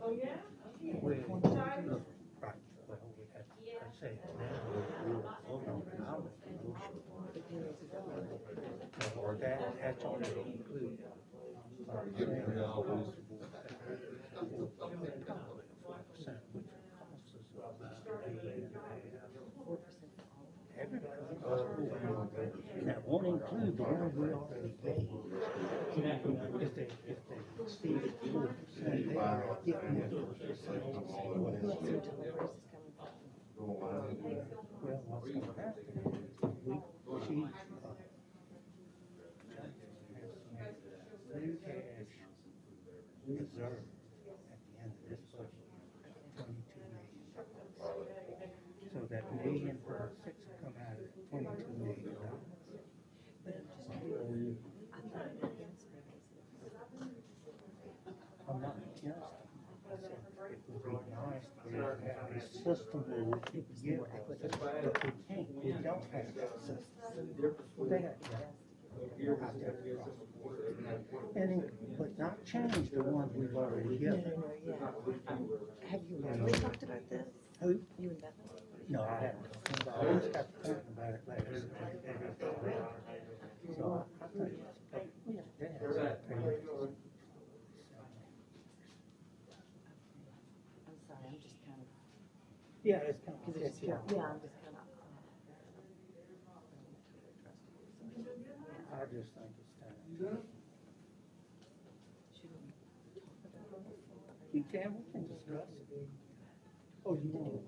Oh, yeah? Well, right, well, I say it now, or that's already included. That won't include the one we already paid. If they exceeded 4%, they get more. Well, what's gonna happen, she, free cash reserve at the end of this budget year, $22 million. So that million for six will come out of $22 million. I'm not against it. I said it would be nice to be able to have a system where we could get access, but we can't, we don't have that system. They have that. But not change the ones we've already given. Have you really talked about this? Who? You and Beth? No, I haven't. I just got thinking about it later. So I think it's, I'm sorry, I'm just kind of. yeah, it's kind of. I'm just kind of. I just think it's time. You can, we can discuss it. Oh, you want to?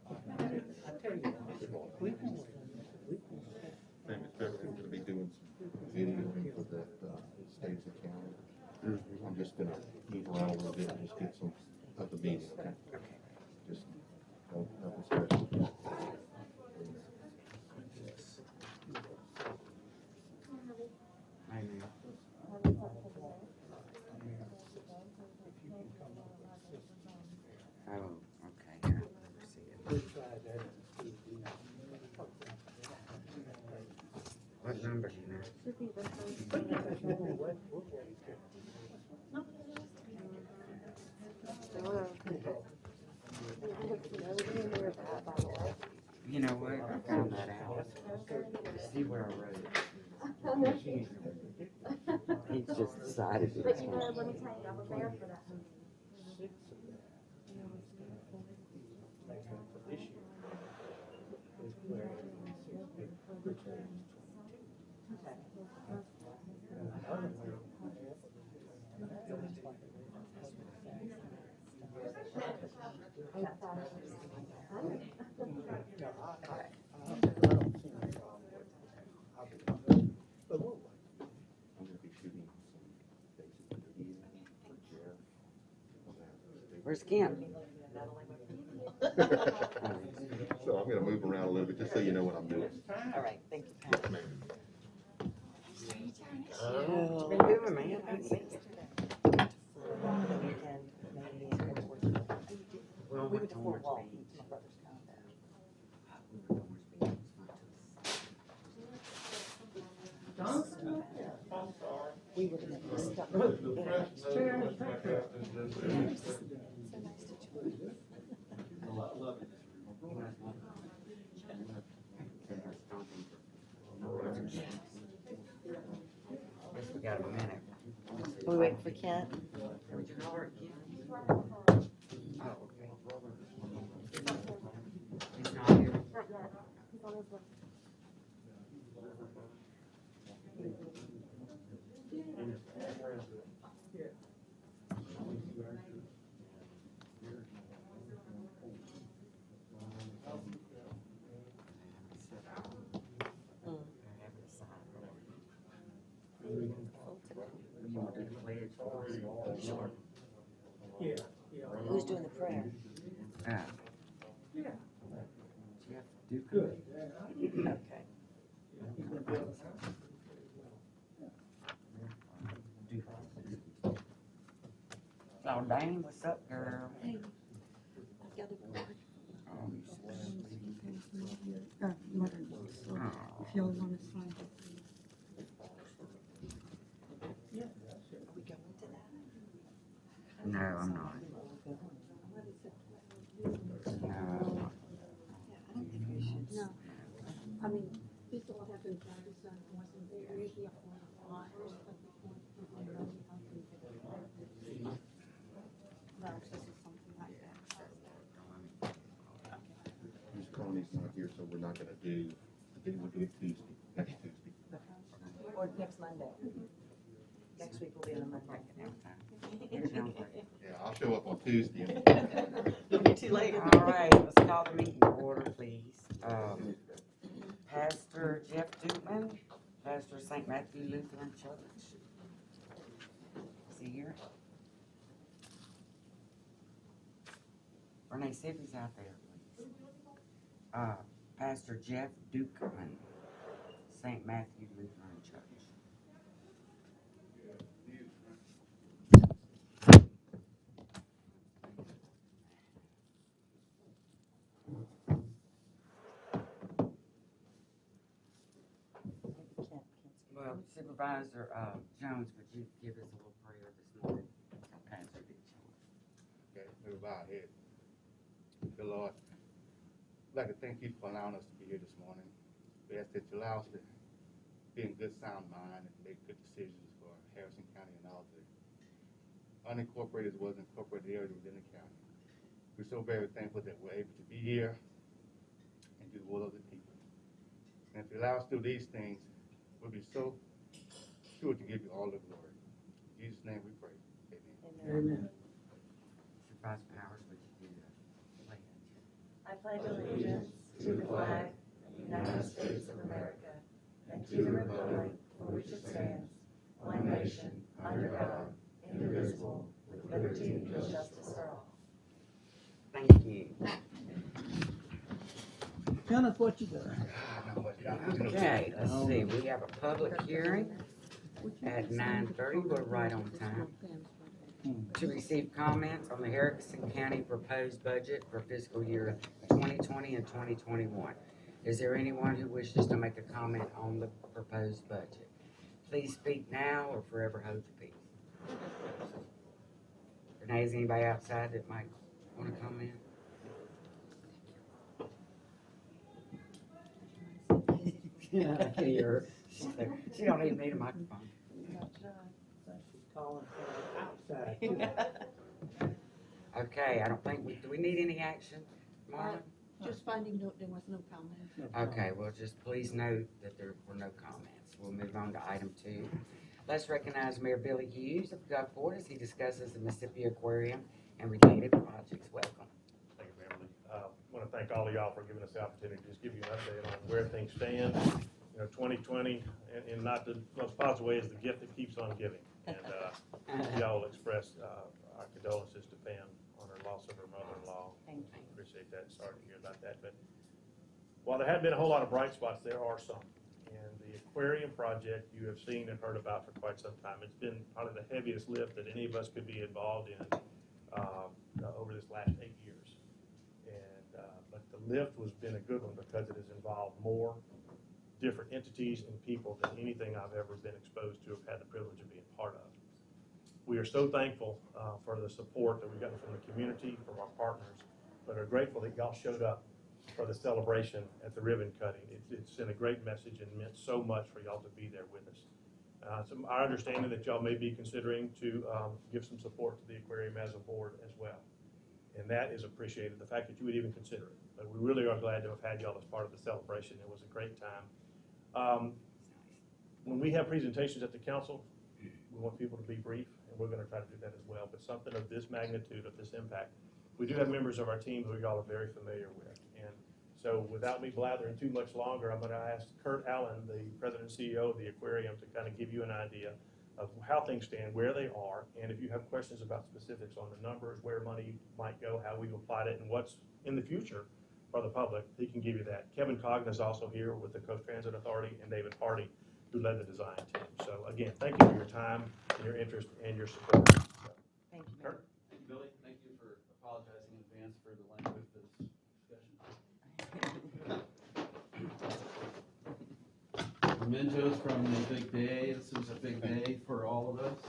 I tell you, we can wait. Maybe it's better going to be doing some videoing for that state's account. I'm just gonna move around a little bit and just get some of the meeting. Just nothing special. Oh, okay, yeah, I've never seen it. We tried that. What number do you know? You know what, I found that out. See where I wrote it. He's just decided to. But you know, let me tell you, I was there for that. I'm gonna be shooting some basic easements for Jared. Where's Kent? So I'm gonna move around a little bit, just so you know what I'm doing. All right, thank you. Yes, ma'am. What you been doing, man? I haven't seen you. Well, We we're went to torn Fort Wall, between. my brother's condo. We would have been stuck. So nice to join. Guess we got a minute. We waiting for Kent? Would you call her Kent? Oh, okay. He's not here. Sure. Yeah, Who's doing the prayer? Yeah. yeah. Jeff Duke. Good. Okay. Oh, Dane, what's up, girl? Hey, I've got a board. Oh, you Mother-in-law, so Oh. if y'all want to sign it. We got No, I'm not. No, I'm not. I don't think we should. No, I mean, people have been practicing wasn't there usually a lot. No, this is something like that. Ms. Coney's not here, so we're not gonna do, we'll do it Tuesday, next Tuesday. Or next Monday. Next week will be on a Monday. Yeah, I'll show up on Tuesday. It'll be too late. All right, let's call the meeting to order, please. Pastor Jeff Dukeman, pastor of St. Matthew Lutheran Church. Is he here? Bernice, see if he's out there, please. Pastor Jeff Dukeman, St. Matthew Lutheran Church. Well, Supervisor Jones, would you give us a little prayer this morning? Pastor did Okay, move our head. Dear Lord, I'd like to thank you for allowing us to be here this morning. We ask that you allow us to be in good sound mind and make good decisions for Harrison County and all the unincorporated as well as incorporated areas within the county. We're so very thankful that we're able to be here and do the will of the people. And if you allow us to do these things, we'll be so sure to give you all the glory. In Jesus' name we pray. Amen. Supervisor Powers, would you do the pledge? I pledge allegiance to the flag of the United States of America and to the republic for which it stands, one nation, under God, indivisible, with liberty and justice for all. Thank you. Tell us what you got. Okay, let's see, we have a public hearing at 9:30, we're right on time, to receive comments on the Harrison County proposed budget for fiscal year 2020 and 2021. Is there anyone who wishes to make a comment on the proposed budget? Please speak now or forever hold your peace. Renee, is anybody outside that might want to comment? Yeah, I can hear her. She don't even need a microphone. She's calling from outside too. Okay, I don't think, do we need any action, Marlon? Just finding note, there was no comment. Okay, well, just please note that there were no comments. We'll move on to item 2. Let's recognize Mayor Billy Hughes of Gulfport as he discusses the Mississippi Aquarium and related projects. Welcome. Thank you, Beverly. I want to thank all of y'all for giving us the opportunity to just give you an update on where things stand. You know, 2020, in not the most positive way, is the gift that keeps on giving. And y'all expressed our condolences to Pam on her loss of her mother-in-law. Thank you. Appreciate that. Sorry to hear about that. But while there haven't been a whole lot of bright spots, there are some. And the aquarium project you have seen and heard about for quite some time. It's been probably the heaviest lift that any of us could be involved in over this last 8 years. And but the lift has been a good one because it has involved more different entities and people than anything I've ever been exposed to or had the privilege of being part of. We are so thankful for the support that we've gotten from the community, from our partners, but are grateful that y'all showed up for the celebration at the ribbon cutting. It sent a great message and meant so much for y'all to be there with us. So our understanding that y'all may be considering to give some support to the aquarium as a board as well. And that is appreciated, the fact that you would even consider it. But we really are glad to have had y'all as part of the celebration. It was a great time. When we have presentations at the council, we want people to be brief, and we're going to try to do that as well. But something of this magnitude, of this impact, we do have members of our team who y'all are very familiar with. And so without me blathering too much longer, I'm going to ask Kurt Allen, the president and CEO of the aquarium, to kind of give you an idea of how things stand, where they are, and if you have questions about specifics on the numbers, where money might go, how we've applied it, and what's in the future for the public, he can give you that. Kevin Coggan is also here with the Coast Transit Authority, and David Hardy, who led the design team. So again, thank you for your time and your interest and your support. So, Thank you. Kurt? Thank you, Billy. Thank you for apologizing in advance for the length of this discussion. Mementos from the big day. This is a big day for all of us.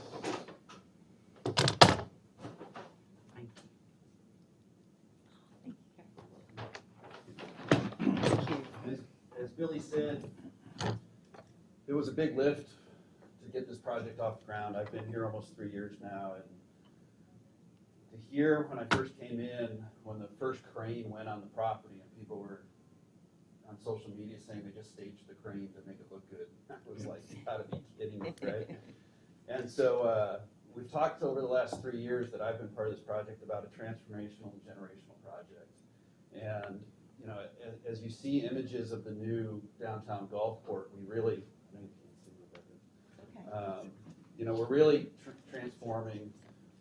Billy said, it was a big lift to get this project off the ground. I've been here almost 3 years now, and to hear when I first came in, when the first crane went on the property and people were on social media saying they just staged the crane to make it look good. I was like, you gotta be kidding me, right? And so we've talked over the last 3 years that I've been part of this project about a transformational and generational project. And you know, as you see images of the new downtown golf court, we really, I know you can't see what that is. You know, we're really transforming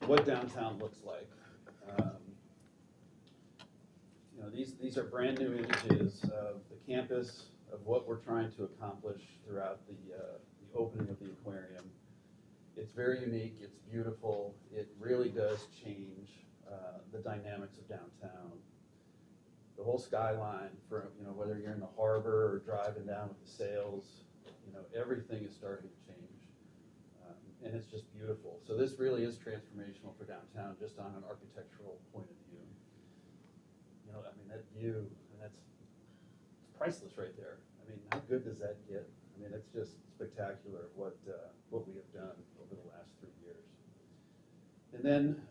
what downtown looks like. You know, these are brand new images of the campus, of what we're trying to accomplish throughout the opening of the aquarium. It's very unique, it's beautiful, it really does change the dynamics of downtown. The whole skyline, for you know, whether you're in the harbor or driving down with the sails, you know, everything is starting to change, and it's just beautiful. So this really is transformational for downtown, just on an architectural point of view. You know, I mean, that view, and it's priceless right there. I mean, how good does that get? I mean, it's just spectacular what we have done over the last 3 years. And then.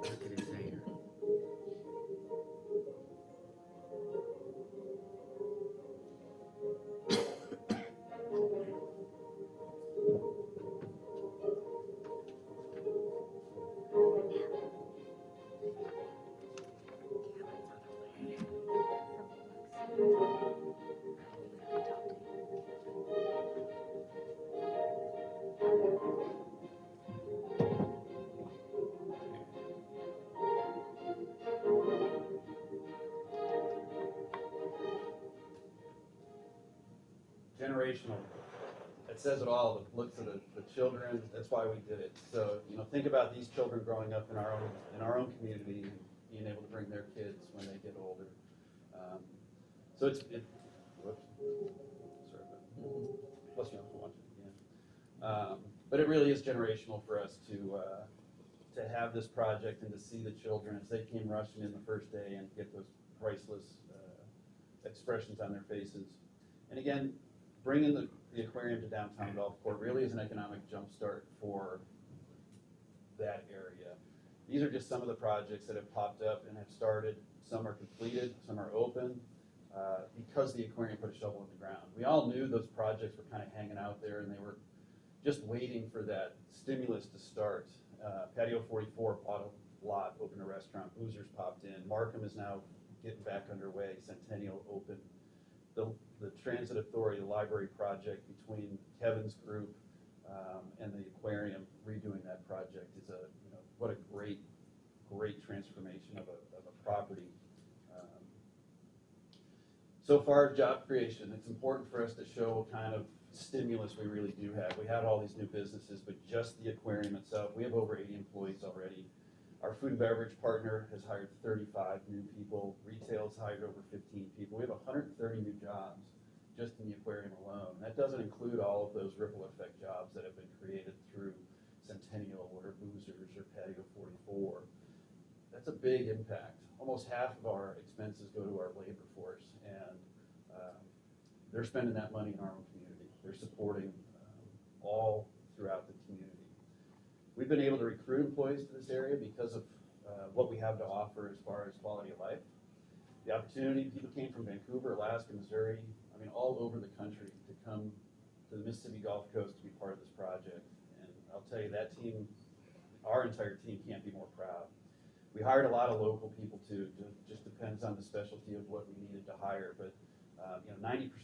Look at his hair. Generational. It says it all. It looks at the children. That's why we did it. So you know, think about these children growing up in our own community, and being able to bring their kids when they get older. So whoops. Sorry about that. Plus, you don't have to watch it again. But it really is generational for us to have this project and to see the children as they came rushing in the first day and get those priceless expressions on their faces. And again, bringing the aquarium to downtown golf court really is an economic jumpstart for that area. These are just some of the projects that have popped up and have started. Some are completed, some are open, because the aquarium put a shovel in the ground. We all knew those projects were kind of hanging out there, and they were just waiting for that stimulus to start. Patio 44 bought a lot, opened a restaurant, Boozers popped in. Markham is now getting back underway, Centennial opened. The Transit Authority, the library project between Kevin's group and the aquarium, redoing that project is what a great transformation of a property. So far, job creation, it's important for us to show what kind of stimulus we really do have. We have all these new businesses, but just the aquarium itself, we have over 80 employees already. Our food and beverage partner has hired 35 new people. Retail's hired over 15 people. We have 130 new jobs just in the aquarium alone. That doesn't include all of those ripple effect jobs that have been created through Centennial or Boozers or Patio 44. That's a big impact. Almost half of our expenses go to our labor force, and they're spending that money in our own community. They're supporting all throughout the community. We've been able to recruit employees to this area because of what we have to offer as far as quality of life. The opportunity, people came from Vancouver, Alaska, Missouri, I mean all over the country to come to the Mississippi Gulf Coast to be part of this project. And I'll tell you, that team, our entire team can't be more proud. We hired a lot of local people too. It just depends on the specialty of what we needed to hire. But 98%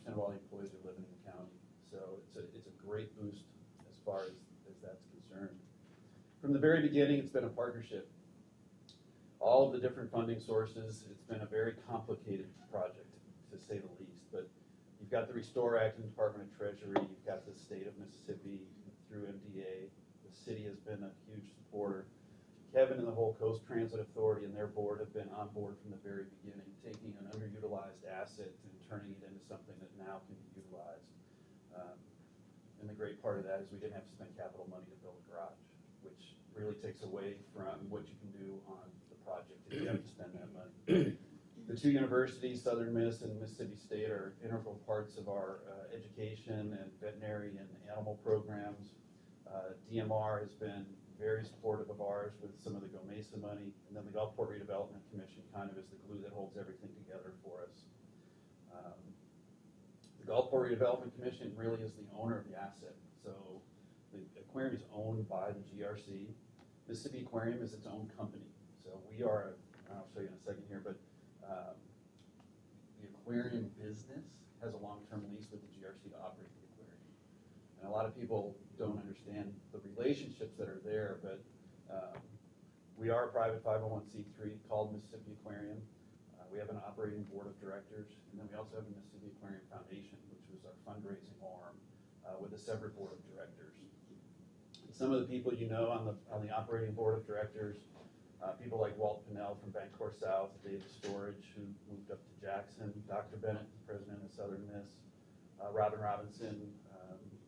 of all the employees are living in the county. So it's a great boost as far as that's concerned. From the very beginning, it's been a partnership. All of the different funding sources, it's been a very complicated project, to say the least. But you've got the Restore Act in the Department of Treasury, you've got the state of Mississippi through MDA, the city has been a huge supporter. Kevin and the whole Coast Transit Authority and their board have been on board from the very beginning, taking an underutilized asset and turning it into something that now can be utilized. And the great part of that is we didn't have to spend capital money to build a garage, which really takes away from what you can do on the project if you have to spend that money. The two universities, Southern Miss and Mississippi State, are integral parts of our education and veterinary and animal programs. DMR has been very supportive of ours with some of the Go Mesa money, and then the Gulfport Redevelopment Commission kind of is the glue that holds everything together for us. The Gulfport Redevelopment Commission really is the owner of the asset. So the aquarium is owned by the GRC. Mississippi Aquarium is its own company. So we are, I'll show you in a second here, but the aquarium business has a long-term lease with the GRC to operate the aquarium. And a lot of people don't understand the relationships that are there, but we are a private 501c3 called Mississippi Aquarium. We have an operating board of directors, and then we also have the Mississippi Aquarium Foundation, which was our fundraising arm with a separate board of directors. And some of the people you know on the operating board of directors, people like Walt Pinnell from Bancorp South, David Storage, who moved up to Jackson, Dr. Bennett, president of Southern Miss, Robin Robinson,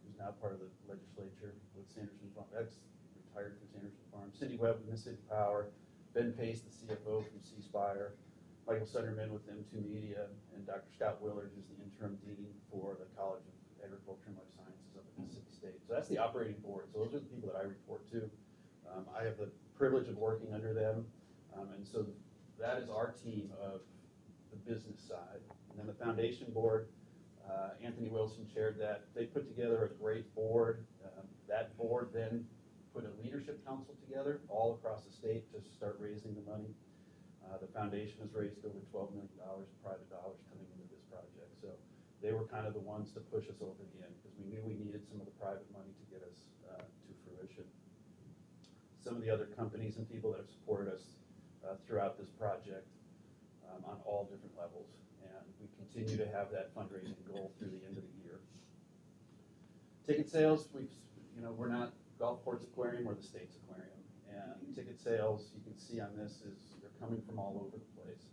who's now part of the legislature with Sanderson Farm, ex-retired from Sanderson Farm, Cindy Webb with Mississippi Power, Ben Pace, the CFO from C Spire, Michael Sutterman with M2 Media, and Dr. Scott Willard, who's the interim dean for the College of Agriculture and Life Sciences up at Mississippi State. So that's the operating board. So those are the people that I report to. I have the privilege of working under them, and so that is our team of the business side. And then the foundation board, Anthony Wilson chaired that. They put together a great board. That board then put a leadership council together all across the state to start raising the money. The foundation has raised over $12 million in private dollars coming into this project. So they were kind of the ones to push us over the end because we knew we needed some of the private money to get us to fruition. Some of the other companies and people that have supported us throughout this project on all different levels. And we continue to have that fundraising goal through the end of the year. Ticket sales, we're not Gulfport's aquarium or the state's aquarium. And ticket sales, you can see on this, they're coming from all over the place.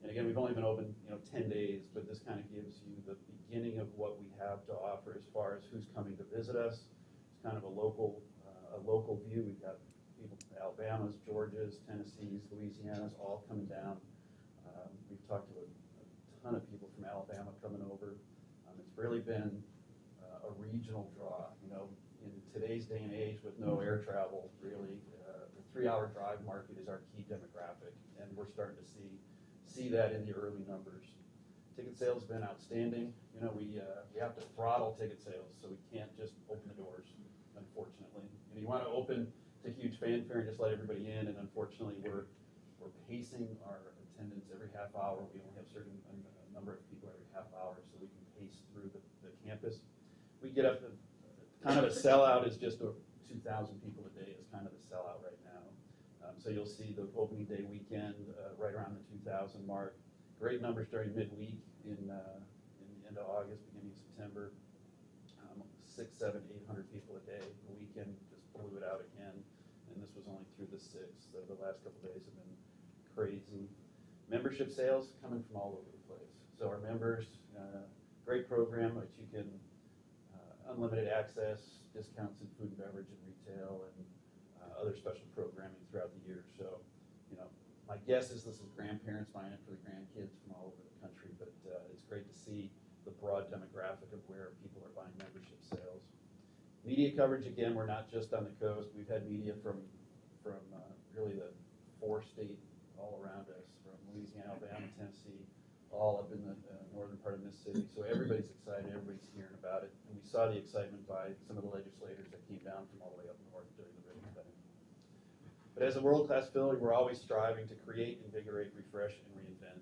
And again, we've only been open 10 days, but this kind of gives you the beginning of what we have to offer as far as who's coming to visit us. It's kind of a local view. We've got people from Alabama's, Georgia's, Tennessee's, Louisiana's all coming down. We've talked to a ton of people from Alabama coming over. It's really been a regional draw. In today's day and age with no air travel, really, the 3-hour drive market is our key demographic, and we're starting to see that in the early numbers. Ticket sales have been outstanding. We have to throttle ticket sales, so we can't just open the doors, unfortunately. You want to open to huge fanfare and just let everybody in, and unfortunately we're pacing our attendance every half hour. We only have a certain number of people every half hour, so we can pace through the campus. We get up to kind of a sellout is just 2,000 people a day is kind of the sellout right now. So you'll see the opening day weekend right around the 2,000 mark. Great numbers during midweek in the end of August, beginning of September. 600, 700, 800 people a day. The weekend just blew it out again, and this was only through the 6th. So the last couple of days have been crazy. Membership sales coming from all over the place. So our members, great program which you can unlimited access, discounts in food and beverage and retail, and other special programming throughout the year. So, my guess is this is grandparents buying it for the grandkids from all over the country, but it's great to see the broad demographic of where people are buying membership sales. Media coverage, again, we're not just on the coast. We've had media from really the 4 states all around us, from Louisiana, Alabama, Tennessee, all up in the northern part of Mississippi. So everybody's excited, everybody's hearing about it. And we saw the excitement by some of the legislators that came down from all the way up north during the ribbon cutting. But as a world-class facility, we're always striving to create, invigorate, refresh, and reinvent.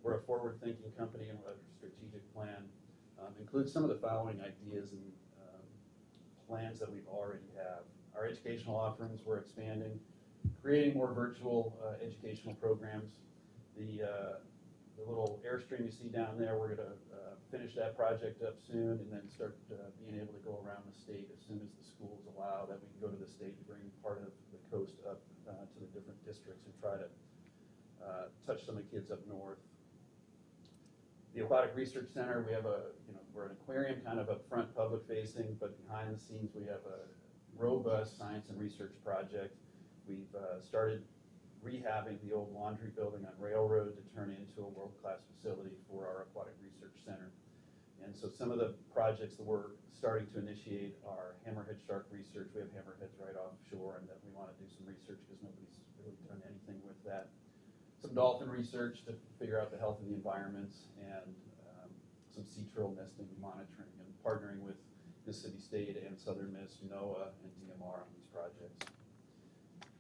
We're a forward-thinking company, and our strategic plan includes some of the following ideas and plans that we already have. Our educational offerings, we're expanding, creating more virtual educational programs. The little air Airstream you see down there, we're gonna finish that project up soon and then start being able to go around the state as soon as the schools allow that we can go to the state and bring part of the coast up to the different districts and try to touch some of the kids up north. The Aquatic Research Center, we have we're an aquarium kind of up front, public facing, but behind the scenes we have a robust science and research project. We've started rehabbing the old laundry building on Railroad to turn it into a world-class facility for our Aquatic Research Center. And so some of the projects that we're starting to initiate are hammerhead shark research. We have hammerheads right offshore, and that we want to do some research because nobody's really done anything with that. Some dolphin research to figure out the health of the environments, and some sea turtle nesting monitoring, and partnering with Mississippi State and Southern Miss, NOAA, and DMR on these projects.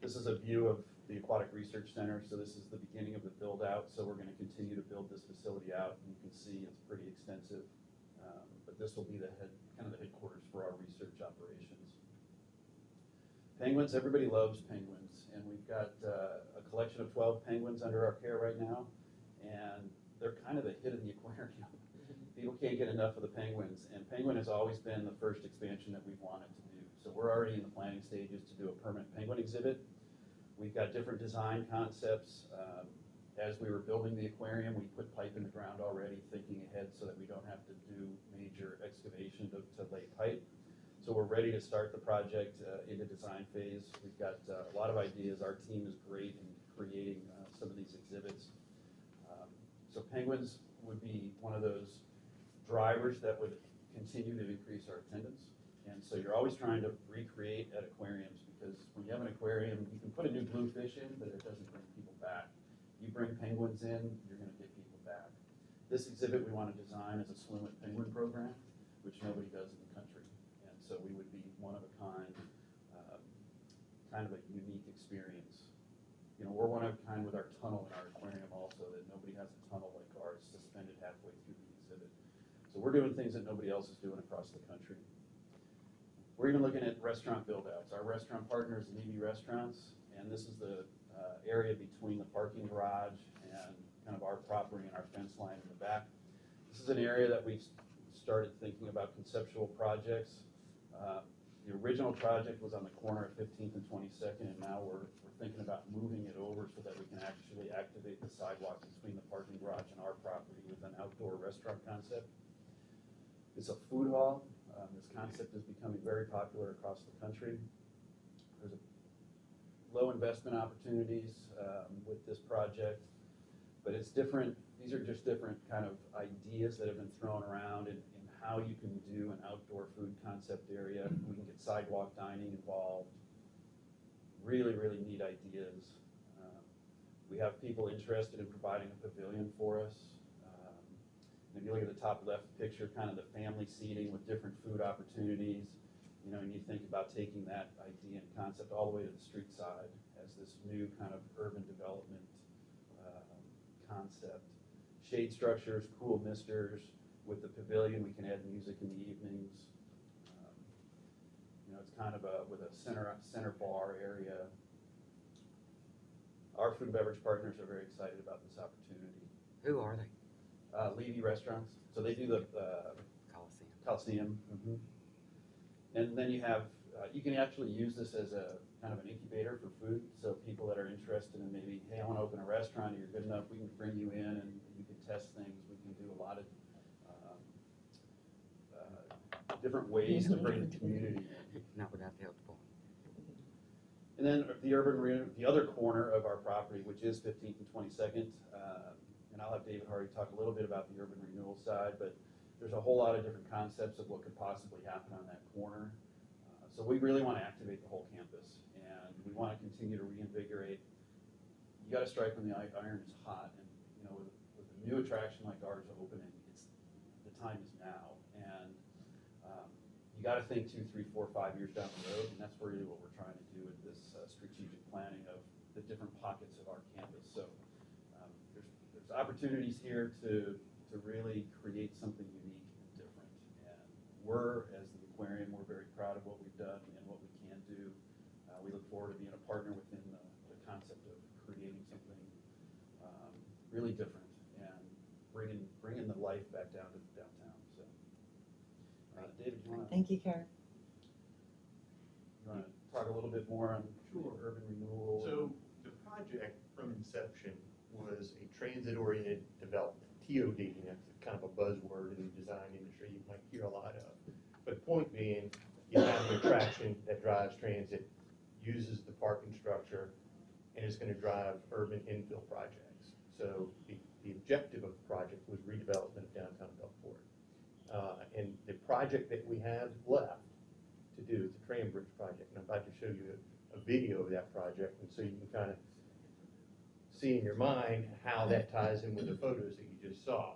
This is a view of the Aquatic Research Center, so this is the beginning of the build out, so we're going to continue to build this facility out, and you can see it's pretty extensive, but this will be the headquarters for our research operations. Penguins, everybody loves penguins, and we've got a collection of 12 penguins under our care right now, and they're kind of the hit of the aquarium. People can't get enough of the penguins, and penguin has always been the first expansion that we've wanted to do. So we're already in the planning stages to do a permanent penguin exhibit. We've got different design concepts. As we were building the aquarium, we put pipe in the ground already, thinking ahead so that we don't have to do major excavation to lay pipe. So we're ready to start the project into design phase. We've got a lot of ideas. Our team is great in creating some of these exhibits. So penguins would be one of those drivers that would continue to increase our attendance. And so you're always trying to recreate at aquariums, because when you have an aquarium, you can put a new bluefish in, but it doesn't bring people back. You bring penguins in, you're going to get people back. This exhibit we want to design as a swim with penguin program, which nobody does in the country. And so we would be one of a kind, kind of a unique experience. We're one of a kind with our tunnel in our aquarium also, that nobody has a tunnel like ours suspended halfway through the exhibit. So we're doing things that nobody else is doing across the country. We're even looking at restaurant build-outs. Our restaurant partner is Levy Restaurants, and this is the area between the parking garage and kind of our property and our fence line in the back. This is an area that we've started thinking about conceptual projects. The original project was on the corner of 15th and 22nd, and now we're thinking about moving it over so that we can actually activate the sidewalk between the parking garage and our property with an outdoor restaurant concept. It's a food hall. This concept is becoming very popular across the country. There's low investment opportunities with this project, but it's different. These are just different kind of ideas that have been thrown around in how you can do an outdoor food concept area. We can get sidewalk dining involved. Really, really neat ideas. We have people interested in providing a pavilion for us. If you look at the top left picture, kind of the family seating with different food opportunities, and you think about taking that idea and concept all the way to the street side as this new kind of urban development concept. Shade structures, cool misters. With the pavilion, we can add music in the evenings. It's kind of with a center bar area. Our food and beverage partners are very excited about this opportunity. Who are they? Levy Restaurants. So they do the Coliseum. Mm-hmm. And then you have, you can actually use this as a kind of an incubator for food. So people that are interested in maybe, hey, I want to open a restaurant, you're good enough, we can bring you in and you can test things. We can do a lot of different ways to bring the community in. Not without the health department. And then the other corner of our property, which is 15th and 22nd, and I'll have David Hardy talk a little bit about the urban renewal side, but there's a whole lot of different concepts of what could possibly happen on that corner. So we really want to activate the whole campus, and we want to continue to reinvigorate. You got to strike when the iron is hot, and with a new attraction like ours opening, the time is now, and you got to think 2, 3, 4, 5 years down the road, and that's really what we're trying to do with this strategic planning of the different pockets of our campus. So there's opportunities here to really create something unique and different. And we're, as the aquarium, we're very proud of what we've done and what we can do. We look forward to being a partner within the concept of creating something really different and bringing David, you want Thank you, Karen. to talk a little bit more on urban renewal? So the project from inception was a transit-oriented development, TOD, and that's kind of a buzzword in the design industry you might hear a lot of. But point being, you have an attraction that drives transit, uses the parking structure, and is going to drive urban infill projects. So the objective of the project was redevelopment of downtown Gulfport. And the project that we have left to do is the Tram Bridge project. And I'm about to show you a video of that project, and so you can kind of see in your mind how that ties in with the photos that you just saw.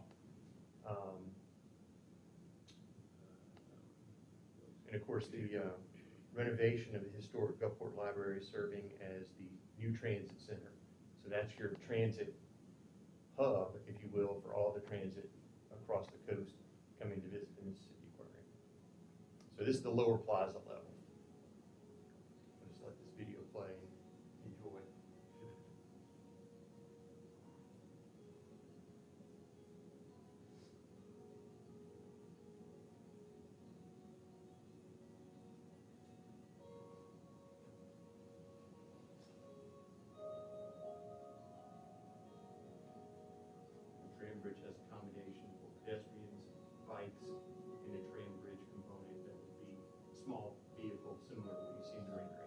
And of course, the renovation of the historic Gulfport Library is serving as the new transit center. So that's your transit hub, if you will, for all the transit across the coast coming to visit the Mississippi Aquarium. So this is the lower plaza level. I'll just let this video play and enjoy. The tram bridge has a combination for pedestrians, bikes, and a tram bridge component that would be a small vehicle similar to what you see in the rendering.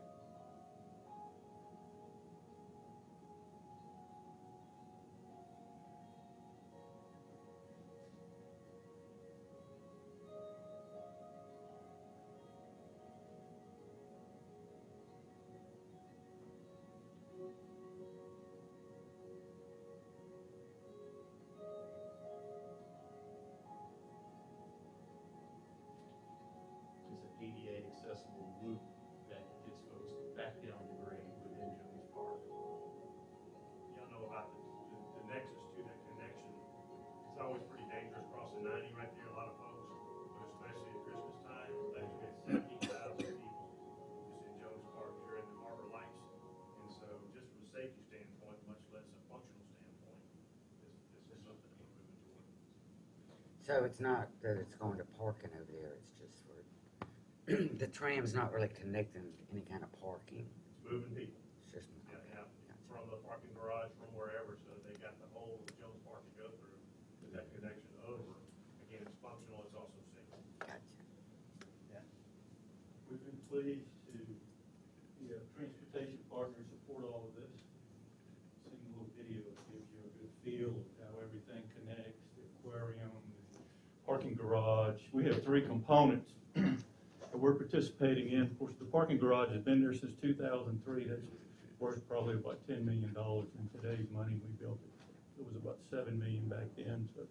It's an ADA accessible loop that gets folks back down the grade within Jones Park. Y'all know about the nexus to that connection. It's always pretty dangerous crossing 90 right there, a lot of folks, but especially at Christmas time, last year we had 17,000 people just in Jones Park during the Harbor Lights. And so just from a safety standpoint, much less a functional standpoint, this is something that we're moving toward. So it's not that it's going to parking over there, it's just for, the tram's not really connecting any kind of parking. It's moving people. It's just, Yeah, from the parking garage, from wherever, so they got the whole of Jones Park to go through with that connection over. Again, it's functional, it's also safe. gotcha. We've been pleased to, the transportation partners support all of this. Seeing a little video gives you a good feel of how everything connects, the aquarium, the parking garage. We have three components that we're participating in. Of course, the parking garage has been there since 2003. That's worth probably about $10 million in today's money. We built it. It was about $7 million back then. So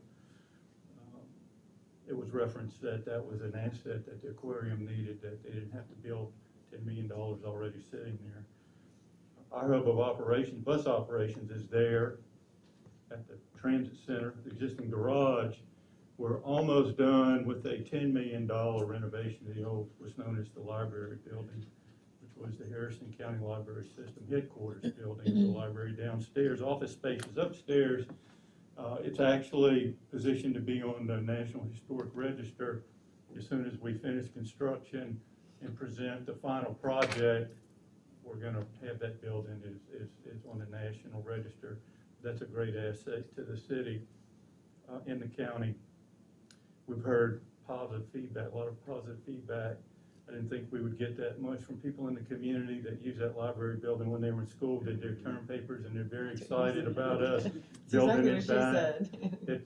it was referenced that that was an asset that the aquarium needed, that they didn't have to build $10 million already sitting there. Our hub of operations, bus operations, is there at the transit center. The existing garage, we're almost done with a $10 million renovation of the old, what's known as the library building, which was the Harrison County Library System headquarters building. The library downstairs, office space is upstairs. It's actually positioned to be on the National Historic Register as soon as we finish construction and present the final project. We're going to have that building is on the National Register. That's a great asset to the city in the county. We've heard positive feedback, a lot of positive feedback. I didn't think we would get that much from people in the community that use that library building when they were in school, did their term papers, and they're very excited about us building it back.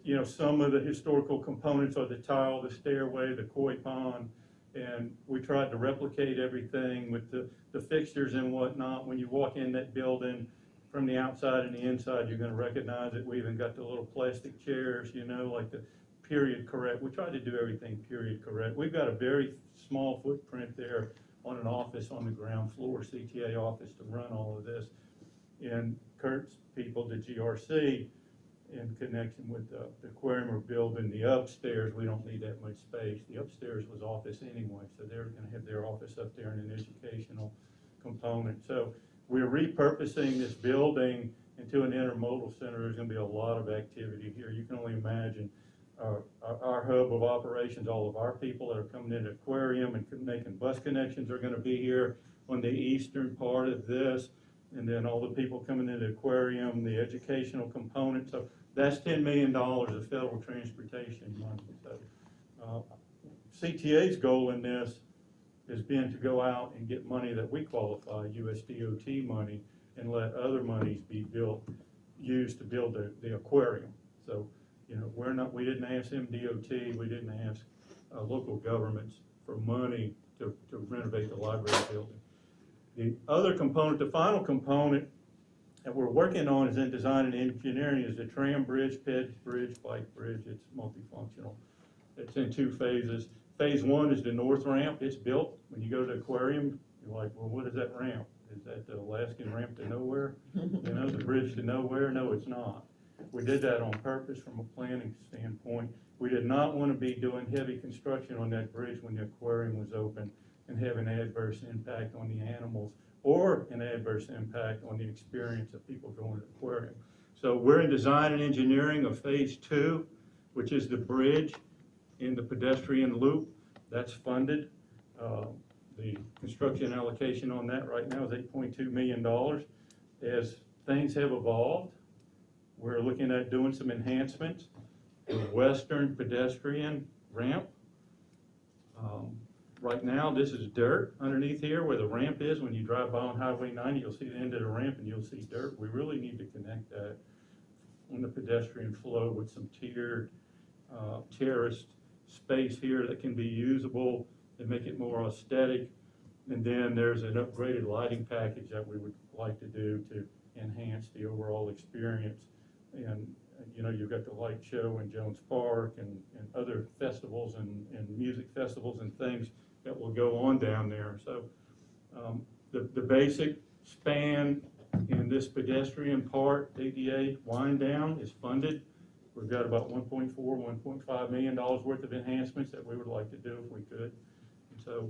You know, some of the historical components are the tile, the stairway, the koi pond, and we tried to replicate everything with the fixtures and whatnot. When you walk in that building, from the outside and the inside, you're going to recognize it. We even got the little plastic chairs, you know, like the period correct. We tried to do everything period correct. We've got a very small footprint there on an office on the ground floor, CTA office, to run all of this. And Kurt's people, the GRC, in connection with the aquarium are building the upstairs. We don't need that much space. The upstairs was office anyway, so they're going to have their office up there in an educational component. So we're repurposing this building into an intermodal center. There's going to be a lot of activity here. You can only imagine our hub of operations, all of our people that are coming into aquarium and making bus connections are gonna be here on the eastern part of this. And then all the people coming into aquarium, the educational component, so that's $10 million of federal transportation money. So, CTA's goal in this has been to go out and get money that we qualify, US DOT money, and let other monies be used to build the aquarium. So, we didn't ask MDOT, we didn't ask local governments for money to renovate the library building. The other component, the final component that we're working on is in design and engineering, is the tram bridge, ped bridge, bike bridge. It's multifunctional. It's in 2 phases. Phase 1 is the north ramp. It's built. When you go to the aquarium, you're like, well, what is that ramp? Is that the Alaskan ramp to nowhere? The bridge to nowhere? No, it's not. We did that on purpose from a planning standpoint. We did not want to be doing heavy construction on that bridge when the aquarium was open and have an adverse impact on the animals or an adverse impact on the experience of people going to the aquarium. So we're in design and engineering of phase 2, which is the bridge in the pedestrian loop. That's funded. The construction allocation on that right now is $8.2 million. As things have evolved, we're looking at doing some enhancements. The western pedestrian ramp. Right now, this is dirt underneath here where the ramp is. When you drive by on Highway 90, you'll see the end of the ramp and you'll see dirt. We really need to connect that on the pedestrian flow with some tiered, terraced space here that can be usable and make it more aesthetic. And then there's an upgraded lighting package that we would like to do to enhance the overall experience. And you've got the light show in Jones Park and other festivals and music festivals and things that will go on down there. So the basic span in this pedestrian part, ADA wind down, is funded. We've got about $1.4, $1.5 million worth of enhancements that we would like to do if we could. And so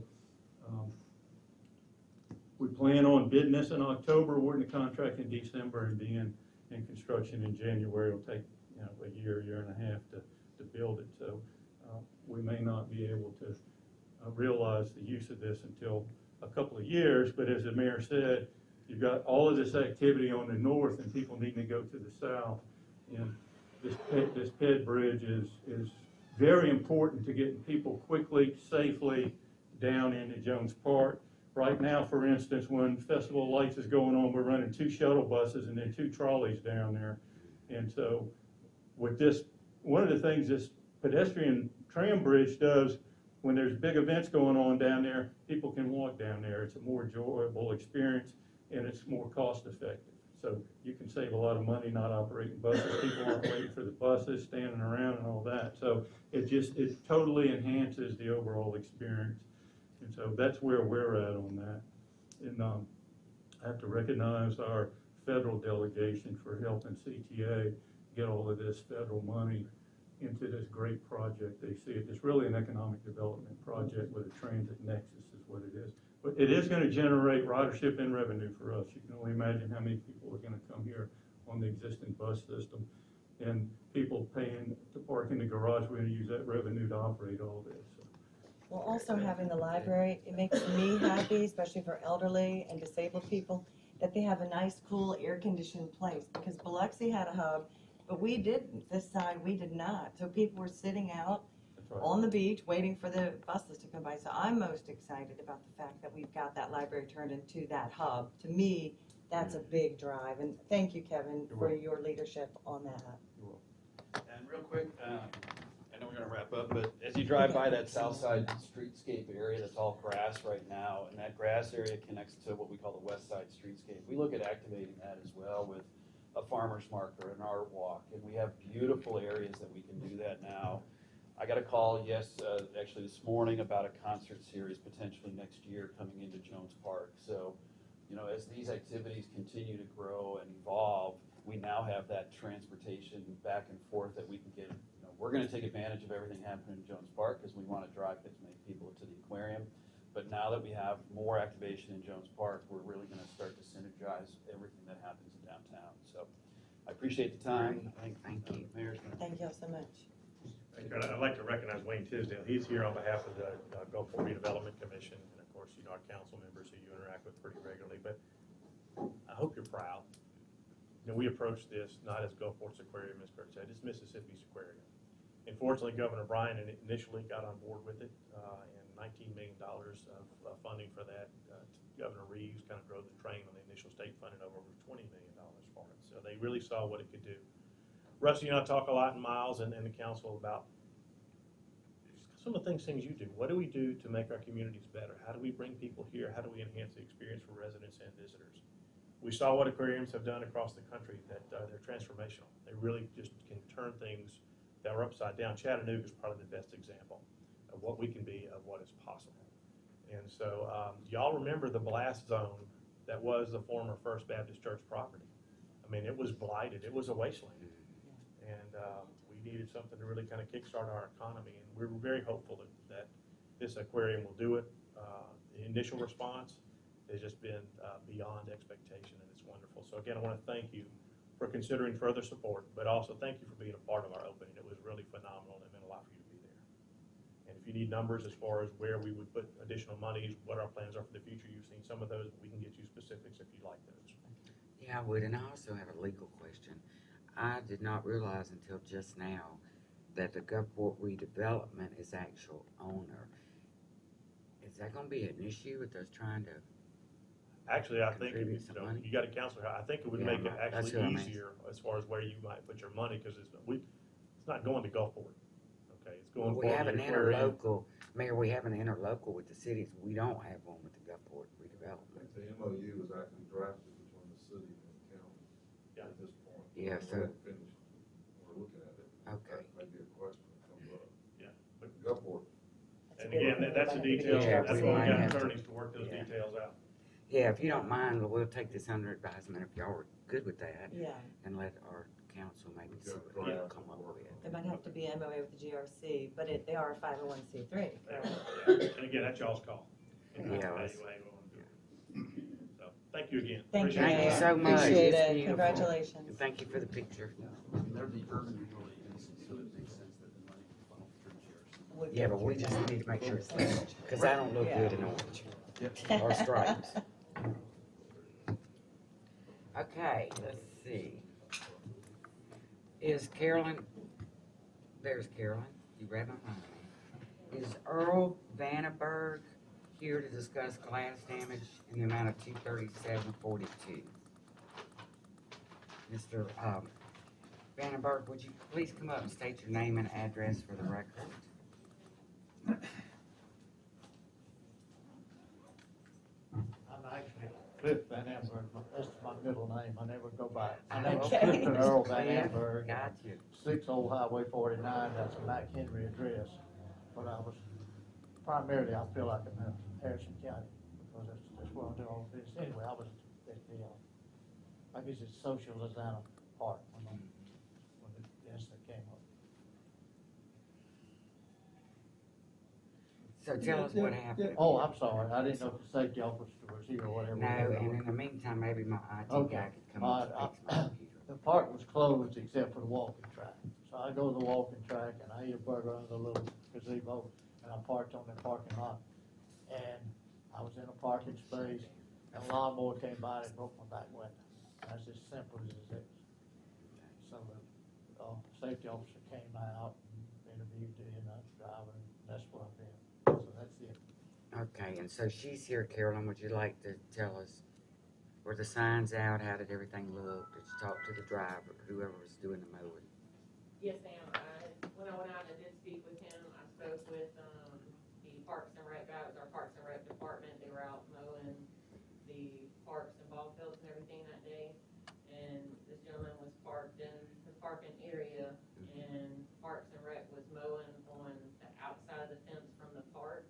we plan on bidding this in October, awarding the contract in December, and being in construction in January. It'll take a year and a half to build it. So we may not be able to realize the use of this until a couple of years, but as the mayor said, you've got all of this activity on the north and people needing to go to the south. And this PED bridge is very important to getting people quickly, safely down into Jones Park. Right now, for instance, when Festival Lights is going on, we're running 2 shuttle buses and then 2 trolleys down there. And so with this, one of the things this pedestrian tram bridge does, when there's big events going on down there, people can walk down there. It's a more enjoyable experience and it's more cost effective. So you can save a lot of money not operating buses. People aren't waiting for the buses, standing around and all that. So it totally enhances the overall experience. And so that's where we're at on that. And I have to recognize our federal delegation for helping CTA get all of this federal money into this great project. They see it. It's really an economic development project with a transit nexus is what it is. But it is going to generate ridership and revenue for us. You can only imagine how many people are going to come here on the existing bus system. And people paying to park in the garage, we're going to use that revenue to operate all this. So. Well, also having the library, it makes me happy, especially for elderly and disabled people, that they have a nice, cool, air-conditioned place. Because Biloxi had a hub, but we didn't. This side, we did not. So people were sitting out Right. on the beach waiting for the buses to come by. So I'm most excited about the fact that we've got that library turned into that hub. To me, that's a big drive. And thank you, Kevin, for your leadership on that. And real quick, I know we're gonna wrap up, but as you drive by that south side streetscape area, that's all grass right now, and that grass area connects to what we call the west side streetscape. We look at activating that as well with a farmer's market, an art walk, and we have beautiful areas that we can do that now. I got a call, actually this morning about a concert series potentially next year coming into Jones Park. So, as these activities continue to grow and evolve, we now have that transportation back and forth that we can get. We're going to take advantage of everything happening in Jones Park because we want to drive as many people to the aquarium. But now that we have more activation in Jones Park, we're really going to start to synergize everything that happens in downtown. So I appreciate the time. Thank you. Mayor's gonna- Thank you all so much. I'd like to recognize Wayne Tisdale. He's here on behalf of the Gulfport Redevelopment Commission, and of course, our council members who you interact with pretty regularly, but I hope you're proud. We approached this not as Gulfport's aquarium, as Kurt said, it's Mississippi's aquarium. Unfortunately, Governor Bryan initially got on board with it, and $19 million of funding for that. Governor Reeves kind of drove the train on the initial state funding over $20 million for it. So they really saw what it could do. Rusty and I talk a lot in Miles and the council about some of the things you do. What do we do to make our communities better? How do we bring people here? How do we enhance the experience for residents and visitors? We saw what aquariums have done across the country, that they're transformational. They really just can turn things that were upside down. Chattanooga is probably the best example of what we can be, of what is possible. And so, y'all remember the blast zone that was the former First Baptist Church property? I mean, it was blighted. It was a wasteland. And we needed something to really kind of kickstart our economy. And we're very hopeful that this aquarium will do it. The initial response has just been beyond expectation, and it's wonderful. So again, I want to thank you for considering further support, but also thank you for being a part of our opening. It was really phenomenal, and it meant a lot for you to be there. And if you need numbers as far as where we would put additional monies, what our plans are for the future, you've seen some of those, but we can get you specifics if you'd like those. Yeah, I would, and I also have a legal question. I did not realize until just now that the Gulfport Redevelopment is actual owner. Is that gonna be an issue with us trying to? Actually, I think, Contribute some money? you got a counselor, I think it would Yeah, make it that's actually what I meant. easier as far as where you might put your money, because it's not going to Gulfport, okay? It's going for We the have an aquarium. interlocal, Mayor, we have an interlocal with the cities. We don't have one with the Gulfport Redevelopment. The MOU is actually drafted between the city and the county Yeah. at this point. Yeah, We're so- finished. We're looking at it. Okay. That may be a question that comes up. Yeah, but- Gulfport, And again, that's a detail, Yeah, that's we why we might got have to- attorneys to work those yeah. details out. Yeah, if you don't mind, we'll take this under advisement if y'all are good with that, Yeah, and let our council maybe see got what they drafts come up to work with. there might have to be an MOA with the GRC, but they are a 501c3. Yeah. And again, that's y'all's call. Yeah, Anyway, that's- you wanna do it. So, thank you again. Thank you. Appreciate Thank you your so time. much. Appreciate It's it. beautiful. Congratulations. And thank you for the picture. They're the urban renewal agency, so it makes sense that the money will funnel through GRC. Would Yeah, go but we through just that. need to make sure it's listed, because I don't look Yeah. good in orange. Or stripes. Okay, let's see. Is Carolyn, there's Carolyn, you read my mind. Is Earl Vandenberg here to discuss glass damage in the amount of $237.42? Mr. Vandenberg, would you please come up and state your name and address for the record? I'm actually Cliff Van Amberg, that's my middle name, I never go by it. My Oh, name's okay. Clifton Earl Van Cliff, Amberg, got you. 6 Old Highway 49, that's a McHenry address. But I was, primarily, I feel like I'm in Harrison County, because that's where I do all this. Anyway, I was at the, I guess it's Social Lizana Park when the incident came up. So tell us what happened. Oh, I'm sorry, I didn't know if the safety officer was here or whatever. No, and in the meantime, maybe my IT Okay. guy could come up and fix my computer. The park was closed except for the walking track. So I go to the walking track and I eat a burger under the little gazebo and I parked on the parking lot. And I was in a parking space and a lawnmower came by and broke my back window. That's as simple as it is. So the safety officer came out and interviewed the driver, and that's where I've been. So that's it. Okay, and so she's here, Carolyn, would you like to tell us, were the signs out, how did everything look? Did you talk to the driver, whoever was doing the mowing? Yes, ma'am. When I went out and did speak with him, I spoke with, the Parks and Rec guy, it was our Parks and Rec department. They were out mowing the parks and ball fields and everything that day. And this gentleman was parked in the parking area, and Parks and Rec was mowing on the outside of the fence from the park,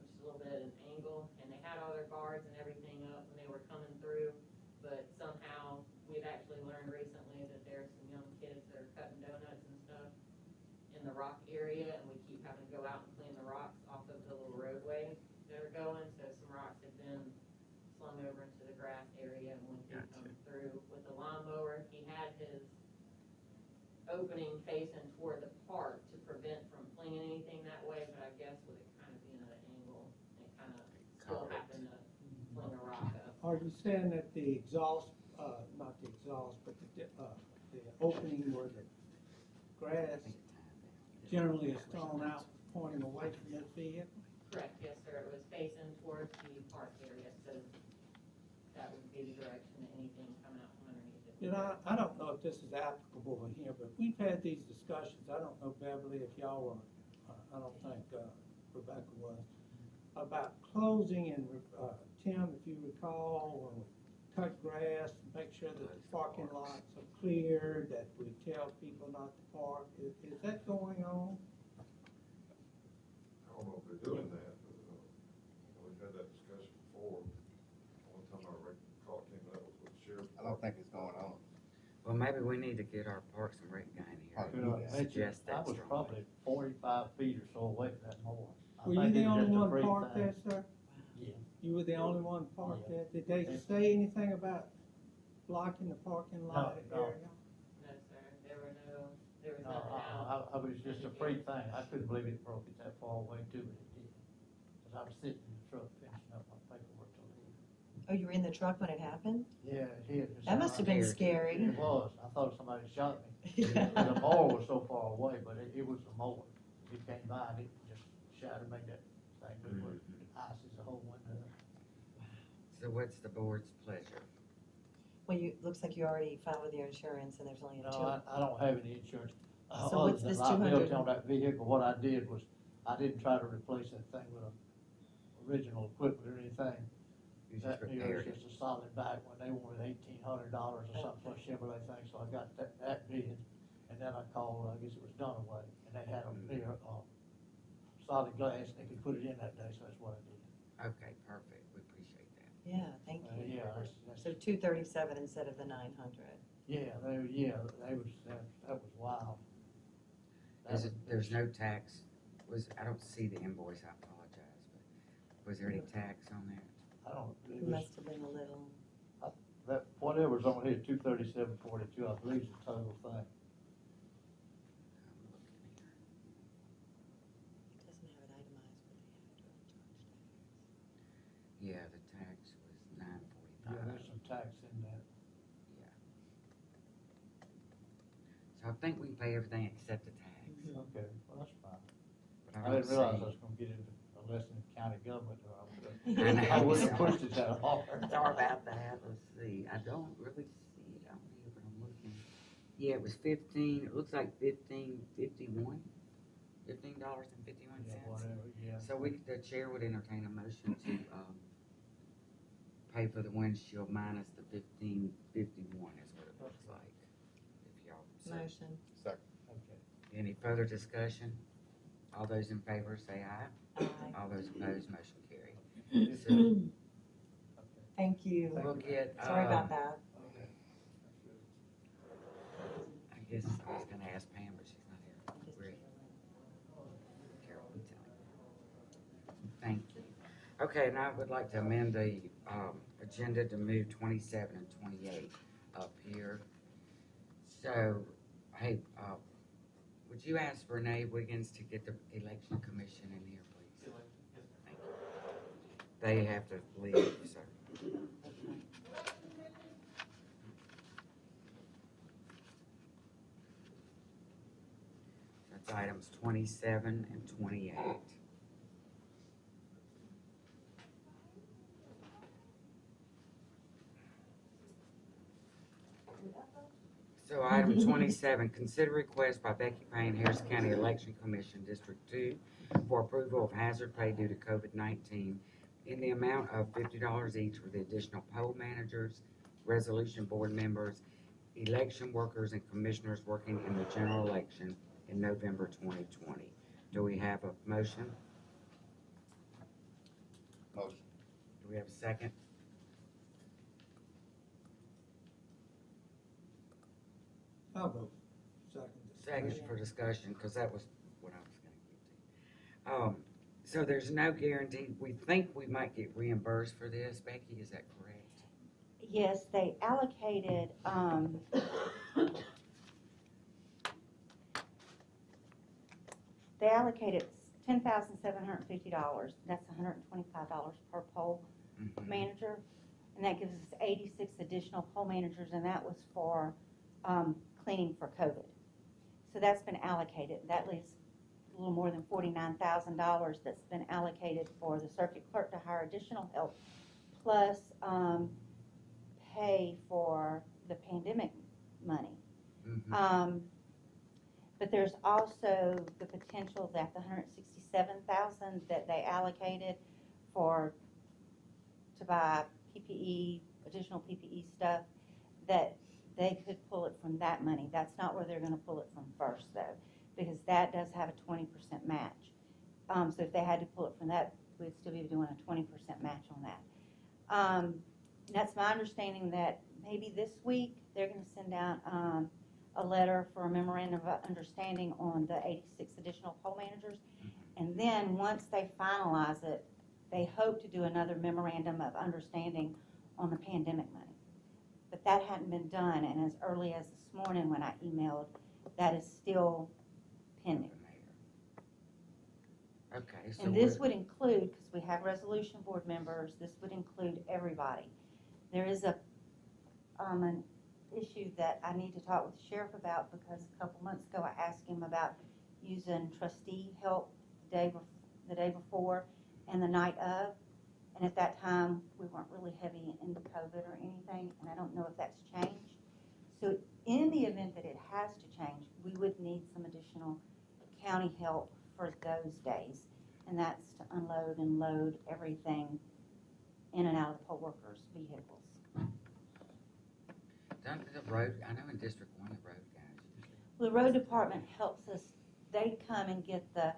which is a little bit at an angle, and they had all their guards and everything up when they were coming through. But somehow, we've actually learned recently that there's some young kids that are cutting donuts and stuff in the rock area, and we keep having to go out and clean the rocks off of the little roadway that are going, so some rocks have been slung over into the grass area, and when he come through with the lawnmower, he had his opening facing toward the park to prevent saying that the exhaust, not the exhaust, but the opening where the grass generally is thrown out, pointing away from the vehicle? Correct, yes, sir, it was facing towards the park area, so that would be the direction that anything coming out from underneath it. You know, I don't know if this is applicable in here, but we've had these discussions, I don't know, Beverly, if y'all were, I don't think Rebecca was, about closing and, Tim, if you recall, when we cut grass, make sure that the parking lots are clear, that we tell people not to park. Is that going on? I don't know if they're doing that, but, we've had that discussion before. One time I recall it came up was with the sheriff. I don't think it's going on. Well, maybe we need to get our Parks and Rec guy in You know, here. I mentioned, Suggest I that was strongly. probably 45 feet or so away from that mower. I Were you think the it was only just a one freak parked thing. there, sir? Yeah. You were the only one parked Yeah. there? Did they say anything about blocking the parking lot No. area? No, sir, there was No, nothing out. I was just a freak thing. I couldn't believe it broke it that far away too, but it did. Cause I was sitting in the truck finishing up my paperwork to leave. Oh, you were in the truck when it happened? Yeah, it did. It That must have been scary. It was. I thought somebody shot me. Yeah. The mower was so far away, but it was a mower. It came by and it just shouted, made that thing move where it ices the whole window. So what's the board's pleasure? Well, looks like you already filed with your insurance and there's only a No, I don't have any insurance. So Other what's than this liability 200? on that vehicle, what I did was, I didn't try to replace that thing with a original equipment or anything. You That, just you know, repaired it's it. just a solid back one. They wanted $1,800 or something for a Chevrolet thing, so I got that bid. And then I called, I guess it was Dunaway, and they had a clear, solid glass, and they could put it in that day, so that's what I did. Okay, perfect. We appreciate that. Yeah, thank you. Yeah, So 237 instead of the 900. that was wild. There's no tax, I don't see the invoice, I apologize, but was there any tax on that? I don't, It it was, must have been a little. that, whatever's on here, 237.42, I believe is the total thing. I'm looking It doesn't have it itemized, but they here. have to charge tax. Yeah, the tax was Yeah, there's $945. some tax in that. Yeah. So I think we can pay everything except the tax. Okay, well, that's fine. But I don't didn't realize I see- was gonna get into a lesson in county government, or I know. I wouldn't have pushed it that hard. Sorry about that, let's see, I don't really see it on here, but I'm looking. Yeah, it was 15, it looks like $15.51. $15.51. Yeah, whatever, yeah. So the chair would entertain a motion to, pay for the windshield minus the $15.51 is what it looks like. If y'all. so- Motion. Second. Okay. Any further discussion? All those in favor say aye. Aye. All those opposed, motion carried. So Thank you. we'll get, Sorry about that. Okay. I guess I was gonna ask Pam, but she's not here. Where- Carol, you tell me. Thank you. Okay, now I would like to amend the, agenda to move 27 and 28 up here. So, hey, would you ask Renee Wiggins to get the election commission in here, please? Thank you. They have to leave, sir. That's items 27 and 28. So item 27, consider request by Becky Payne, Harris County Election Commission, District 2, for approval of hazard pay due to COVID-19 in the amount of $50 each for the additional poll managers, resolution board members, election workers, and commissioners working in the general election in November 2020. Do we have a motion? Motion. Do we have a second? I'll vote. Second. Second for discussion, because that was what I was gonna get to. So there's no guarantee, we think we might get reimbursed for this, Becky, is that correct? Yes, they allocated, $10,750. That's $125 per poll Mhm. manager. and that gives us 86 additional poll managers, and that was for cleaning for COVID. So that's been allocated. That leaves a little more than $49,000 that's been allocated for the circuit clerk to hire additional help, plus pay for the pandemic money. But there's also the potential that the $167,000 that they allocated to buy PPE, additional PPE stuff, that they could pull it from that money. That's not where they're going to pull it from first, though, because that does have a 20% match. So if they had to pull it from that, we'd still be doing a 20% match on that. That's my understanding that maybe this week they're going to send out a letter for a memorandum of understanding on the 86 additional poll managers. And then once they finalize it, they hope to do another memorandum of understanding on the pandemic money. But that hadn't been done, and as early as this morning when I emailed, that is still pending. Okay, so And this would include, because we have resolution board members, this would include everybody. There is an issue that I need to talk with the sheriff about, because a couple months ago I asked him about using trustee help the day before and the night of, and at that time we weren't really heavy into COVID or anything, and I don't know if that's changed. So in the event that it has to change, we would need some additional county help for those days, and that's to unload and load everything in and out of the poll workers' vehicles. Don't the road, I know in District 1, the road guys. Well, the road department helps us. They come and get the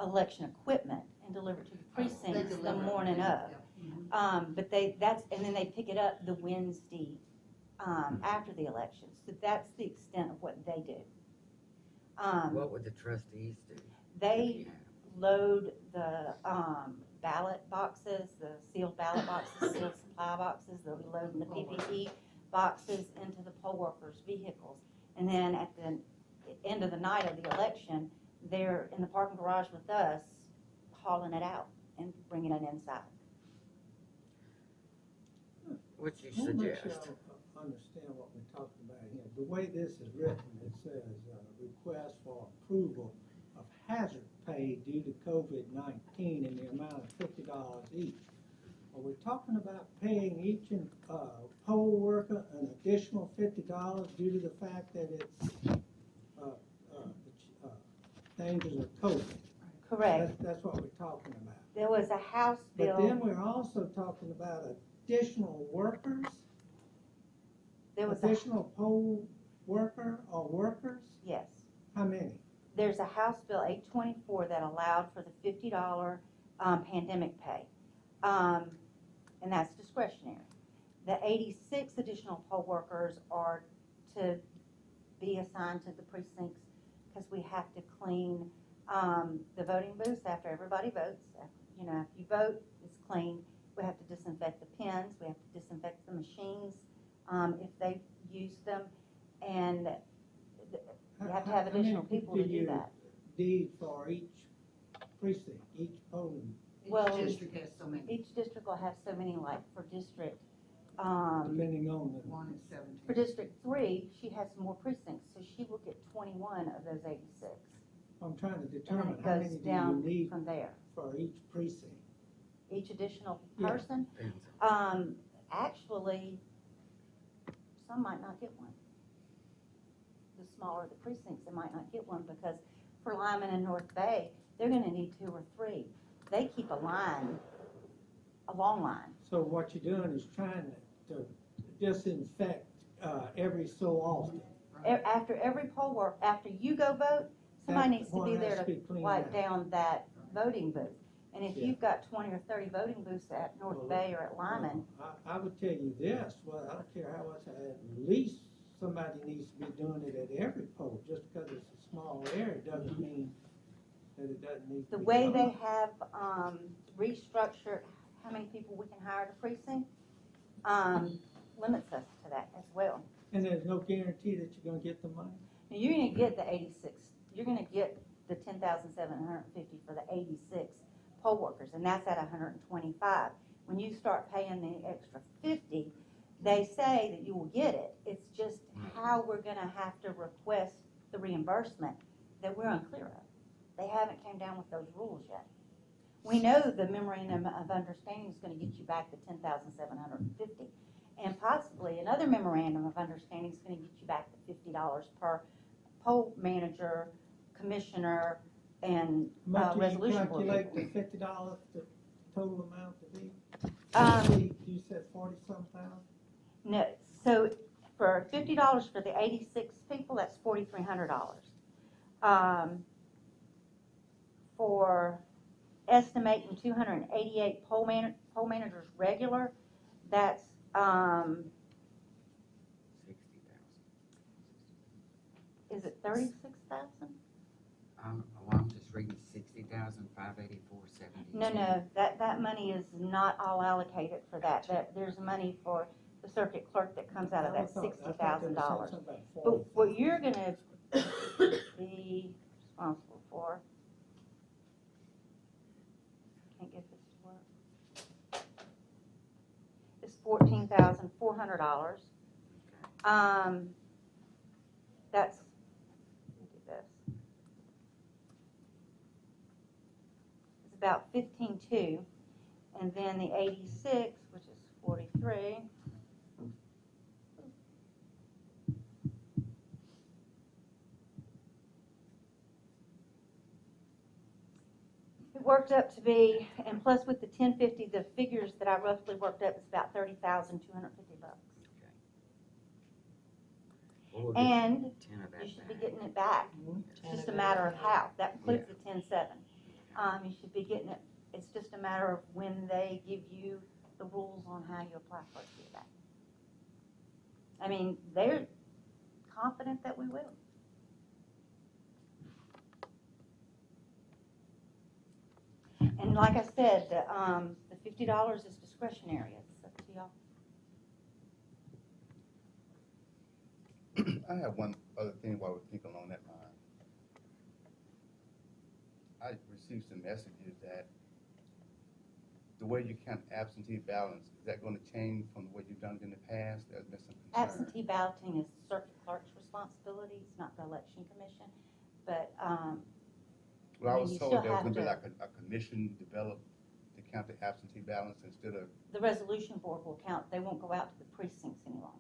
election equipment and deliver it to the precincts the morning of. But and then they pick it up the Wednesday after the election. So that's the extent of what they do. What would the trustees do? They load the ballot boxes, the sealed ballot boxes, sealed supply boxes. They'll be loading the PPE boxes into the poll workers' vehicles. And then at the end of the night of the election, they're in the parking garage with us, hauling it out and bringing it inside. What you I want to make suggest? sure I understand what we're talking about here. The way this is written, it says, request for approval of hazard pay due to COVID-19 in the amount of $50 each. Are we talking about paying each poll worker an additional $50 due to the fact that it's dangers of COVID? Correct. That's what we're talking about. There was a House bill. But then we're also talking about additional workers? There was additional poll worker or workers? Yes. How many? There's a House Bill 824 that allowed for the $50 pandemic pay, and that's discretionary. The 86 additional poll workers are to be assigned to the precincts because we have to clean the voting booths after everybody votes. You know, if you vote, it's clean. We have to disinfect the pens. We have to disinfect the machines if they use them, and you have to have additional people to do that. Deed for each precinct, each polling. Well, each district will have so many, like for district, Depending on the. 1 and 17. for District 3, she has more precincts, so she will get 21 of those 86. I'm trying to And determine it how many goes do you down need from there. for each precinct. Each additional Yeah. person, actually, some might not get one. The smaller the precincts, they might not get one, because for Lyman and North Bay, they're gonna need 2 or 3. They keep a line, a long line. So what you're doing is trying to disinfect every so often. After every poll work, after you go vote, somebody That needs to one be has there to be to cleaned wipe out. down that voting booth. And if Yeah. you've got 20 or 30 voting booths at North Bay or at Lyman, I would tell you this, well, I don't care how much, at least somebody needs to be doing it at every poll. Just because it's a small area doesn't mean that it doesn't need to the be way done. they have restructured how many people we can hire at a precinct limits us to that as well. And there's no guarantee that you're gonna get the money? Now, you're gonna get the 86, you're gonna get the 10,750 for the 86 poll workers, and that's at 125. When you start paying the extra 50, they say that you will get it. It's just how we're gonna have to request the reimbursement that we're unclear of. They haven't came down with those rules yet. We know the memorandum of understanding is gonna get you back the 10,750. And possibly another memorandum of understanding is gonna get you back the $50 per poll manager, commissioner, and How much do you resolution board calculate member. the $50, the total amount to be? You said 40-some thousand? No, so for $50 for the 86 people, that's $4,300. For estimating 288 poll managers regular, that's 60,000. is it 36,000? Well, I'm just reading 60,584.72. No, that money is not all allocated for that. There's money for the circuit clerk that comes out of that $60,000. But what you're gonna be responsible for, can't get this to work, is $14,400. That's, let me do this. It's about 15.2, and then the 86, which is 43. It worked up to be, and plus with the 1050, the figures that I roughly worked up is about $30,250. Well, we'll get And 10 of that you should be back. getting it back. It's just a matter of how. That includes the 10.7. You should be getting it. It's just a matter of when they give you the rules on how you apply for it to get back. I mean, they're confident that we will. And like I said, the $50 is discretionary. It's up to y'all. I have one other thing while we're thinking along that line. I received some messages that the way you count absentee ballots, is that going to change from the way you've done it in the past? There's been some concern. Absentee balloting is the circuit clerk's responsibility. It's not the election commission. But Well, I was you told still there was have going to be to- like a commission developed to count the absentee ballots instead of. the resolution board will count. They won't go out to the precincts any longer.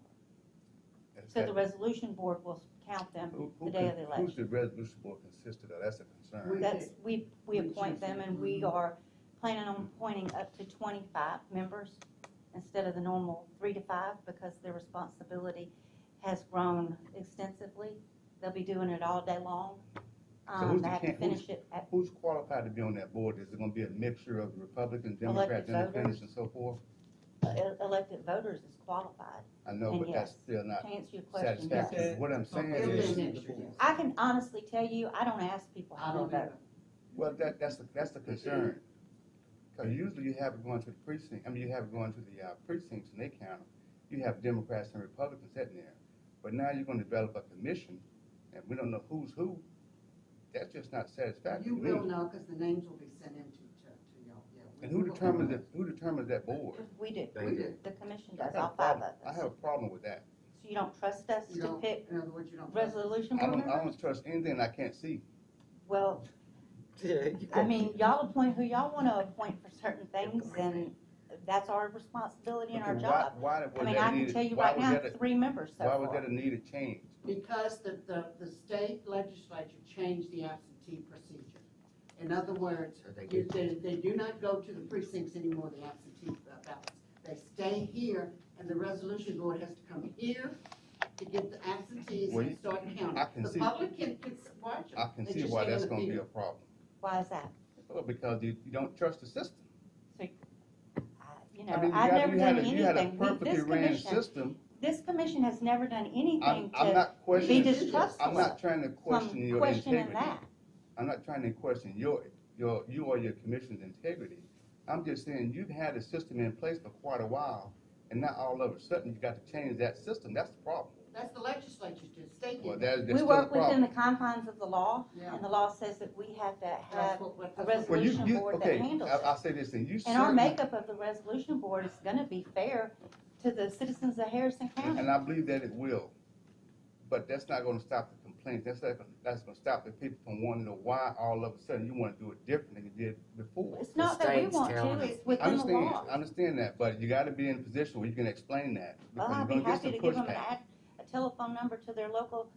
is So that- the resolution board will count them who the day of the Who's election. the resolution board consisted of? That's a concern. That's, we appoint them, and we are planning on appointing up to 25 members instead of the normal 3 to 5, because their responsibility has grown extensively. They'll be doing it all day long. So who's They the have to can- finish it at Who's qualified to be on that board? Is it going to be a mixture of Republicans, Democrats, Elected Independents, voters. and so forth? Elected voters is qualified. I know, And but that's yes, still not To answer your question, satisfactory. yes. What I'm saying Okay. is, I can honestly tell you, I don't ask people how they vote. well, that's the concern. Because usually you have it going to the precinct, you have it going to the precincts and they count them. You have Democrats and Republicans sitting there. But now you're going to develop a commission and we don't know who's who. That's just not satisfactory You to me. will know, because the names will be sent in to y'all, yeah. And who determines that board? We do. We do. The commission I does, have a all 5 of problem- I us. have a problem with that. So you don't trust us You to don't, pick in other words, you don't. trust us. resolution I board don't members? trust anything I can't see. Well, I mean, y'all appoint who y'all want to appoint for certain things, and that's our responsibility and our Okay, job. why I was mean, that I can needed? tell you Why right was now, that a- 3 members so Why was far. that a needed change? Because the state legislature changed the absentee procedure. In other words, So they they do not go to the precincts anymore, the absentee ballots. They stay here, and the resolution board has to come here to get the absentees Well, and start counting. I can The see- public can watch them. I can They see just why stay in that's the gonna be a field. problem. Why is that? Well, because you don't trust the system. So, you know, I mean, I've never done you had a anything. perfectly This ran commission, system. this commission has never done anything I'm to not be questioning, distrustful I'm not of. trying to So question I'm your questioning integrity. that. I'm not trying to question you or your commission's integrity. I'm just saying, you've had a system in place for quite a while, and now all of a sudden you got to change that system. That's the problem. That's the legislature's, the state state Well, did that's We still a work within problem. the confines of the law, Yeah. and the law says that we have to have That's a what- Well, you, resolution board that okay, handles I'll it. say this thing, you And our certainly, makeup of the resolution board is gonna be fair to the citizens of Harrison County. and I believe that it will, but that's not gonna stop the complaints, that's gonna stop the people from wanting to know why all of a sudden you wanna do it different than you did before. It's not that we state's want telling to, us. it's I within the understand, law. I understand that, but you gotta be in a position where you can explain that, Well, because I'd you're be gonna get happy some to give them pushback. a telephone number to their local,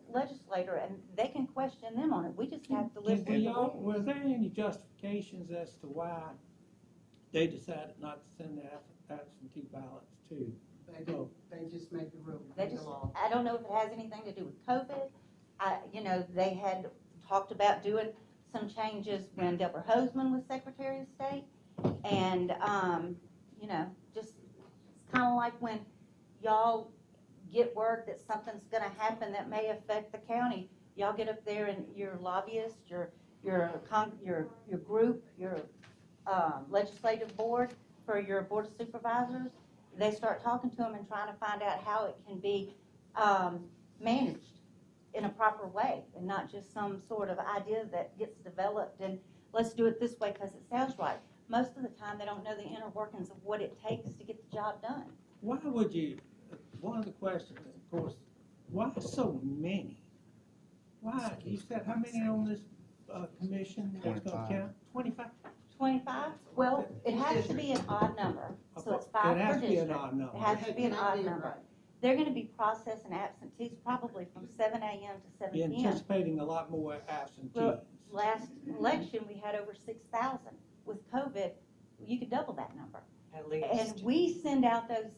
legislator, and they can question them on it. We just have to live Were with the y'all, rules. were there any justifications as to why they decided not to send the absentee ballots to? They just make the rule. They just, I don't know if it has anything to do with COVID. They had talked about doing some changes when Deborah Hoseman was Secretary of State. And, just, it's kind of like when y'all get word that something's gonna happen that may affect the county. Y'all get up there and your lobbyist, your group, your legislative board for your board of supervisors, they start talking to them and trying to find out how it can be managed in a proper way, and not just some sort of idea that gets developed and let's do it this way because it sounds right. Most of the time, they don't know the inner workings of what it takes to get the job done. Why would you, one of the questions, of course, why so many? Why, you said how many on this, commission that's gonna 25. count? 25? 25? Well, it has to be an odd number, so it's 5 It has per to be an district. odd number. It has to be an odd number. They're gonna be processing absentees probably from 7 a.m. to 7 You're p.m. anticipating a lot more absentees. Well, last election, we had over 6,000. With COVID, you could double that number. At least. And we send out those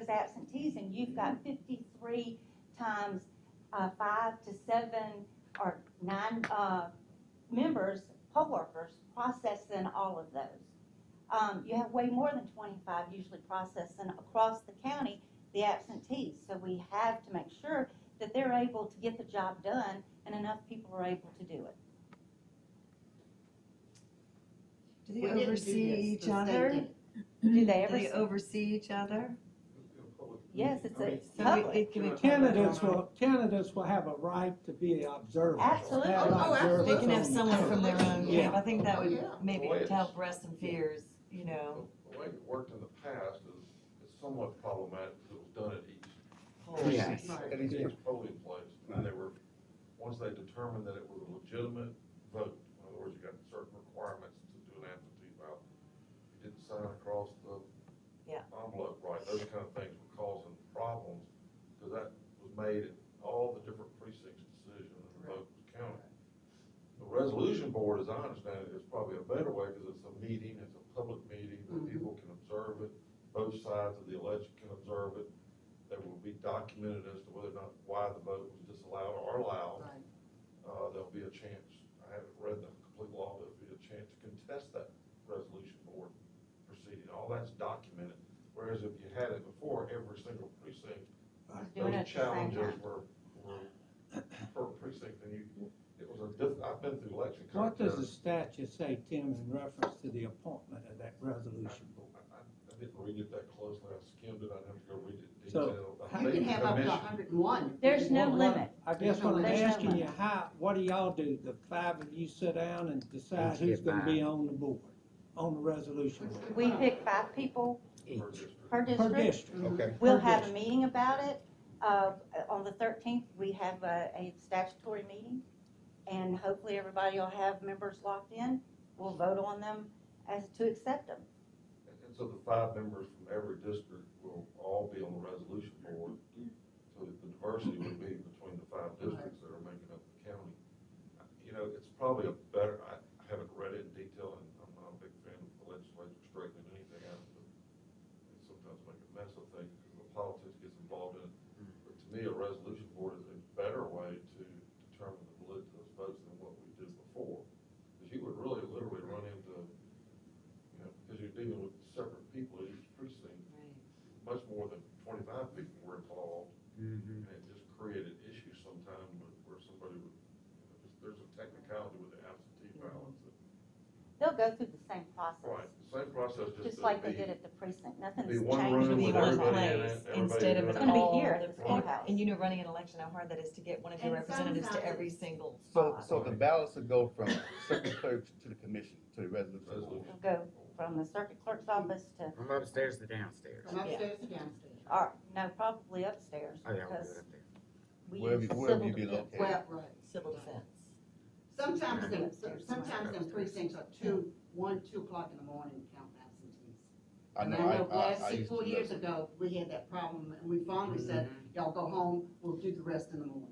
absentees, and you've got 53 times 5 to 7 or 9 members, poll workers, processing all of those. You have way more than 25 usually processing across the county the absentees. So we have to make sure that they're able to get the job done and enough people are able to do it. Do they oversee each other? Do they ever? Do they oversee each other? Yes, it's a So public. it can be. Candidates will have a right to be observers. Absolutely. Have Oh, observers They can have on- someone from their own Yeah. camp. I think that would Yeah. maybe Well, it's- help rest some fears, you know. The way it worked in the past is, it's somewhat problematic because it was done at each Yes. At each each polling place. And they were, once they determined that it was a legitimate vote, in other words, you got certain requirements to do an absentee ballot. You didn't sign across the Yeah. envelope right, those kind of things were causing problems, because that was made at all the different precincts' decision, and the vote was counted. The resolution board, as I understand it, is probably a better way, because it's a meeting, it's a public meeting, where people can observe it, both sides of the election can observe it. There will be documented as to whether or not why the vote was disallowed or allowed. Right. There'll be a chance, I haven't read the complete law, there'll be a chance to contest that resolution board proceeding, all that's documented. Whereas if you had it before, every single precinct, Doing it at those the same challenges time. were per precinct, and it was I've been through election What does the contests. statute say, Tim, in reference to the appointment of that resolution board? I didn't read it that closely, I skimmed it, I'd have to go read it in So, detail. I You think can have up to commission- 101. There's no Well, limit. I guess what I'm There's no asking you, limit. what do y'all do? The 5 of you sit down and decide Each who's get gonna be 5. on the board, on the resolution board? We pick 5 people Each. per Per district. district. Okay. We'll Per have a district. meeting about it. On the 13th, we have a statutory meeting, and hopefully everybody will have members locked in. We'll vote on them as to accept them. And so the 5 members from every district will all be on the resolution board, so that the diversity would be between the 5 districts that are making up the county. You know, it's probably a better, I haven't read it in detail, and I'm not a big fan of the legislature straightening anything out, but they sometimes make a mess of things because the politics gets involved in it. But to me, a resolution board is a better way to determine the validity of those votes than what we did before. Because you would really literally run into, you know, because you're dealing with separate people at each precinct, much more than 25 people were involved. And it just created issues sometimes where somebody would, there's a technicality with the absentee ballots. They'll go through the same process, Same process, just like they did at the precinct, nothing's be changed. one room in with the everybody in process. it, everybody Instead of doing It's an gonna be all here at the the- courthouse. And you know, running an election, how hard that is to get one of your And representatives to sometimes every it's- single So, spot. so the ballots will go from circuit clerk to the commission, to the resolution board. It'll go from the circuit clerk's office to, From upstairs to downstairs. From upstairs to downstairs. or, no, probably upstairs, Oh, yeah, we'll do because it up there. we Wherever, use wherever civil you be defense. located. Well, right. Civil defense. Sometimes them precincts are 1, 2 o'clock in the morning counting absentees. I And know, I know last I used to 4 do years that. ago, we had that problem, and we finally said, y'all go home, we'll do the rest in the morning.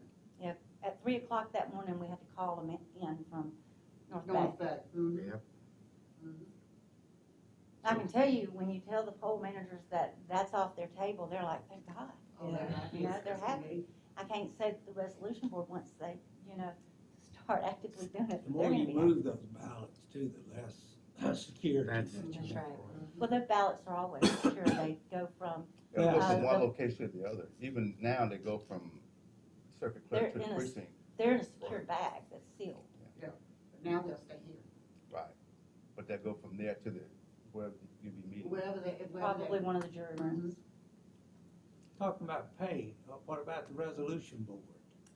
At 3 o'clock that morning, we had to call them in from North Bay. North Bay. Mhm. Yep. Mhm. I can tell you, when you tell the poll managers that that's off their table, they're like, thank God. Oh, they're happy. You know, they're happy. I can't say that the resolution board, once they, start actively doing it, The they're more gonna you be move those ballots too, the less security. That's- that you That's have. right. Well, their ballots are always secure. They go from, They'll go Yeah. from one The- location to the other. Even now, they go from circuit clerk to They're the in a- precinct. they're in a secure bag that's sealed. But now they'll stay here, Right. But they go from there to the, wherever you be meeting. wherever they. Probably one of the jury rooms. Talking about pay, what about the resolution board?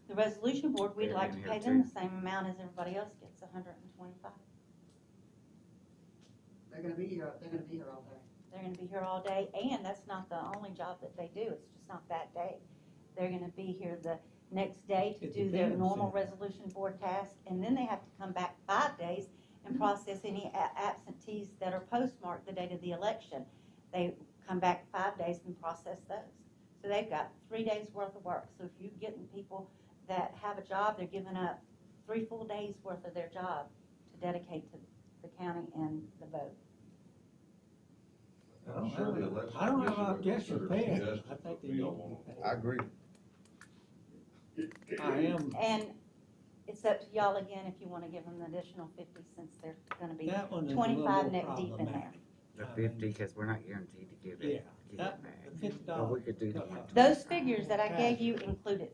The resolution board, we'd They're like in to here pay them too. the same amount as everybody else gets, 125. They're gonna be here all day. They're gonna be here all day, and that's not the only job that they do, it's just not that day. They're gonna be here the next day to It do their depends, normal yeah. resolution board task, and then they have to come back 5 days and process any absentees that are postmarked the date of the election. They come back 5 days and process those. So they've got 3 days worth of work. So if you're getting people that have a job, they're giving up 3 full days worth of their job to dedicate to the county and the vote. I'm sure the election I don't have commission an would objection consider paying them. suggestions I think they if we need don't to want be them. I agree. I am, And it's up to y'all again if you want to give them an additional 50 since they're going to be that one is a little 25 more neck deep in there. problematic. The I mean, 50, because we're not guaranteed to give Yeah, it, give that, it back. the $50. But we could do the 125. Those figures that I gave you included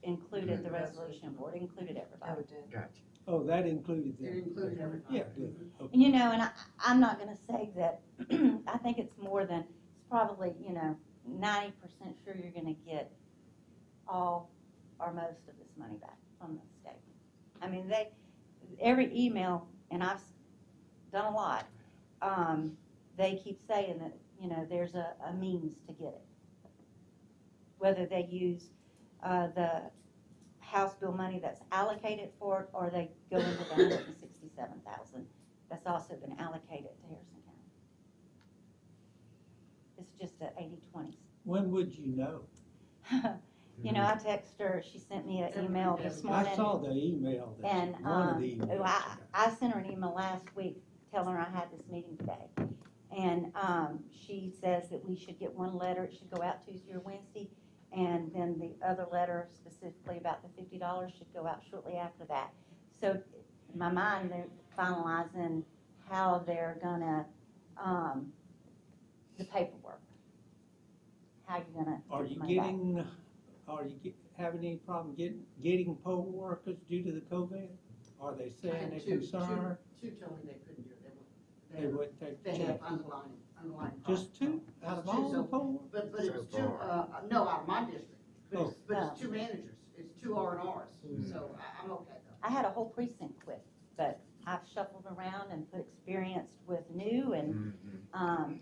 included the resolution board, included Oh, everybody. it did. Gotcha. Oh, that included It them. included everybody. Yeah, good. Okay. And I'm not gonna say that, I think it's more than, it's probably, 90% sure you're gonna get all or most of this money back from the state. I mean, every email, and I've done a lot, they keep saying that, there's a means to get it. Whether they use, the House bill money that's allocated for it, or they go into the 167,000 that's also been allocated to Harrison County. It's just a 80-20. When would you know? I texted her, she sent me an email this morning. I saw the email that And, one of the emails. I sent her an email last week telling her I had this meeting today. And, she says that we should get one letter, it should go out Tuesday or Wednesday, and then the other letter specifically about the $50 should go out shortly after that. So, in my mind, they're finalizing how they're gonna, the paperwork. How you're gonna Are get the you money back. having any problem getting poll workers due to the COVID? Are they I saying had they're two concerned? told me they couldn't do it. They wouldn't take the They have chance? underlying. Just two out of all the poll workers? But So it's two, far. no, out of my district, Oh. but it's 2 managers, it's 2 R&Rs, so I'm okay though. I had a whole precinct quit, but I've shuffled around and put experienced with new, and Mhm.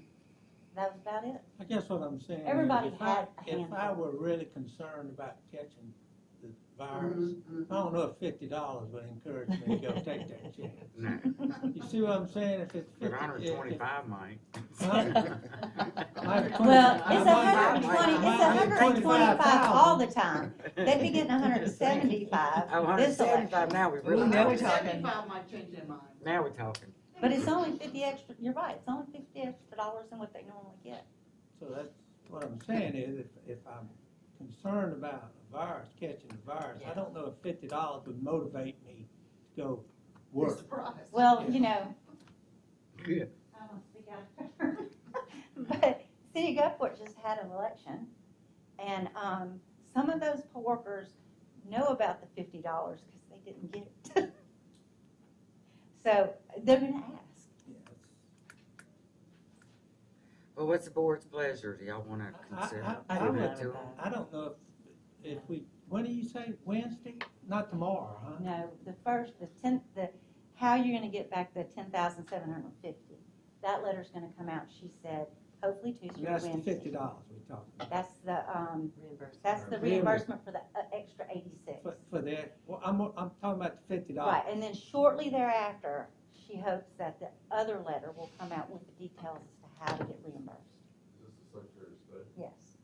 that was about it. I guess what I'm saying is, Everybody if had a if I handful. were really concerned about catching the virus, Mhm, I don't know if $50 would encourage me to go take that chance. No, You see what I'm saying? If it's but 50, 125 might. Well, it's 120, it's 125 all the time. They'd be getting 175 Oh, this 175 election. now, we Ooh, really. now we're talking. 75 might change their mind. Now we're talking. But it's only 50 extra, you're right, it's only 50 extra dollars than what they normally get. So that's what I'm saying is, if I'm concerned about a virus, catching the virus, I don't know if $50 would motivate me to go You're work. surprised. Well, Yeah. I don't speak out of turn, but City of Gulfport just had an election, and some of those poll workers know about the $50 because they didn't get it. So they're gonna ask. Yes. Well, what's the board's pleasure? Do y'all wanna consider? I giving would- it to 'em? I don't know if we, when do you say, Wednesday? Not tomorrow, huh? No, the 10th, how you're gonna get back the 10,750. That letter's gonna come out, she said, hopefully Tuesday or That's the Wednesday. $50 we talked about. That's the, Reimbursement. that's the reimbursement for the extra 86. For that, well, I'm talking about the $50. Right, and then shortly thereafter, she hopes that the other letter will come out with the details as to how to get reimbursed. Is this the Secretary of State? Yes.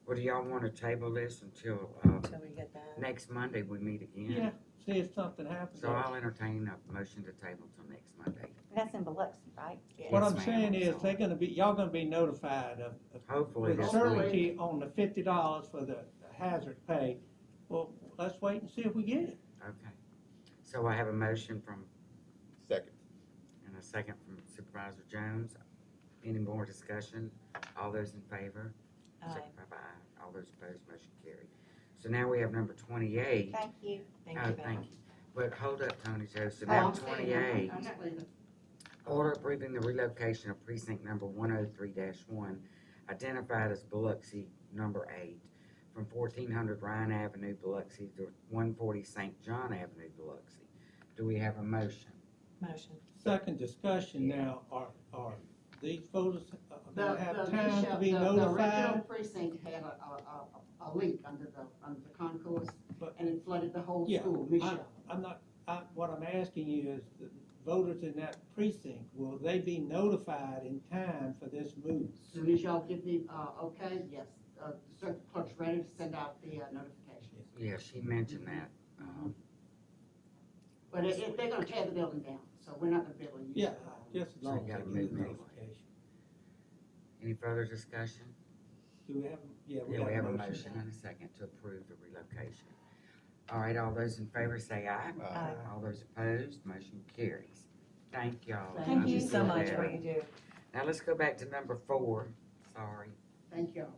Well, do y'all wanna table this until, Until we get that. next Monday we meet again? Yeah, see if something happens. So I'll entertain a motion to table till next Monday. And that's in Biloxi, right? What Yes, I'm ma'am. saying is, y'all gonna be notified of Hopefully with this certainty on the $50 for the hazard pay. Well, let's wait and see if we get it. Okay. So I have a motion from, Second. and a second from Supervisor Jones. Any more discussion? All those in favor? Aye. Signify by aye. All those opposed, motion carried. So now we have number 28. Thank you. Thank Oh, you, thank Val. you. But hold up, Tony Joe. So Oh, now I'm saying, 28. I'm not leaving. Order approving the relocation of precinct number 103-1, identified as Biloxi number 8, from 1400 Ryan Avenue, Biloxi, to 140 St. John Avenue, Biloxi. Do we have a motion? Motion. Second discussion now, are these voters gonna have time to Bishop, be the original notified? precinct had a leak under the concourse, But- and it flooded the whole Yeah, school, Michelle. What I'm asking you is, the voters in that precinct, will they be notified in time for this move? As soon as y'all give me, okay, yes, the circuit clerk's ready to send out the notification. Yeah, she mentioned that. But they're gonna tear the building down, so we're not gonna be able to use Yeah, it. just as So long you as gotta they give move the anyway. notification. Any further discussion? Do we have, Yeah, we have a motion and a second to approve the relocation. All right, all those in favor say aye. Aye. All those opposed, motion carries. Thank y'all. Thank Thank you so Feel much for better. what you do. Now let's go back to number 4, sorry. Thank y'all.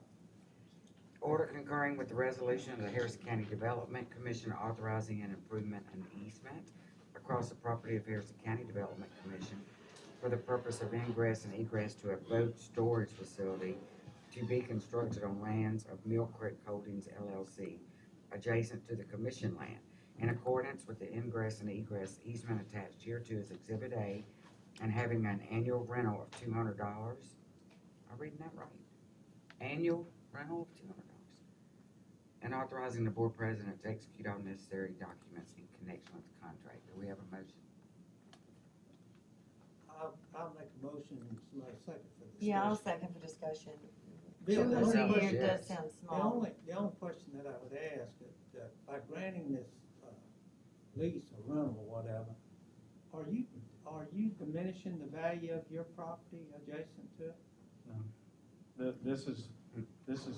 Order concurring with the resolution of the Harrison County Development Commission authorizing an improvement and easement across the property of Harrison County Development Commission for the purpose of ingress and egress to a boat storage facility to be constructed on lands of Mill Creek Holdings LLC adjacent to the commission land in accordance with the ingress and egress easement attached hereto as Exhibit A and having an annual rental of $200. Am I reading that right? Annual rental of $200. And authorizing the board president to execute all necessary documents in connection with the contract. Do we have a motion? I'll make a motion and somebody second for this. Yeah, I'll second for discussion. Bill, the 200 only a year question- does sound The small. only question that I would ask, that by granting this lease or rental or whatever, are you diminishing the value of your property adjacent to it? This is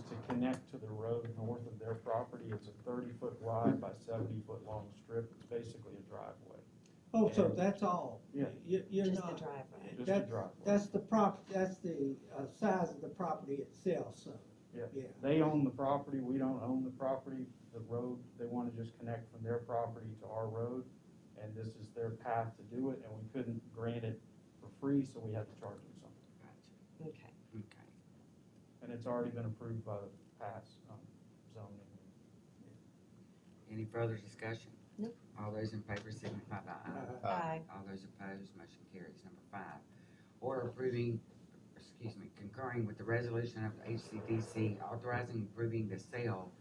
to connect to the road north of their property. It's a 30-foot wide by 70-foot long strip. It's basically a driveway. Oh, so that's all? Yeah. You're Just the not, driveway. Just a that's, driveway. that's the size of the property itself, so, Yeah. yeah. They own the property, we don't own the property. The road, they want to just connect from their property to our road, and this is their path to do it, and we couldn't grant it for free, so we had to charge them something. Gotcha. Okay. Okay. And it's already been approved by the past zoning. Any further discussion? Nope. All those in favor signify by aye. Aye. All those opposed, motion carries. Number 5, order approving, concurring with the resolution of the HCDC authorizing and approving the sale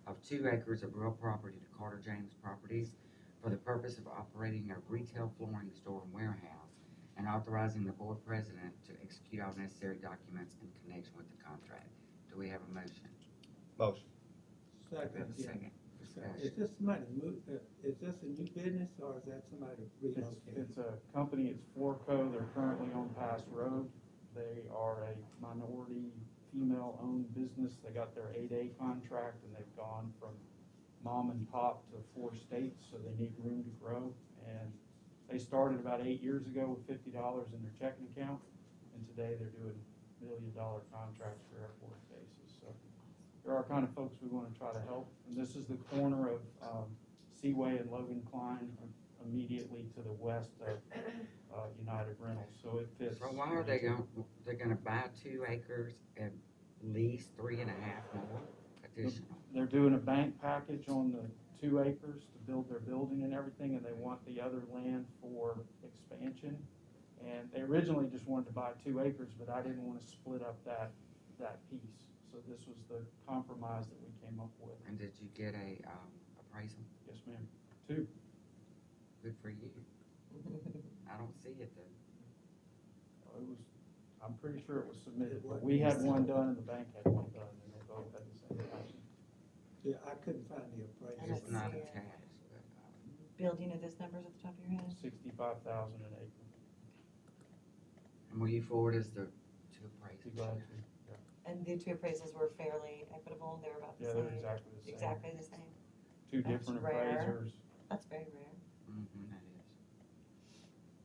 of 2 acres of real property to Carter James Properties for the purpose of operating a retail flooring store and warehouse, and authorizing the board president to execute all necessary documents in connection with the contract. Do we have a motion? Motion. Do we have Second, a yeah. second? Is Discussion. this somebody move, is this a new business or is that somebody relocated? It's a company, it's Forco, they're currently on Pass Road. They are a minority female-owned business. They got their 8A contract, and they've gone from mom and pop to 4 states, so they need room to grow. And they started about 8 years ago with $50 in their checking account, and today they're doing $1 million contracts for airport bases. So there are kind of folks we want to try to help. And this is the corner of Seaway and Logan Klein immediately to the west of, United Rentals, so it fits. So why are they're gonna buy 2 acres and lease 3.5 more additional? They're doing a bank package on the 2 acres to build their building and everything, and they want the other land for expansion. And they originally just wanted to buy 2 acres, but I didn't want to split up that piece. So this was the compromise that we came up with. And did you get a, appraisal? Yes, ma'am. 2. Good for you. I don't see it though. It was, I'm pretty sure it was submitted, but we had one done and the bank had one done, and they both had the same time. Yeah, I couldn't find the appraisal. It's not see it. attached, but, Bill, do you know those numbers off the top of your head? 65,000 an acre. and will you forward us the 2 Be appraisals? glad to. Yeah. And the 2 appraisals were fairly equitable, they were about the Yeah, same? they're exactly the same. Exactly the same. 2 That's different rare. appraisers. That's very rare. Mm-hmm, that is.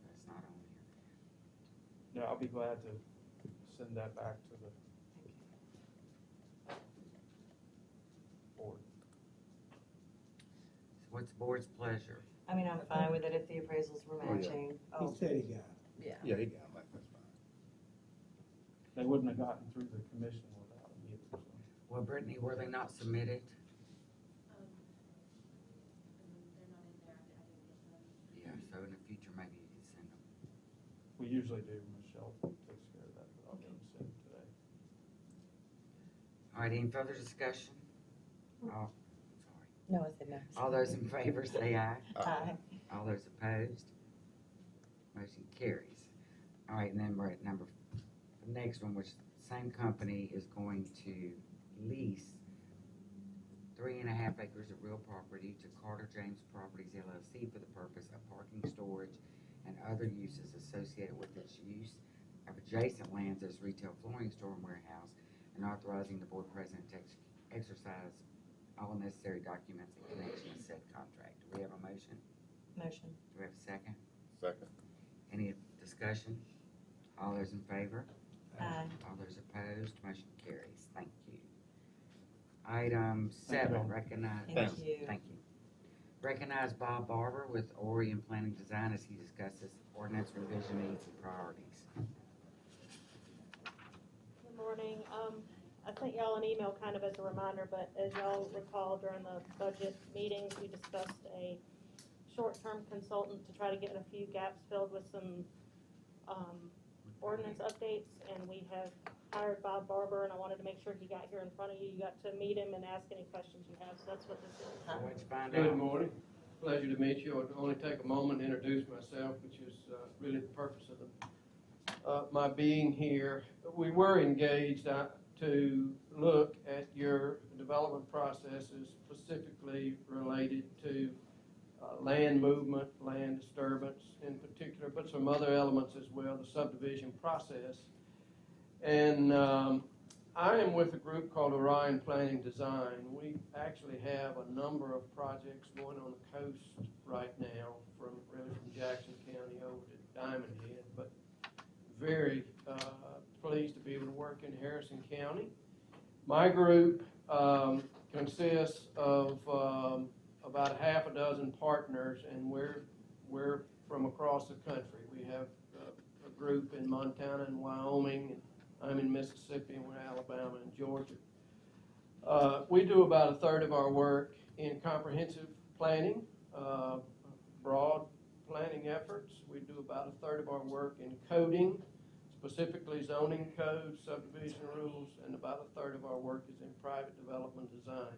That's not on here. Yeah, I'll be glad to send that back to the board. So what's the board's pleasure? I mean, I'm fine with it if the appraisals were Oh, yeah. matching. He said he got it. Yeah. Yeah, he got it, that's fine. They wouldn't have gotten through the commission without them either, so. Well, Brittany, were they not submitted? Yeah, so in the future, maybe you could send them. We usually do. Michelle takes care of that, but I'll get them sent today. All right, any further discussion? All, No, I said no. all those in favor say aye. Aye. All those opposed? Motion carries. All right, and then we're at the next one, which the same company is going to lease 3.5 acres of real property to Carter James Properties LLC for the purpose of parking, storage, and other uses associated with its use of adjacent lands as retail flooring store and warehouse, and authorizing the board president to exercise all necessary documents in connection with said contract. Do we have a motion? Motion. Do we have a second? Second. Any discussion? All those in favor? Aye. All those opposed? Motion carries. Thank you. Item 7, recognize. Thank you. Thank you. Recognize Bob Barber with Orion Planning Design as he discusses ordinance revision needs and priorities. Good morning. I sent y'all an email kind of as a reminder, but as y'all recall during the budget meetings, we discussed a short-term consultant to try to get a few gaps filled with some ordinance updates, and we have hired Bob Barber, and I wanted to make sure he got here in front of you. You got to meet him and ask any questions you have, so that's what this is. So what'd you find Good out? morning. Pleasure to meet you. I'll only take a moment to introduce myself, which is really the purpose of my being here. We were engaged to look at your development processes specifically related to land movement, land disturbance in particular, but some other elements as well, the subdivision process. And I am with a group called Orion Planning Design. We actually have a number of projects going on the coast right now, from Jackson County over to Diamond Head, but very pleased to be able to work in Harrison County. My group consists of about a half a dozen partners, and we're from across the country. We have a group in Montana and Wyoming, and I'm in Mississippi, and we're in Alabama and Georgia. We do about a third of our work in comprehensive planning, broad planning efforts. We do about a third of our work in coding, specifically zoning codes, subdivision rules, and about a third of our work is in private development design.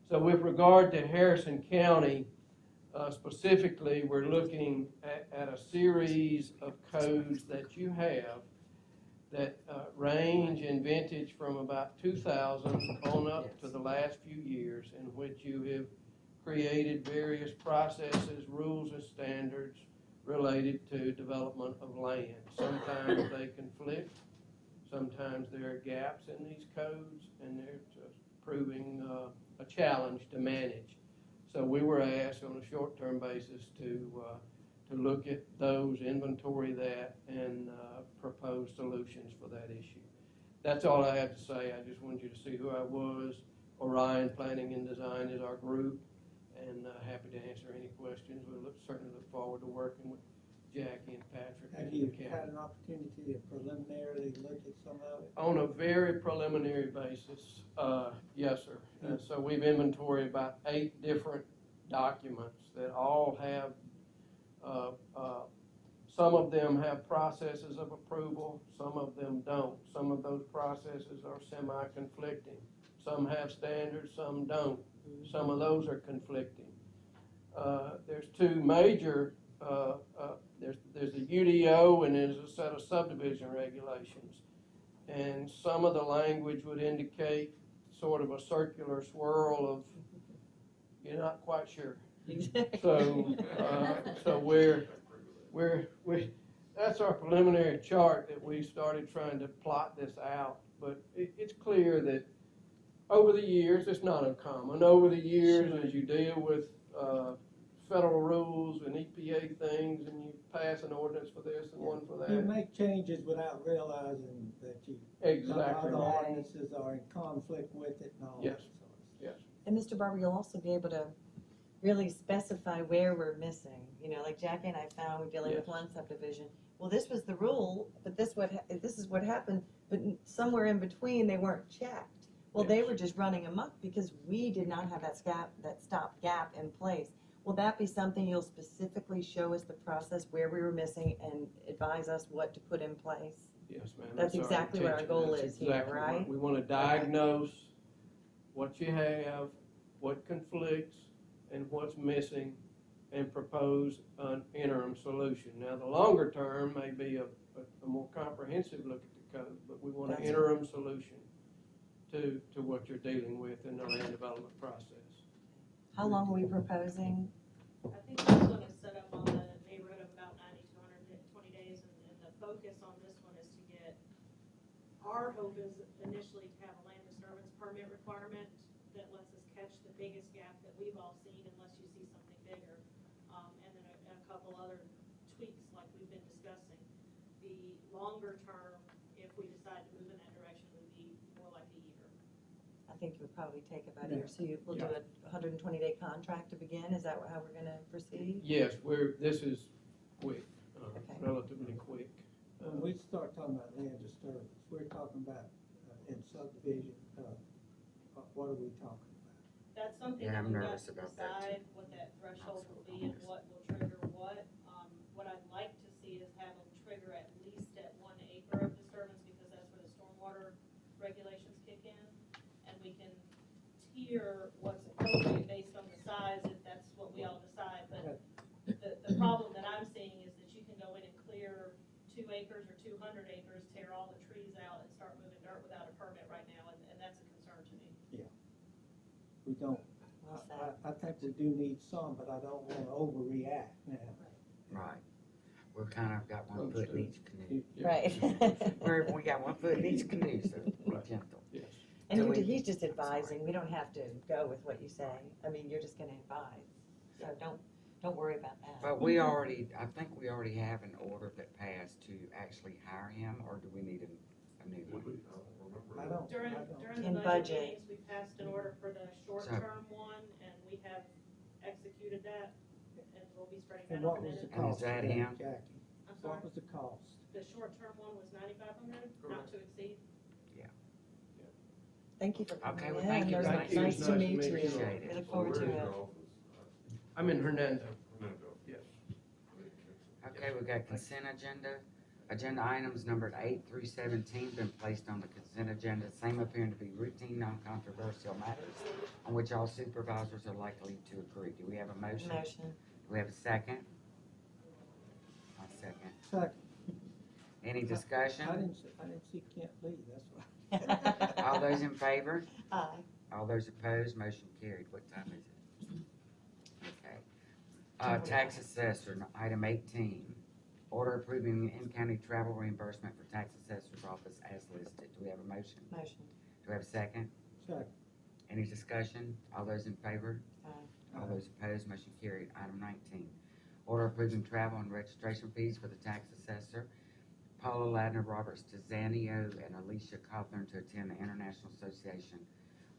So with regard to Harrison County, specifically, we're looking at a series of codes that you have that range in vintage from about 2000 on up to the last few years, in which you have created various processes, rules, and standards related to development of land. Sometimes they conflict, sometimes there are gaps in these codes, and they're just proving a challenge to manage. So we were asked on a short-term basis to look at those, inventory that, and propose solutions for that issue. That's all I have to say. I just wanted you to see who I was. Orion Planning and Design is our group, and happy to answer any questions. We certainly look forward forward to working with Jackie and Patrick Have and the you county. had an opportunity to preliminarily look at some of it? On a very preliminary basis, yes, sir. So we've inventoried about 8 different documents that all have, some of them have processes of approval, some of them don't. Some of those processes are semi-conflicting. Some have standards, some don't. Some of those are conflicting. There's 2 major, there's a UDO and there's a set of subdivision regulations. And some of the language would indicate sort of a circular swirl of, you're not quite sure. So, so we're, that's our preliminary chart that we started trying to plot this out. But it's clear that over the years, it's not uncommon, over the years as you deal with federal rules and EPA things and you pass an ordinance for this and one for You that. make changes without realizing that you, Exactly other right. ordinances are in conflict with it and all Yes. that sort of stuff. Yes. And Mr. Barber, you'll also be able to really specify where we're missing. You know, like Jackie and I found we're dealing with Yes. one subdivision. Well, this was the rule, but this is what happened, but somewhere in between, they weren't checked. Well, they were just running amok because we did not have that stop gap in place. Will that be something you'll specifically show us the process where we were missing and advise us what to put in place? Yes, ma'am. That's our exactly what our intention. goal That's is here, exactly right? what we want to diagnose what you have, what conflicts, and what's missing, and propose an interim solution. Now, the longer term may be a more comprehensive look at the code, but we want an That's interim solution to what you're dealing with in the land development process. How long are we proposing? I think this one is set up on the neighborhood of about 90 to 120 days, and the focus on this one is to get, our hope is initially to have a land disturbance permit requirement that lets us catch the biggest gap that we've all seen, unless you see something bigger, and then a couple other tweaks like we've been discussing. The longer term, if we decide to move in that direction, would be more like a year. I think it would probably take about a year. So we'll do a 120-day contract to begin? Is that how we're gonna proceed? Yes, this is quick, relatively quick. When we start talking about land disturbance, we're talking about in subdivision, what are we talking about? That's something Yeah, that I'm we've got nervous to about that decide what that threshold will be and what will trigger what. What I'd like to see is have them trigger at least at 1 acre of disturbance, because that's where the stormwater regulations kick in. And we can tier what's appropriate based on the size, if that's what we all decide. But the problem that I'm seeing is that you can go in and clear 2 acres or 200 acres, tear all the trees out and start moving dirt without a permit right now, and that's a concern to me. We don't, Well said. I think we do need some, but I don't wanna overreact now. Right. We're kind of got one foot in each canoe. Right. We got one foot in each canoe, so be gentle. Yes. And So he's just advising. We don't have to go with what you say. I mean, you're just gonna advise. So don't worry about that. But we already, I think we already have an order that passed to actually hire him, or do we need a new one? I don't. During In the budget budget. meetings, we passed an order for the short-term one, and we have executed that, and we'll be spreading And that what out. was the And is cost of that that, him? Jackie? I'm sorry, What was the cost? the short-term one was 9,500, not to exceed. Thank you for coming Okay, in. well, thank you. Nice Thank you. to meet you. Appreciate it. We look forward to it. I'm in Hernando. Yes. Okay, we got consent agenda. Agenda items numbered 8 through 17 been placed on the consent agenda. Same appearing to be routine, non-controversial matters on which all supervisors are likely to agree. Do we have a motion? Motion. Do we have a second? A second. Second. Any discussion? I didn't see Kent Lee, that's why. All those in favor? Aye. All those opposed, motion carried. What time is it? Okay. Tax assessor, item 18. Order approving the in-county travel reimbursement for tax assessor's office as listed. Do we have a motion? Motion. Do we have a second? Second. Any discussion? All those in favor? Aye. All those opposed, motion carried. Item 19. Order approving travel and registration fees for the tax assessor, Paula Ladner, Robert Stazanio, and Alicia Cawthorn to attend the International Association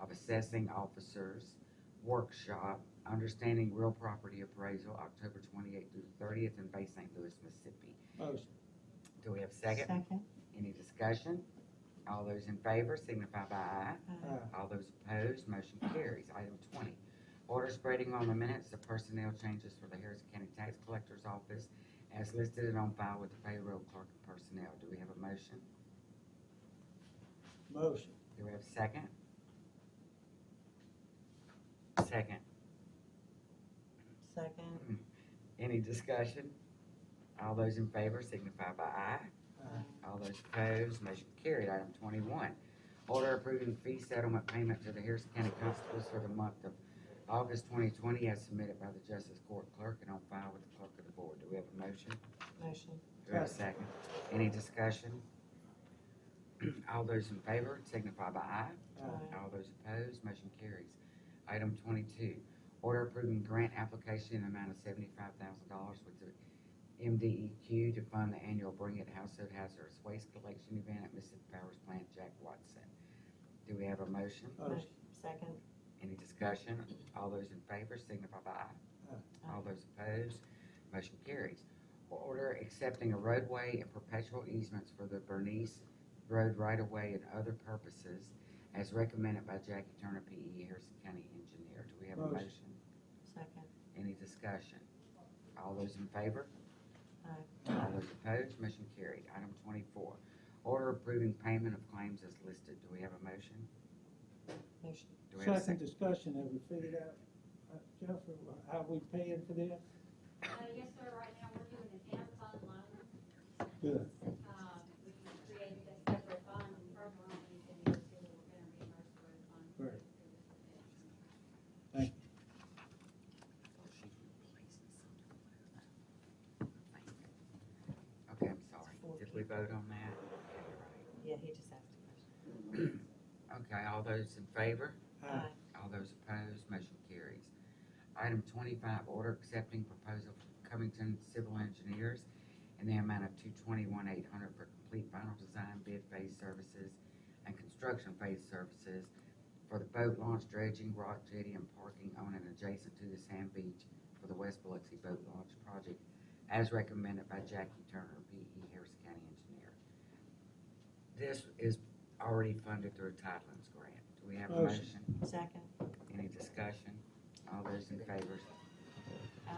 of Assessing Officers Workshop, Understanding Real Property Appraisal, October 28th through 30th in Bay St. Louis, Mississippi. Motion. Do we have a second? Second. Any discussion? All those in favor signify by aye. Aye. All those opposed, motion carries. Item 20, order spreading on the minutes the personnel changes for the Harrison County Tax Collector's Office as listed and on file with the payroll clerk and personnel. Do we have a motion? Motion. Do we have a second? Second. Second. Any discussion? All those in favor signify by aye. Aye. All those opposed, motion carried. Item 21, order approving fee settlement payment to the Harrison County Constables for the month of August 2020 as submitted by the Justice Court Clerk and on file with the Clerk of the Board. Do we have a motion? Motion. Do we have a second? Any discussion? All those in favor signify by aye. Aye. All those opposed, motion carries. Item 22, order approving grant application in the amount of $75,000 with the MDEQ to fund the annual Bring It Household Hazardous Waste Collection event at Mississippi Power's plant, Jack Watson. Do we have a motion? Motion. Second. Any discussion? All those in favor signify by aye. Aye. All those opposed, motion carries. Order accepting a roadway and perpetual easements for the Bernice Road right-of-way and other purposes as recommended by Jackie Turner, P.E., Harrison County Engineer. Do we have a Motion. motion? Second. Any discussion? All those in favor? Aye. All those opposed, motion carried. Item 24, order approving payment of claims as listed. Do we have a motion? Motion. Do we have a Second second? discussion, have we figured out, Jennifer, how we paying for this? Yes, sir, right now we're doing an Amazon loan. Good. We created a separate fund and further on we can use it, we're gonna reimburse for the fund. Great. Thank you. Okay, I'm sorry. Did we vote on that? Yeah, he just asked a question. Okay, all those in favor? Aye. All those opposed, motion carries. Item 25, order accepting proposal from Covington Civil Engineers in the amount of $221,800 for complete final design, bid phase services, and construction phase services for the boat launch, dredging, rock jetty, and parking on and adjacent to the sand beach for the West Biloxi Boat Launch Project, as recommended by Jackie Turner, P.E., Harrison County Engineer. This is already funded through a Tidelands grant. Do we have a Motion. motion? Second. Any discussion? All those in favor? Aye.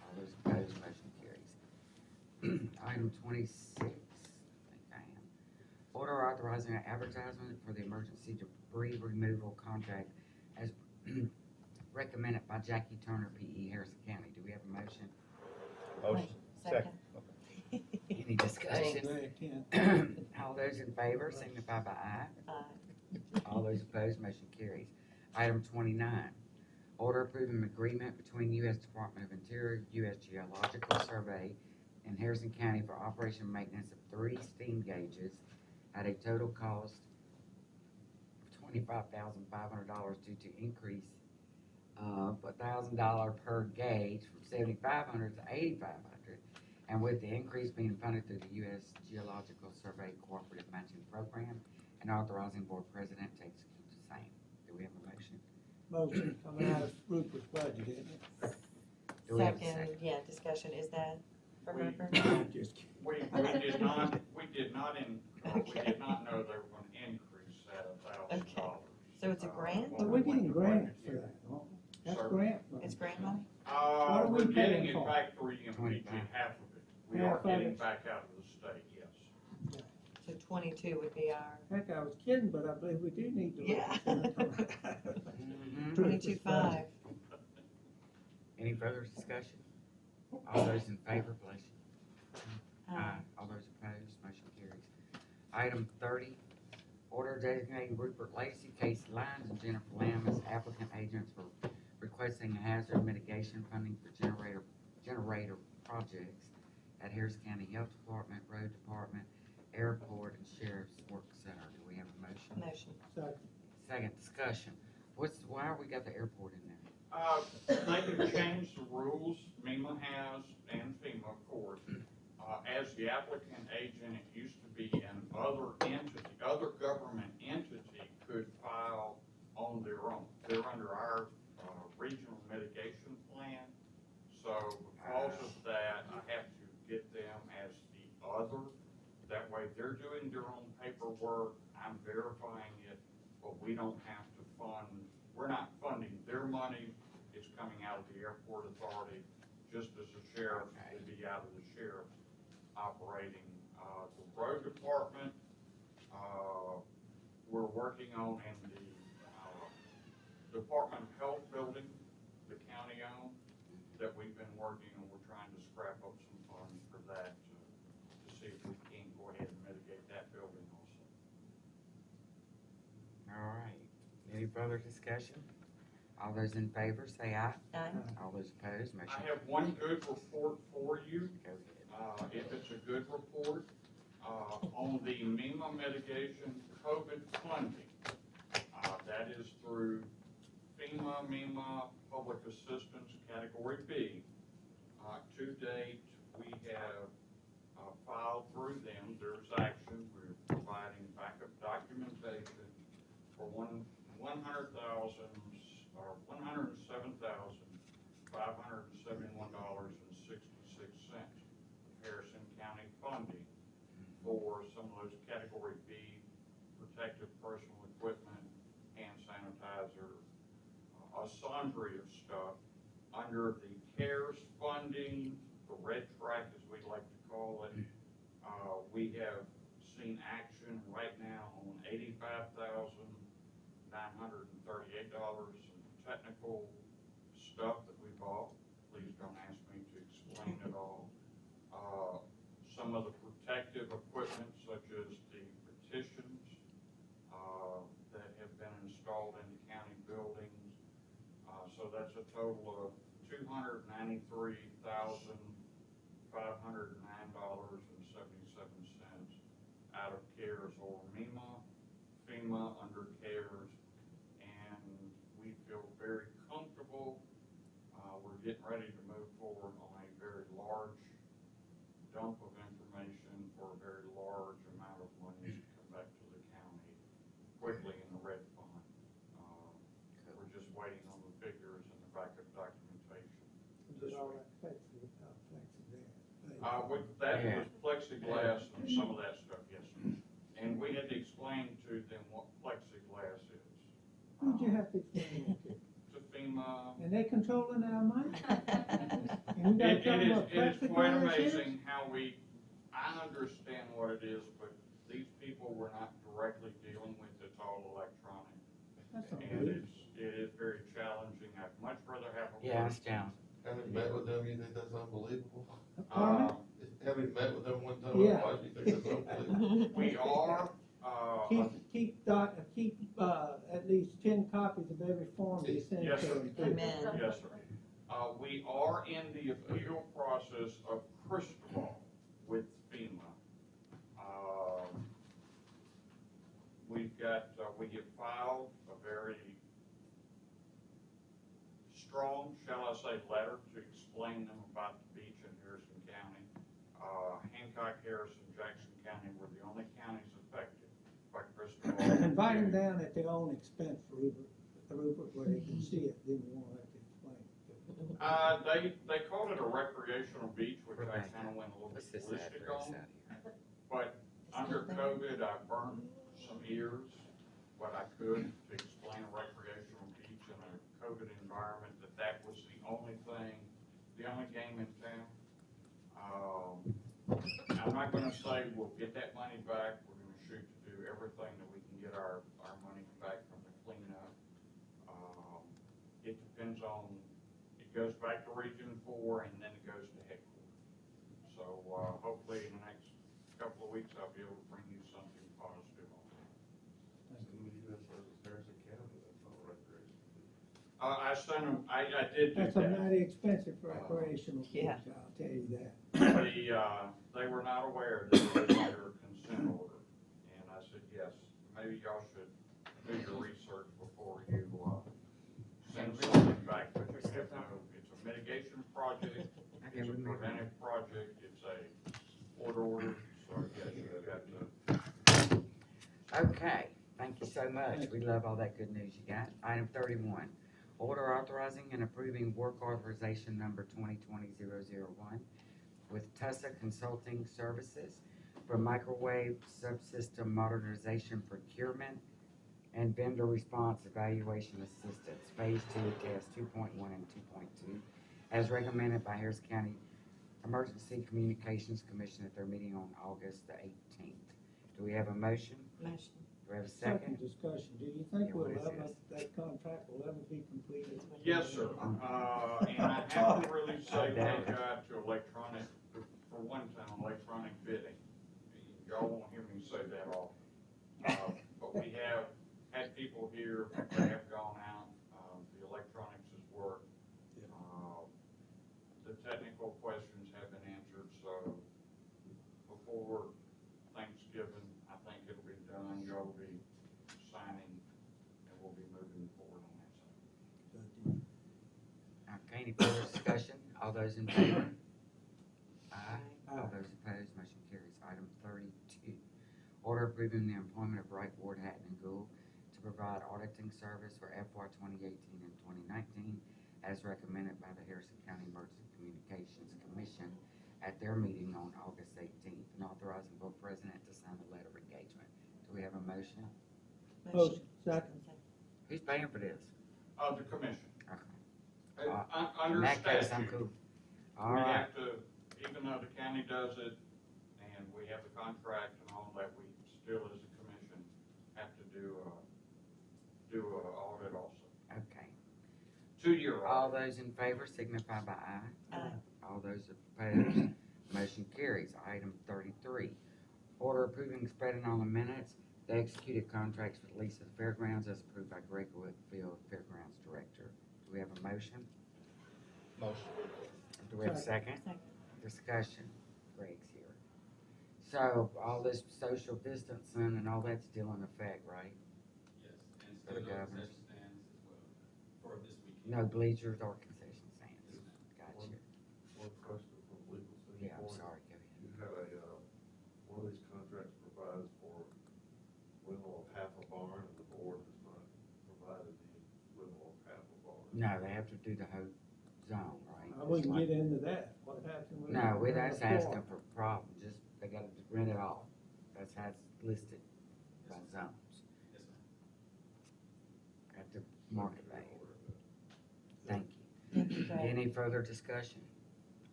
All those opposed, motion carries. Item 26, I think I am. Order authorizing an advertisement for the emergency debris removal contract as recommended by Jackie Turner, P.E., Harrison County. Do we have a motion? Motion. Second. Any discussion? Go ahead, Ken. All those in favor signify by aye. Aye. All those opposed, motion carries. Item 29, order approving an agreement between U.S. Department of Interior, U.S. Geological Survey, and Harrison County for operation and maintenance of 3 steam gauges at a total cost of $25,500 due to increase of $1,000 per gauge from $7,500 to $8,500, and with the increase being funded through the U.S. Geological Survey Cooperative Matching Program, and authorizing board president to execute the same. Do we have a motion? Motion coming out of Rupert's budget, isn't it? Do we have a Second, yeah, discussion, is that for We- Rupert? Just kidding. We did not, we did not know they were gonna increase that $1,000. So it's a grant? But we're getting grants for that, aren't we? That's Sir? grant money. It's grant money? What are we We're getting paying it for? back through MPG, half of it. We are Half of getting it? back out of the state, yes. So 22 would be our, Heck, I was kidding, but I believe we do need to. Yeah. Mhm. 22.5. Any further discussion? All those in favor, please. Aye. All those opposed, motion carries. Item 30, order designating Rupert Lacey, Casey Lyons, and Jennifer Lamb as applicant agents for requesting hazard mitigation funding for generator projects at Harrison County Health Department, Road Department, Airport, and Sheriff's Work Center. Do we have a motion? Motion. Second. Second discussion. Why we got the airport in there? They can change the rules, MEMA has, and FEMA, of course. As the applicant agent, it used to be an other government entity could file on their own. They're under our regional mitigation plan. So because of that, way they're doing their own paperwork, I'm verifying it, but we don't have to fund, we're not funding their money, it's coming out of the airport authority, just as the sheriff will be out of the sheriff's operating. The road department, we're working on in the Department of Health building, the county owned, that we've been working on. We're trying to scrap up some funds for that to see if we can go ahead and mitigate that building also. All right. Any further discussion? All those in favor say aye. Aye. All those opposed, motion. I have one good report for you. Go ahead. If it's a good report, on the MEMA mitigation COVID funding, that is through FEMA, MEMA, Public Assistance, Category B. To date, we have filed through them. There's action. We're providing backup documentation for $107,571.66 Harrison County funding for some of those Category B protective personal equipment, hand sanitizer, a sundry of stuff under the CARES funding, the red track as we like to call it. We have seen action right now on $85,938 in technical stuff that we bought. Please don't ask me to explain it all. Some of the protective equipment such as the petitions that have been installed in the county buildings. So that's a total of $293,509.77 out of CARES or MEMA, FEMA under CARES, and we feel very comfortable. We're getting ready to move forward on a very large dump of information for a very large amount of money to come back to the county quickly in the red fund. We're just waiting on the figures and the backup documentation. Did all that plexiglass? That was plexiglass and some of that stuff, yes, sir. And we had to explain to them what plexiglass is. Who'd you have to explain it to? To FEMA. And they controlling our money? And you It gotta tell them what is quite plexiglass is? amazing how I understand what it is, but these people were not directly dealing with it, it's all electronic. That's And unbelievable. it is very challenging. I'd much rather have a. Yeah, it's challenging. Having met with them, you think that's unbelievable? Pardon me? Having met with them one time, Yeah. why do you think that's unbelievable? We are, Keep at least 10 copies of every form they send Yes, to sir. them. Amen. yes, sir. We are in the appeal process of Cristobal with FEMA. We have filed a very strong, shall I say, letter to explain them about the beach in Harrison County. Hancock, Harrison, Jackson County were the only counties affected by Cristobal. Invite them down at their own expense, Rupert, where they can see it, then we won't have to explain it. They called it a recreational beach, which I kind of went a little bit What's this ballistic address on. out here? But under COVID, I burned some ears, what I could, to explain a recreational beach in a COVID environment, that was the only thing, the only game in town. I'm not gonna say we'll get that money back. We're gonna shoot to do everything that we can get our money back from the cleanup. It depends on, it goes back to Region 4 and then it goes to headquarters. So, hopefully in the next couple of weeks, I'll be able to bring you something positive on that. Harrison County, that's not recreation. I sent them, I did do That's a that. mighty expensive recreational beach, Yeah. I'll tell you that. They were not aware that it was under consent order. And I said, yes, maybe y'all should do your research before you, send something back. But you have no, it's a mitigation project, it's a preventive project, it's a court order, so yes, you have to. Okay, thank you so much. We love all that good news you got. Item 31, order authorizing and approving work authorization number 2020-001 with Tussa Consulting Services for microwave subsystem modernization procurement and vendor response evaluation assistance, Phase 2, Task 2.1 and 2.2, as recommended by Harris County Emergency Communications Commission at their meeting on August the 18th. Do we have a motion? Motion. Do we have a second? Discussion, do you think Yeah, what is that contract will ever be completed? Yes, sir. And I have to really say thank God to electronic, for one time, electronic bidding. Y'all won't hear me say that often. But we have had people here that have gone out. The electronics has worked. The technical questions have been answered, so before Thanksgiving, I think it'll be done. Y'all will be signing, and we'll be moving forward on that side. Okay, any further discussion? All those in favor? Aye. All those opposed, motion carries. Item 32, order approving the employment of Wright Ward Hatton and Gould to provide auditing service for FY 2018 and 2019 as recommended by the Harrison County Emergency Communications Commission at their meeting on August 18th, and authorizing board president to sign the letter of engagement. Do we have a motion? Motion. Second. Who's paying for this? The commission. Okay. Under In that case, I'm statute, cool. All we right. have to, even though the county does it, and we have the contract and all that, we still, as a commission, have to do a audit also. Okay. 2-year audit. All those in favor signify by aye. Aye. All those opposed, motion carries. Item 33, order approving spreading on the minutes the executed contracts with Lisa Fairgrounds as approved by Greg Whitfield, Fairgrounds Director. Do we have a motion? Motion. Do we have a second? Second. Discussion. Greg's here. So all this social distancing and all that's still in effect, right? Yes, and For the still no governors. concession stands as well for this weekend. No bleachers or concession stands. Gotcha. One question from a legal standpoint. Yeah, I'm sorry, go ahead. You had one of these contracts provides for rental of half a barn, and the board has not provided the rental of half a barn. No, they have to do the whole zone, right? I wouldn't get into that, what happened with. No, we just asked them for problem, just, they gotta rent it all. That's how it's listed by zones Yes, ma'am. at the market value. Thank you. Thank you, Greg. Any further discussion?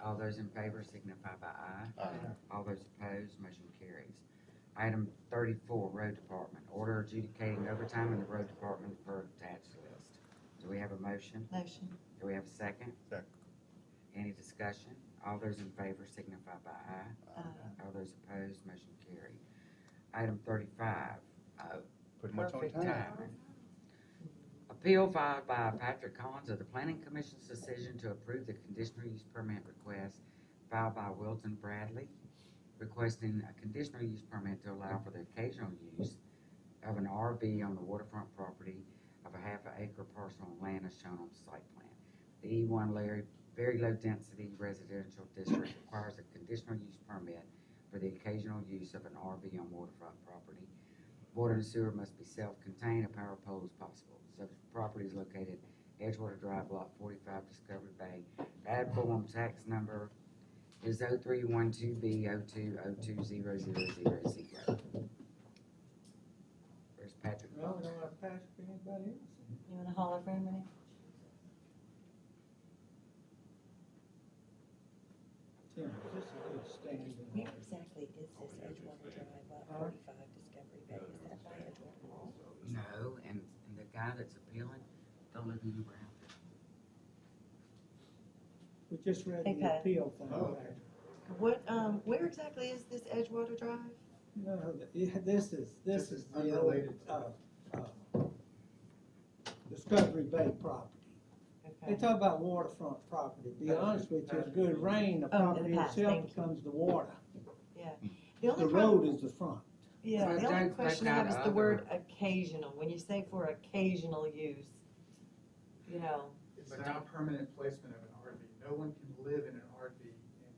All those in favor signify by aye. Aye. All those opposed, motion carries. Item 34, Road Department, order adjudicating overtime in the Road Department per attached list. Do we have a motion? Motion. Do we have a second? Second. Any discussion? All those in favor signify by aye. Aye. All those opposed, motion carried. Item 35, Pretty much on perfect time. timing. Appeal filed by Patrick Collins of the Planning Commission's decision to approve the conditional use permit request filed by Wilton Bradley, requesting a conditional use permit to allow for the occasional use of an RV on the waterfront property of a half-acre parcel of land as shown on the site plan. The E1 very low-density residential district requires a conditional use permit for the occasional use of an RV on waterfront property. Water and sewer must be self-contained, a power pole is possible. Subject property is located Edgewater Drive, Lot 45, Discovery Bay. The ad form tax number is 0312B02020000. Where's Patrick? Well, we don't have to pass it for anybody else. You wanna holler for a minute? Tim, is this a good standing? Where exactly is this Edgewater Drive, lot 45, Discovery Bay? Is that by Edgewater Mall? No, and the guy that's appealing, don't live anywhere out there. We just read Hey, the Pat. appeal thing. Okay. What, where exactly is this Edgewater Drive? No, this is the old, Unrelated Discovery Bay property. They Okay. talk about waterfront property. To be honest with you, it's good rain, the Oh, in the property past, itself thank you. becomes the water. Yeah. The only road problem- is the front. Yeah, But the only don't question put I have that is the word other- occasional. When you say for occasional use, you know, It's not permanent placement of an RV. No one can live in an RV in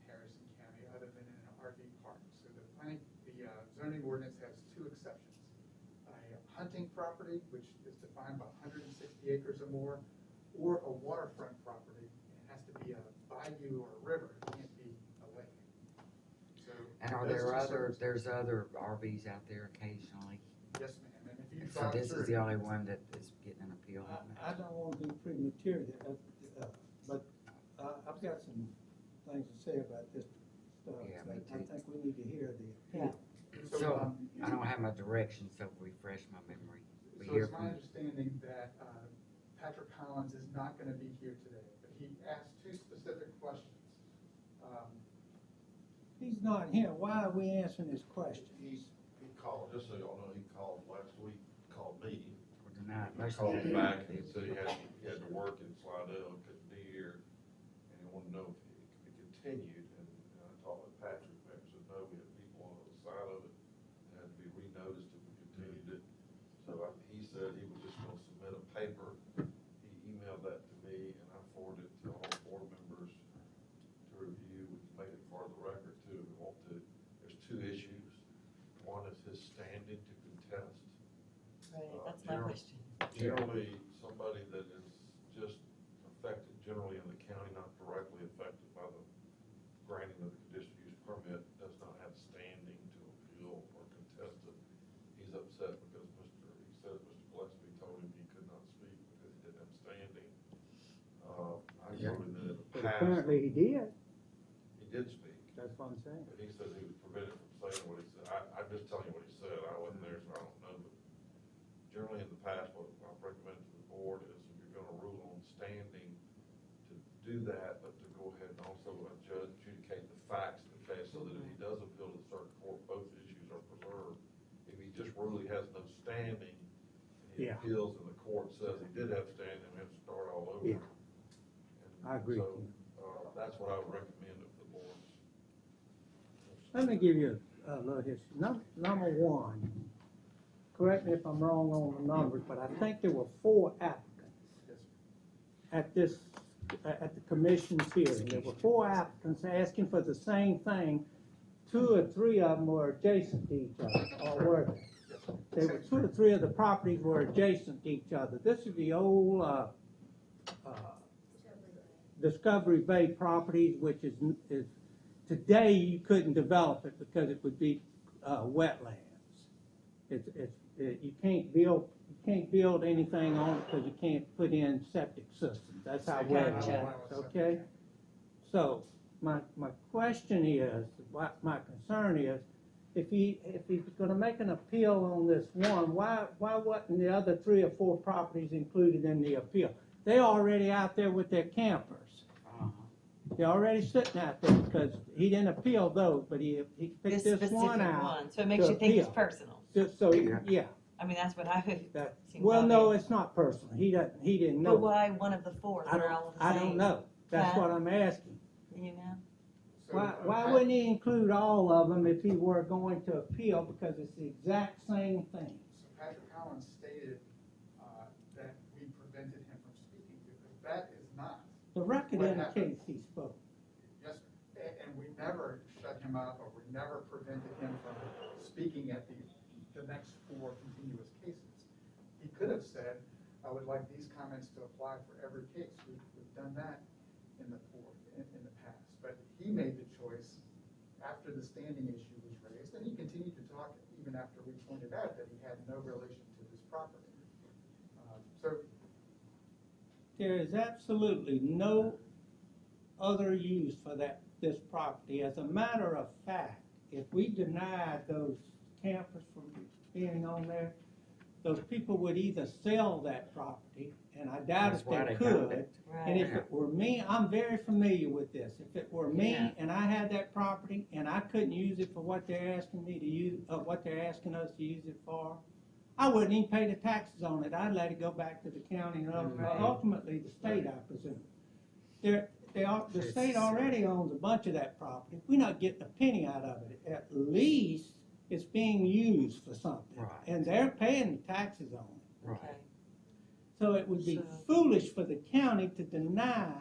Harrison County other than in an RV park. So the zoning ordinance has two exceptions. A hunting property, which is defined by 160 acres or more, or a waterfront property. It has to be a bayou or a river. It can't be a lake. So And are Those there two other, services. there's other RVs out there occasionally? Yes, ma'am, and if you So drive this is through. the only one that is getting an appeal on I that? don't want to be premature, but I've got some things to say about this stuff. Yeah, but me I too. think we need to hear the Yeah. appeal. So, I don't have my direction, so refresh my memory. We So hear it's my from, understanding that Patrick Collins is not going to be here today, but he asked two specific questions. He's not here, why are we answering his question? He called, just so y'all know, he called last week, called me. or denied, He most of called the. back and said he had to work in Slidell, couldn't be here, and he wanted to know if it could be continued, and I talked with Patrick, Patrick said, no, we had people on the other side of it, it had to be re-noticed if we continued it. So he said he was just gonna submit a paper, he emailed that to me, and I forwarded it to all board members to review, we can make it part of the record too, if we want to. There's two issues, one is his standing to contest. Right, that's my question. Generally, somebody that is just affected, generally in the county, not directly affected by the granting of the conditional use permit, does not have standing to appeal or contest it. He's upset because he says Mr. Gillespie told him he could not speak because he didn't have standing. I told him that in the But past, apparently he did, he did speak, that's what I'm saying. but he said he was prevented from saying what he said. I'm just telling you what he said, I wasn't there, so I don't know, but generally in the past, what I've recommended to the board is if you're gonna rule on standing, to do that, but to go ahead and also adjudicate the facts of the case, so that if he does appeal to the circuit court, both issues are preserved. If he just really has no standing, and he Yeah. appeals and the court says he did have standing, we have to start all over. Yeah. And I agree so, with that's what I would recommend if the board. Let me give you a little history. Number one, correct me if I'm wrong on the numbers, but I think there were 4 applicants at the commission's hearing. There were 4 applicants asking for the same thing. 2 or 3 of them were adjacent to each other, or were they? They were 2 or 3 of the properties were adjacent to each other. This is the old, Discovery Bay properties, which is today you couldn't develop it because it would be wetlands. You can't build anything on it because you can't put in septic systems. That's how wetlands Gotcha. works, okay? So my question is, my concern is, if he's gonna make an appeal on this one, why wasn't the other 3 or 4 properties included in the appeal? They're already out there with their campers. They're already sitting out there because he didn't appeal those, but he picked this one specific out. one, so it makes you think it's appeal. personal. Just so, yeah. I mean, that's what I would. That, seems well, no, obvious. it's not personal. He didn't know. But why one of the 4 I that are all the I same? don't know. That's Huh? what I'm asking. You know? Why wouldn't he include all of them if he were going to appeal, because it's the exact same thing? So Patrick Collins stated that we prevented him from speaking, because that is not. The record what happened. indicates he spoke. Yes, sir. And we never shut him up, or we never prevented him from speaking at the next 4 continuous cases. He could have said, I would like these comments to apply for every case. We've done that in the past. But he made the choice after the standing issue was raised, and he continued to talk even after we pointed out that he had no relation to this property. So There is absolutely no other use for this property. As a matter of fact, if we denied those campers from being on there, those people would either sell that property, and I doubt That's if why they they got could. it. And if it were me, I'm very familiar with this. If it were me Yeah. and I had that property and I couldn't use it for what they're asking me to use, what they're asking us to use it for, I wouldn't even pay the taxes on it. I'd let it go back to the county and ultimately the state, I presume. The state already owns a bunch of that property. We're not getting a penny out of it. At least it's being used for something. Right. And they're paying the taxes on it. Right. Okay. So it would be So- foolish for the county to deny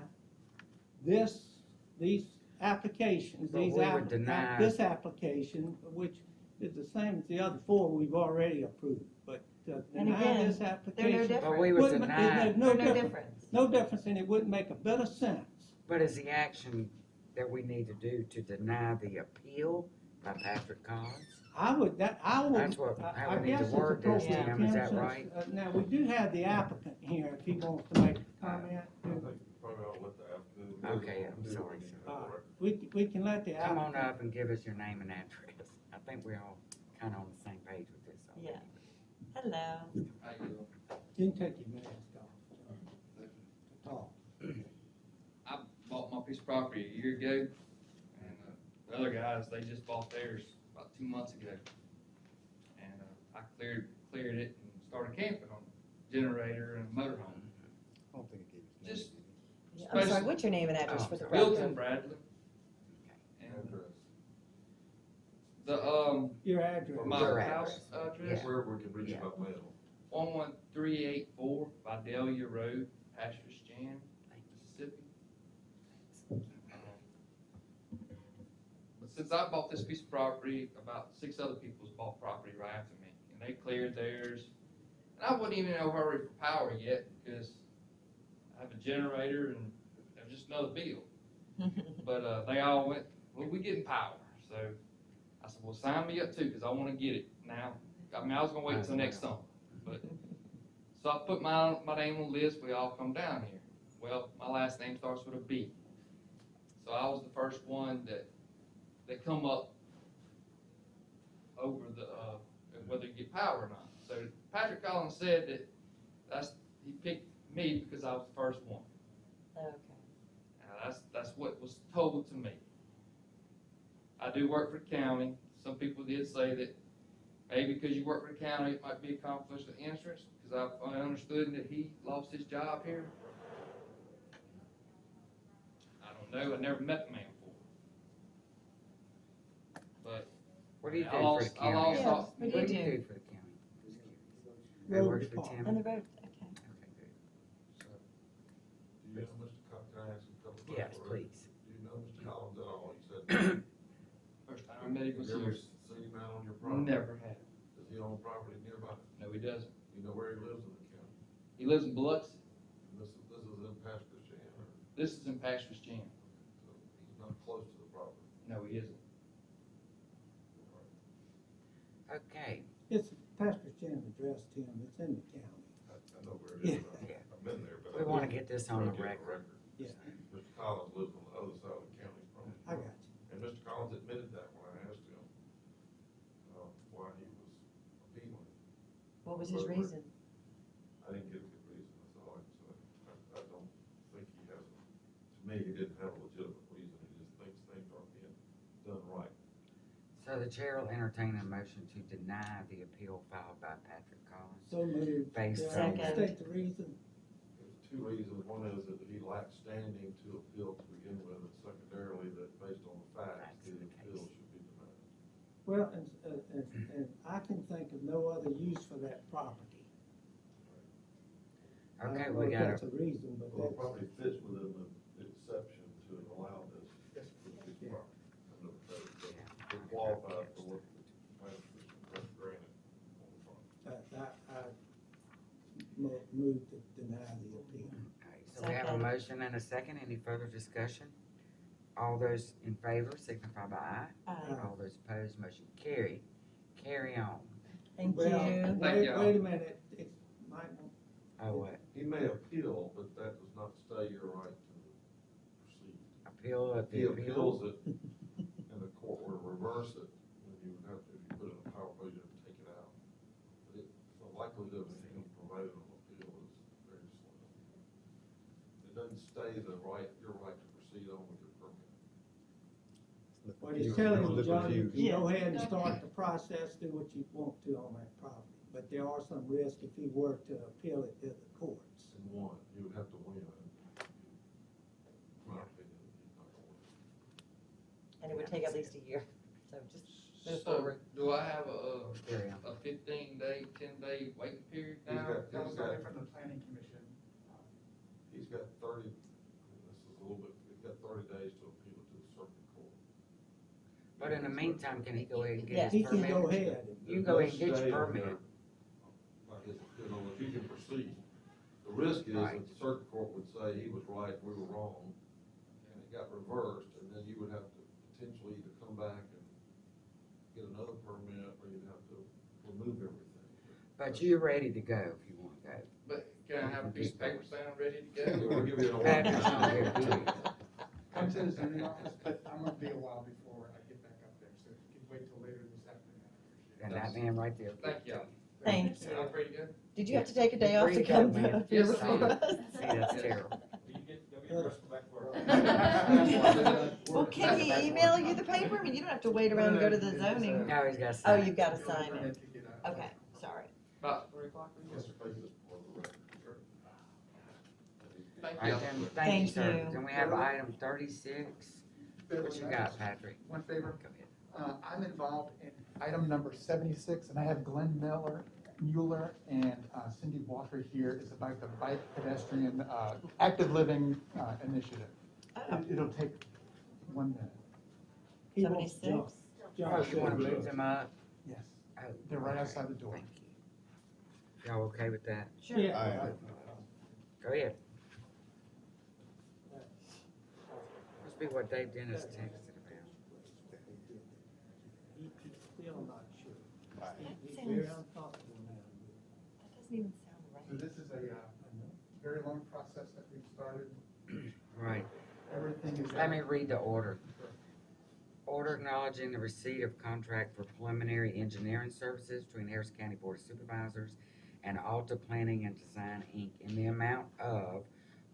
these applications, But we would deny- this application, which is the same as the other 4 we've already approved, but to And deny again, this they're no application. different. But we would wouldn't- deny, there's no They're no difference. difference. No difference, and it wouldn't make a bit of sense. but is the action that we need to do to deny the appeal by Patrick Collins? I would, That's what, how I we need to guess it's word this, appropriate, Tim, is that since, right? Now, we do have the applicant here, if he wants to make a comment. I think probably ought to let the applicant. Okay, I'm sorry, sir. We can let the Come applicant. on up and give us your name and address. I think we're all kinda on the same page with this already. Yeah. Hello. You can take your mask off. Talk. I bought my piece of property a year ago, and the other guys, they just bought theirs about 2 months ago. And I cleared it and started camping on a generator and a motorhome. I don't think it gave us. Just Yeah, I'm sorry, Special- what's your name and address for the Milton record? Bradley. And Address. the, Your address. for my Your house address. address, Wherever we can reach you by mail. 11384 Vidalia Road, Pastures Jan, Mississippi. But since I bought this piece of property, about 6 other people's bought property right after me, and they cleared theirs. And I wasn't even in no hurry for power yet, because I have a generator and it was just another bill. But they all went, well, we getting power. So I said, well, sign me up too, because I want to get it now. I mean, I was gonna wait until next summer, but, so I put my name on the list, we all come down here. Well, my last name starts with a B. So I was the first one that come up over the, whether you get power or not. So Patrick Collins said that he picked me because I was the first one. Okay. Now, that's what was told to me. I do work for the county. Some people did say that maybe because you work for the county, it might be a conflict of interest, because I understood that he lost his job here. I don't know, I never met the man before. But What do you do I for lost- the I county? lost Yeah, all- what What do do you you do? do for the county? Just curious. Who works for Tim? On the road, okay. Okay, good. Do you know Mr. Collins, can I ask you a couple of questions? Yes, please. Do you know Mr. Collins at all? You said. first time I met him was You ever here. seen him out on your property? Never had. Does he own property nearby? No, he doesn't. You know where he lives in the county? He lives in Biloxi. And this is in Pasco Shan, or, This is in Pastures Jan. so he's not close to the property. No, he isn't. Okay, It's Pastor Jim's address, Tim, it's in the county. I know where it is. Yeah. I've been there, but. we wanna get this on the Wanna get record. Yeah, Mr. Collins lives on the other side of the county from. I got you. And Mr. Collins admitted that when I asked him, why he was appealing. What was his reason? I didn't get a good reason, that's all I can say. I don't think he has, to me, he didn't have a legitimate reason, he just thinks things aren't being done right. so the chair will entertain a motion to deny the appeal filed by Patrick Collins. So moved. Based Yeah, on- I'll state the reason. There's 2 reasons, one is that he lacked standing to appeal to begin with, and secondarily, that based on the facts, the appeal should be denied. Well, and I can think of no other use for that property. I Okay, don't know we if got that's a reason, but Well, the that's, property fits within the exception to allow this. This Yeah. property. I know that it qualifies for what plans was granted on the property. I move to deny the appeal. Okay, so we have a Second. motion and a second. Any further discussion? All those in favor signify by aye. Aye. All those opposed, motion carried. Carry on. Thank Well, you. Wait, y'all. wait a minute, it might, Oh, what? He may appeal, but that does not stay your right to proceed. Appeal of He the appeal? appeals it, and the court will reverse it, and you would have to, if you put it in a power play, you have to take it out. But the likelihood of him providing an appeal is very slim. It doesn't stay your right to proceed on with your permit. what he's telling you, John, you can go ahead and start the process, do what you want to on that property. But there are some risks if he were to appeal it to the courts. And one, you would have to win. In my opinion, he's not gonna win. And it would take at least a year, so just move So, forward. do I have Carry on. a 15-day, 10-day waiting period He's now? got- That was only from the planning commission. He's got 30, this is a little bit, he's got 30 days to appeal it to the circuit court. But in the meantime, can he go ahead and Yeah. get He his can permit? go ahead. You can go ahead and There's get no your stay permit. on Like, if you can proceed. The risk is Right. that the circuit court would say he was right, we were wrong, and it got reversed, and then you would have to potentially either come back and get another permit, or you'd have to remove everything. But you're ready to go if you wanna go. But can I have a piece of paper saying I'm ready to We'll go? give you an Patrick's order. not here, do you? Come to the zoning office, but I'm gonna be a while before I get back up there, so if you can wait till later this afternoon, I appreciate it. And that man right there. Thank you. Thank So I'm free to go? Did you have to take a day You're off free to to go, come man. up here Yes, I before am. us? See, that's terrible. Well, can he email you the paper? I mean, you don't have to wait around and go to the zoning. No, he's got Oh, sign. you've gotta sign it. Okay, sorry. About 3 o'clock? Yes, sir, please, just for the record. Sure. Thank All you. right, then, thank you, Thank sir. you. Then we have item 36. What you got, Patrick? One favor, Go ahead. I'm involved in item number 76, and I have Glenn Mueller and Cindy Walker here. It's about the bike pedestrian, active living initiative. Oh, It'll take 1 minute. He wants 76? Oh, you wanna move them up? Yes, Oh, they're right okay. outside the door. Thank you. Y'all okay with that? Sure. Yeah. Go ahead. Must be what Dave Dennis texted about. He's still not sure. That He's sounds, very that uncomfortable now. doesn't even sound So right. this is a very long process that we've started. Right. Everything is. Let me read the order. Order acknowledging the receipt of contract for preliminary engineering services between Harrison County Board of Supervisors and Alta Planning and Design, Inc. in the amount of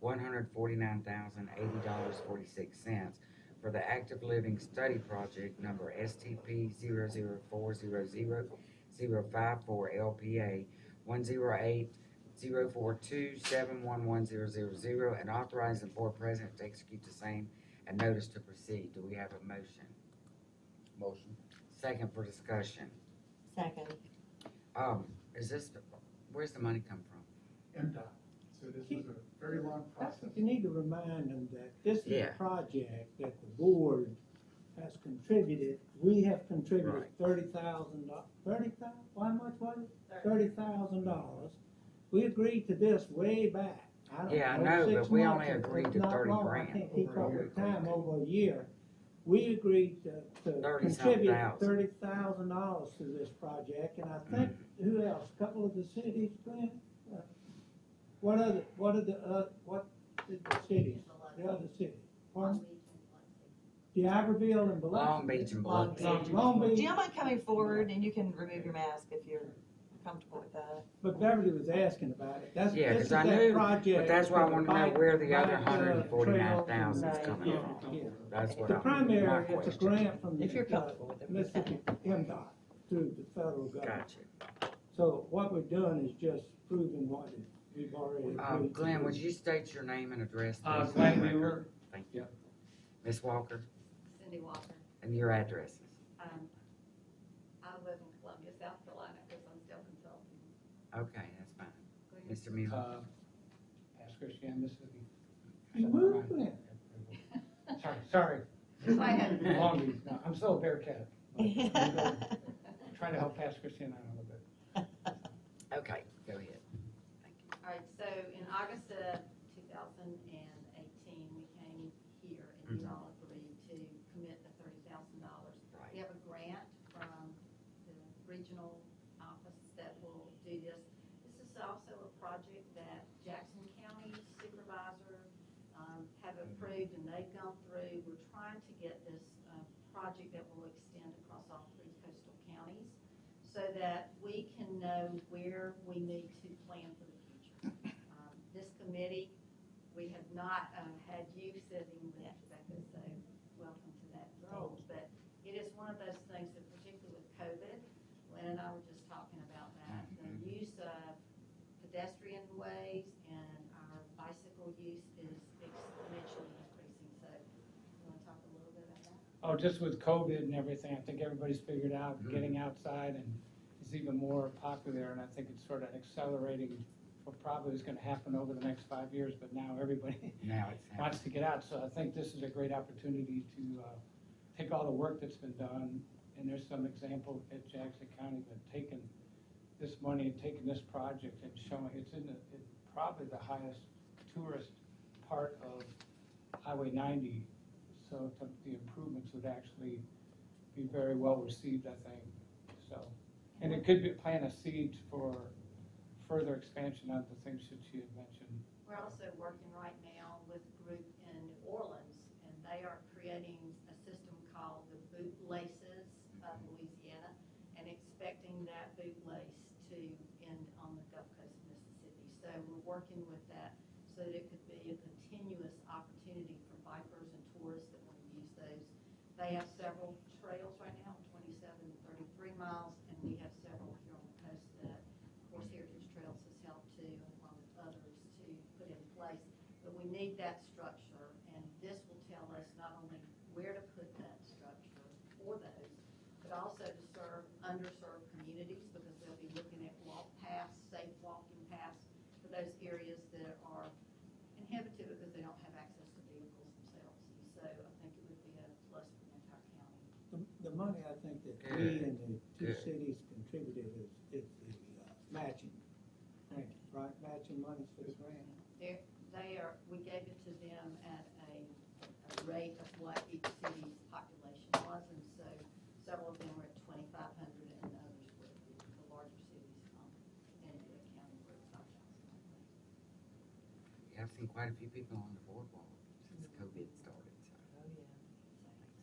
$149,080.46 for the Active Living Study Project number STP 004000054 LPA 10804271100 and authorizing the board president to execute the same and notice to proceed. Do we have a motion? Motion. Second for discussion. Second. Is this, where's the money come from? MDOT. So this was a very long process. You need to remind them that this is Yeah. a project that the board has contributed. We have contributed Right. $30,000, how much was it? $30,000. We agreed to this way back. Yeah, I don't know, 6 but we months only or agreed to not 30 long. grand. I can't keep Over a up year. with time, over a year. We agreed to 30-some contribute thousand. $30,000 to this project, and I think, who else? A couple of the cities, Glenn? What did the cities, the other cities? Pardon? D'Iberville and Biloxi. Long Beach and Biloxi. Long Do Beach. you mind coming forward and you can remove your mask if you're comfortable with that? But Beverly was asking about it. That's, Yeah, this is 'cause I that knew, project. but that's why I for the wanted to know bike- where the other bike, 149,000 is trails coming Yeah, from. yeah. That's what The my primary, it's a question. grant from If you're the comfortable with it. Mississippi MDOT through the federal government. Gotcha. So what we're doing is just proving what we've already agreed to Glenn, do. would you state your name and address, please? Glenn Mueller. Thank you. Ms. Walker, Cindy Walker. and your addresses. I live in Columbia, South Carolina, because I'm still consulting. Okay, that's fine. Mr. Mueller? Ask Christian, this is. You moved, Glenn. Sorry. I had- Long Beach, no, I'm still a Bearcat. Trying to help Pastor Christian out a little bit. Okay, go ahead. All right, so in August of 2018, we came here and you all agreed to commit the $30,000. Right. We have a grant from the regional office that will do this. This is also a project that Jackson County Supervisor have approved and they've gone through. We're trying to get this project that will extend across all 3 coastal counties so that we can know where we need to plan for the future. This committee, we have not had you sitting with Rebecca, so welcome to that role. But it is one of those things that particularly with COVID, Lynn and I were just talking about that, the use of pedestrian ways and our bicycle use is exponentially increasing. So you want to talk a little bit about that? Oh, just with COVID and everything, I think everybody's figured out getting outside and it's even more popular, and I think it's sort of accelerating what probably is gonna happen over the next 5 years, but now everybody Now it's happening. wants to get out, so I think this is a great opportunity to take all the work that's been done, and there's some example at Jackson County that taken this money and taken this project and showing, it's probably the highest tourist part of Highway 90, so the improvements would actually be very well received, I think, so. And it could be, plant a seed for further expansion of the things that you had mentioned. We're also working right now with a group in New Orleans, and they are creating a system called the bootlaces of Louisiana, and expecting that bootlace to end on the Gulf Coast of Mississippi. So we're working with that so that it could be a continuous opportunity for bikers and tourists that want to use those. They have several trails right now, 27 and 33 miles, and we have several here on the coast that, of course, Heritage Trails has helped to, along with others, to put in place. But we need that structure, and this will tell us not only where to put that structure for those, but also to serve underserved communities, because they'll be looking at walk paths, safe walking paths for those areas that are inhabited because they don't have access to vehicles themselves. So I think it would be a plus for the entire county. The money I think that we and the two cities contributed is the matching grant, right? Matching monies for the grant. We gave it to them at a rate of what each city's population was, and so several of them were at 2,500 and others were the larger cities in the county where it's 5,000. Yeah, I've seen quite a few people on the boardwalk since COVID started, so.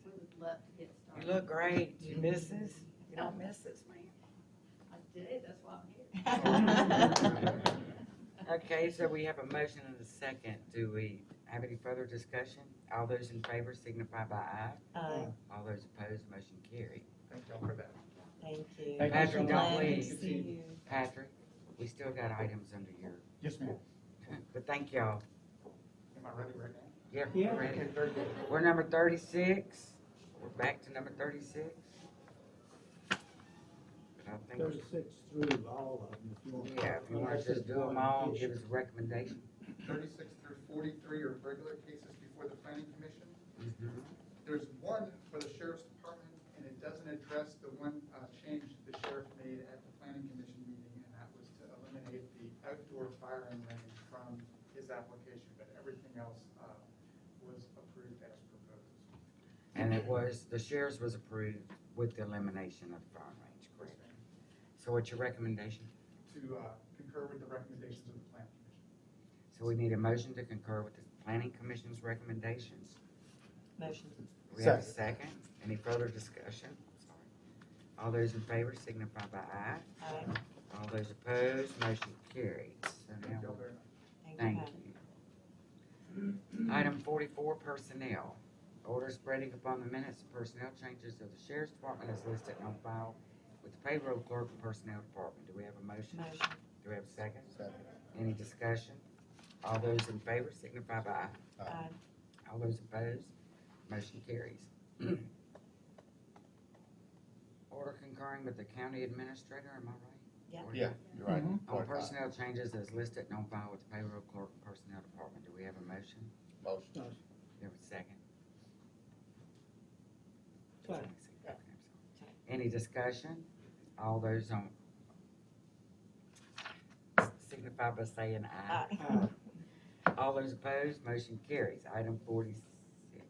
We would love to get started. You look great. You miss us? You don't miss us, man. I did, that's why I'm here. Okay, so we have a motion and a second. Do we have any further discussion? All those in favor signify by aye. Aye. All those opposed, motion carried. Thank y'all for that. Thank you. Thank you Patrick, so don't much. Glad to leave. see you. Patrick, we still got items under your, Yes, ma'am. but thank y'all. Am I ready right now? Yeah, Yeah. we're ready. Okay, very good. We're number 36. We're back to number 36. I think, 36 through all of them, if you want. yeah, if you want to just do them all, give us a recommendation. 36 through 43 are regular cases before the planning commission. Mhm. There's one for the sheriff's department, and it doesn't address the one change the sheriff made at the planning commission meeting, and that was to eliminate the outdoor firing range from his application, but everything else was approved as proposed. And it was, the sheriff's was approved with the elimination of the firing range, correct? So what's your recommendation? To concur with the recommendations of the planning commission. So we need a motion to concur with the planning commission's recommendations. Motion. We have a second. Any further discussion? Sorry. All those in favor signify by aye. Aye. All those opposed, motion carries. So Thank now, y'all very much. thank Pat. you. Item 44, personnel. Order spreading upon the minutes of personnel changes of the sheriff's department as listed on file with the payroll clerk and personnel department. Do we have a motion? Motion. Do we have a second? Second. Any discussion? All those in favor signify by aye. Aye. All those opposed, motion carries. Order concurring with the county administrator, am I right? Yeah. Order- Yeah, you're right. On 45. personnel changes as listed and on file with the payroll clerk and personnel department, do we have a motion? Motion. Do we have a second? Second. Okay, I'm sorry. Any discussion? All those on, signify by saying aye. Aye. All those opposed, motion carries. Item 46. Yeah.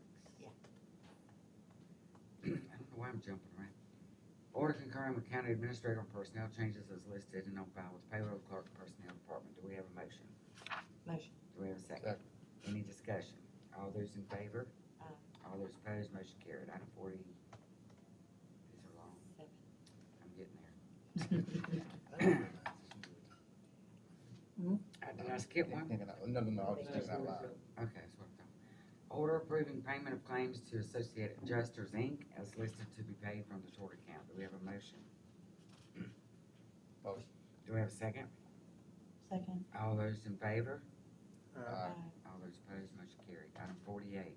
I don't know why I'm jumping around. Order concurring with county administrator on personnel changes as listed and on file with payroll clerk and personnel department. Do we have a motion? Motion. Do we have a second? Second. Any discussion? All those in favor? Aye. All those opposed, motion carried. Item 40. These are long. Seven. I'm getting there. Did I skip one? No, I was just thinking out loud. Okay, that's what I'm talking. Order approving payment of claims to Associated Adjusters, Inc. as listed to be paid from the tort account. Do we have a motion? Motion. Do we have a second? Second. All those in favor? Aye. All those opposed, motion carried. Item 48.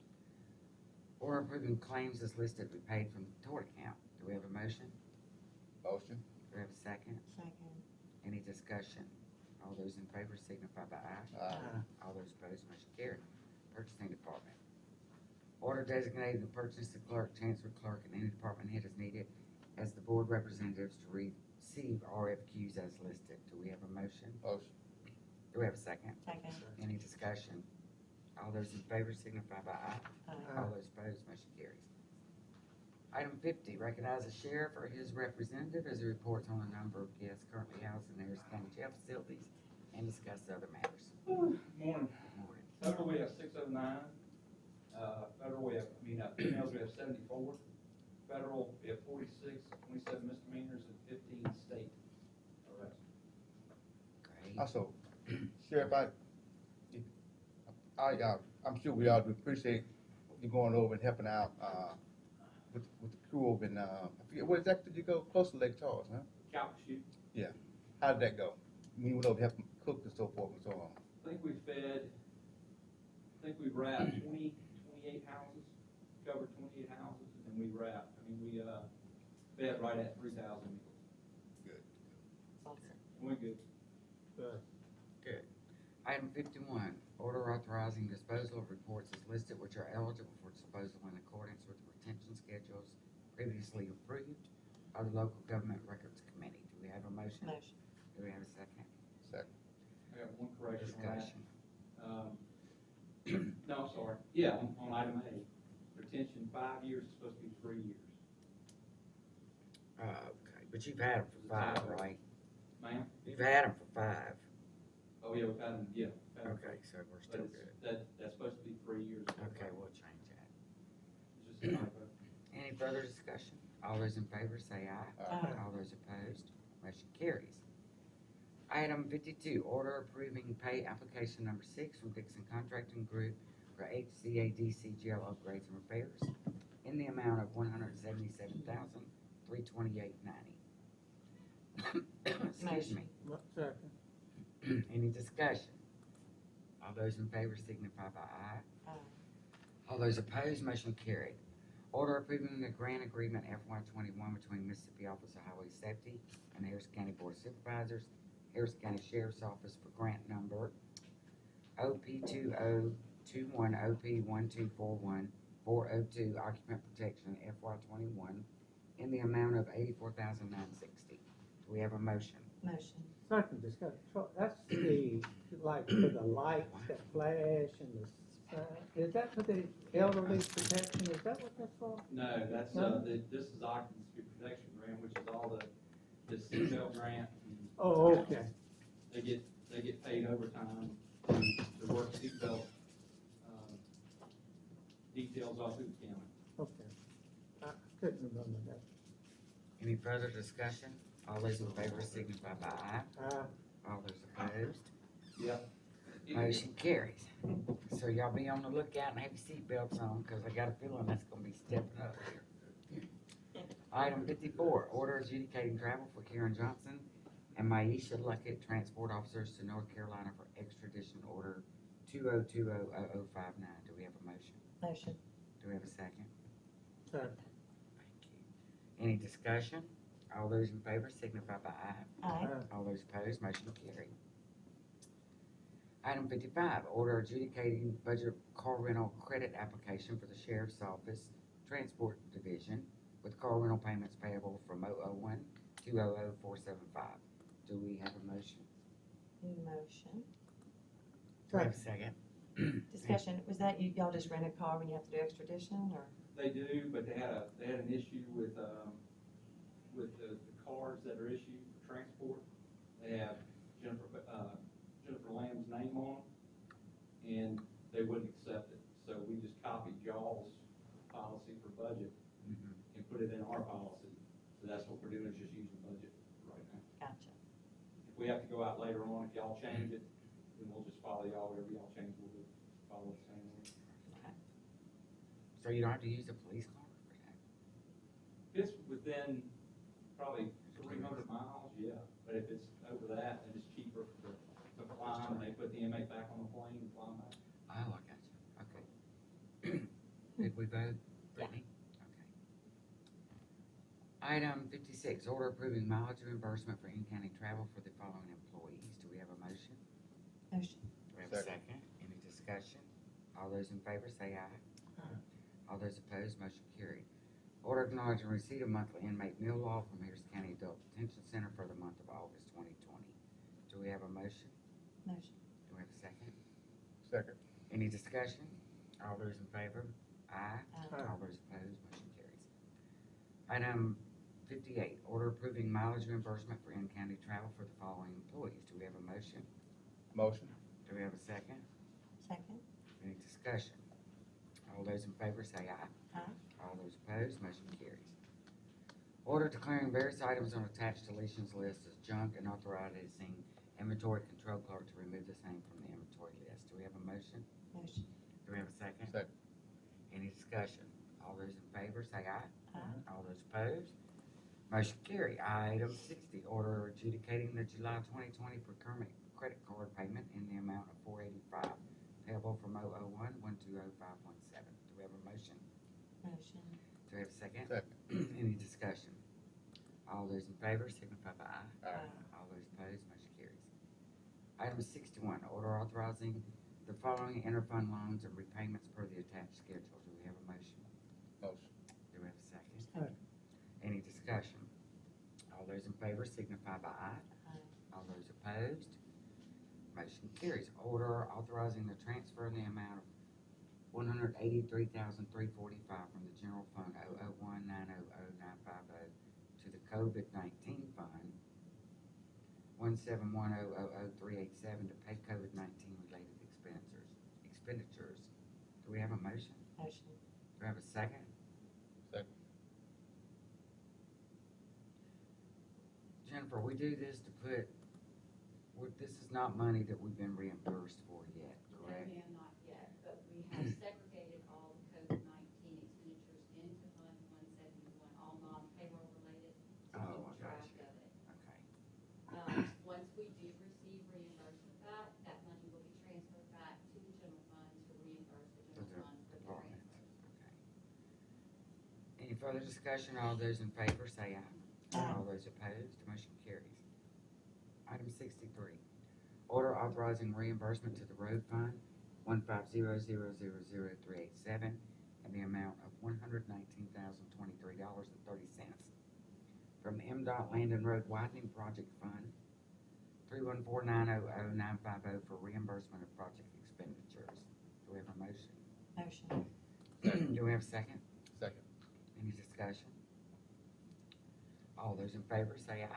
Order approving claims as listed to be paid from the tort account. Do we have a motion? Motion. Do we have a second? Second. Any discussion? All those in favor signify by aye. Aye. All those opposed, motion carried. Purchasing Department. Order designating the purchasing clerk, transfer clerk, and any department head as needed as the board representatives to receive RFQs as listed. Do we have a motion? Motion. Do we have a second? Second. Any discussion? All those in favor signify by aye. Aye. All those opposed, motion carries. Item 50, recognize the sheriff or his representative as he reports on the number of guests currently housed in the Harris County jail facilities and discuss other matters. Morning. Morning. Federal, we have 609. Federal, females, we have 74. Federal, we have 46, 27 misdemeanors, and 15 state arrests. Great. Also, Sheriff, I'm sure we all do appreciate you going over and helping out, with the crew over in, I forget, where exactly did you go? Close to Lake Charles, huh? Calcasieu. Yeah. How did that go? When you went over to help them cook and so forth and so on? I think we wrapped 28 houses, covered 28 houses, and we wrapped, we fed right at 3,000 meals. Good. Went good. Good. Item 51, order authorizing disposal of reports as listed which are eligible for disposal in accordance with the retention schedules previously approved by the Local Government Records Committee. Do we have a motion? Motion. Do we have a second? Second. I got one correction on that. Discussion. No, I'm sorry. Yeah, on item A, retention 5 years is supposed to be 3 years. Okay, but you've had them for 5, right? Ma'am? You've had them for 5. Oh, yeah, we've had them, yeah. we've had them. Okay, so we're But still it's, good. that's supposed to be 3 years. Okay, we'll change that. It's just a typo. Any further discussion? All those in favor say aye. Aye. All those opposed, motion carries. Item 52, order approving pay application number 6 from Dixon Contracting Group for HCADC jail upgrades and repairs in the amount of $177,328.90. Excuse me. Second. Any discussion? All those in favor signify by aye. Aye. All those opposed, motion carried. Order approving the grant agreement FY21 between Mississippi Office of Highway Safety and Harris County Board of Supervisors, Harris County Sheriff's Office for grant number OP2021OP1241-402 occupant protection FY21 in the amount of $84,960. Do we have a motion? Motion. Second discussion, that's the, like, for the lights that flash and the sign, is that for the elderly protection, is that what that's for? No, that's, No? this is occupancy protection grant, which is all the seatbelt grant. Oh, okay. They get paid overtime to work seatbelt, details all through the county. Okay. I couldn't remember that. Any further discussion? All those in favor signify by aye. All those opposed, Yep. motion carries. So y'all be on the lookout and have your seatbelts on, because I got a feeling that's gonna be stepping up here. Item 54, order adjudicating travel for Karen Johnson and Maisha Luckett, transport officers to North Carolina for extradition order 20200059. Do we have a motion? Motion. Do we have a second? Second. Thank you. Any discussion? All those in favor signify by aye. Aye. All those opposed, motion carried. Item 55, order adjudicating budget car rental credit application for the Sheriff's Office Transport Division with car rental payments payable from 001-200-475. Do we have a motion? Motion. Do we have a second? Discussion, was that y'all just rent a car when you have to do extradition, or? They do, but they had an issue with the cards that are issued for transport. They have Jennifer Lamb's name on them, and they wouldn't accept it. So we just copied y'all's policy for budget and put it in our policy. So that's what we're doing, is just using budget right now. Gotcha. If we have to go out later on, if y'all change it, then we'll just follow y'all. Whatever y'all change, we'll just follow the same way. Okay. So you don't have to use a police car for that? If it's within probably 300 miles, yeah. But if it's over that, then it's cheaper to fly, and they put the inmate back on the plane and fly back. Oh, I got you. Okay. Did we vote? Brittany? Okay. Item 56, order approving mileage reimbursement for in-county travel for the following employees. Do we have a motion? Motion. Do we have a second? Any discussion? All those in favor say aye. All those opposed, motion carried. Order acknowledging receipt of monthly inmate meal law from Harris County Adult Detention Center for the month of August 2020. Do we have a motion? Motion. Do we have a second? Second. Any discussion? All those in favor? Aye. Aye. All those opposed, motion carries. Item 58, order approving mileage reimbursement for in-county travel for the following employees. Do we have a motion? Motion. Do we have a second? Second? Any discussion? All those in favor say aye. Aye. All those opposed, motion carries. Order declaring various items on attached deletions list as junk and authorizing inventory control clerk to remove the same from the inventory list. Do we have a motion? Motion. Do we have a second? Second. Any discussion? All those in favor say aye. Aye. All those opposed, motion carry. Item 60, order adjudicating the July 2020 procurement credit card payment in the amount of $485 payable from 001-120-517. Do we have a motion? Motion. Do we have a second? Second. Any discussion? All those in favor signify by aye. Aye. All those opposed, motion carries. Item 61, order authorizing the following interfund loans and repayments per the attached schedule. Do we have a motion? Motion. Do we have a second? Second. Any discussion? All those in favor signify by aye. Aye. All those opposed, motion carries. Order authorizing the transfer in the amount of $183,345 from the general fund 001-900-950 to the COVID-19 fund 171000387 to pay COVID-19 related expenditures. Do we have a motion? Motion. Do we have a second? Second. Jennifer, we do this to put, this is not money that we've been reimbursed for yet, correct? No, ma'am, not yet, but we have segregated all the COVID-19 expenditures into Fund 171, all non-payroll related, to Oh, keep I got track you. of it. Okay. Once we do receive reimbursement back, that money will be transferred back to the general fund to reimburse the For general the fund for the department. transfers. Okay. Any further discussion? All those in favor say aye. Aye. All those opposed, motion carries. Item 63, order authorizing reimbursement to the road fund 150000387 in the amount of $119,023.30 from the MDOT Land and Road Widening Project Fund 314900950 for reimbursement of project expenditures. Do we have a motion? Motion. Do we have a second? Second. Any discussion? All those in favor say aye.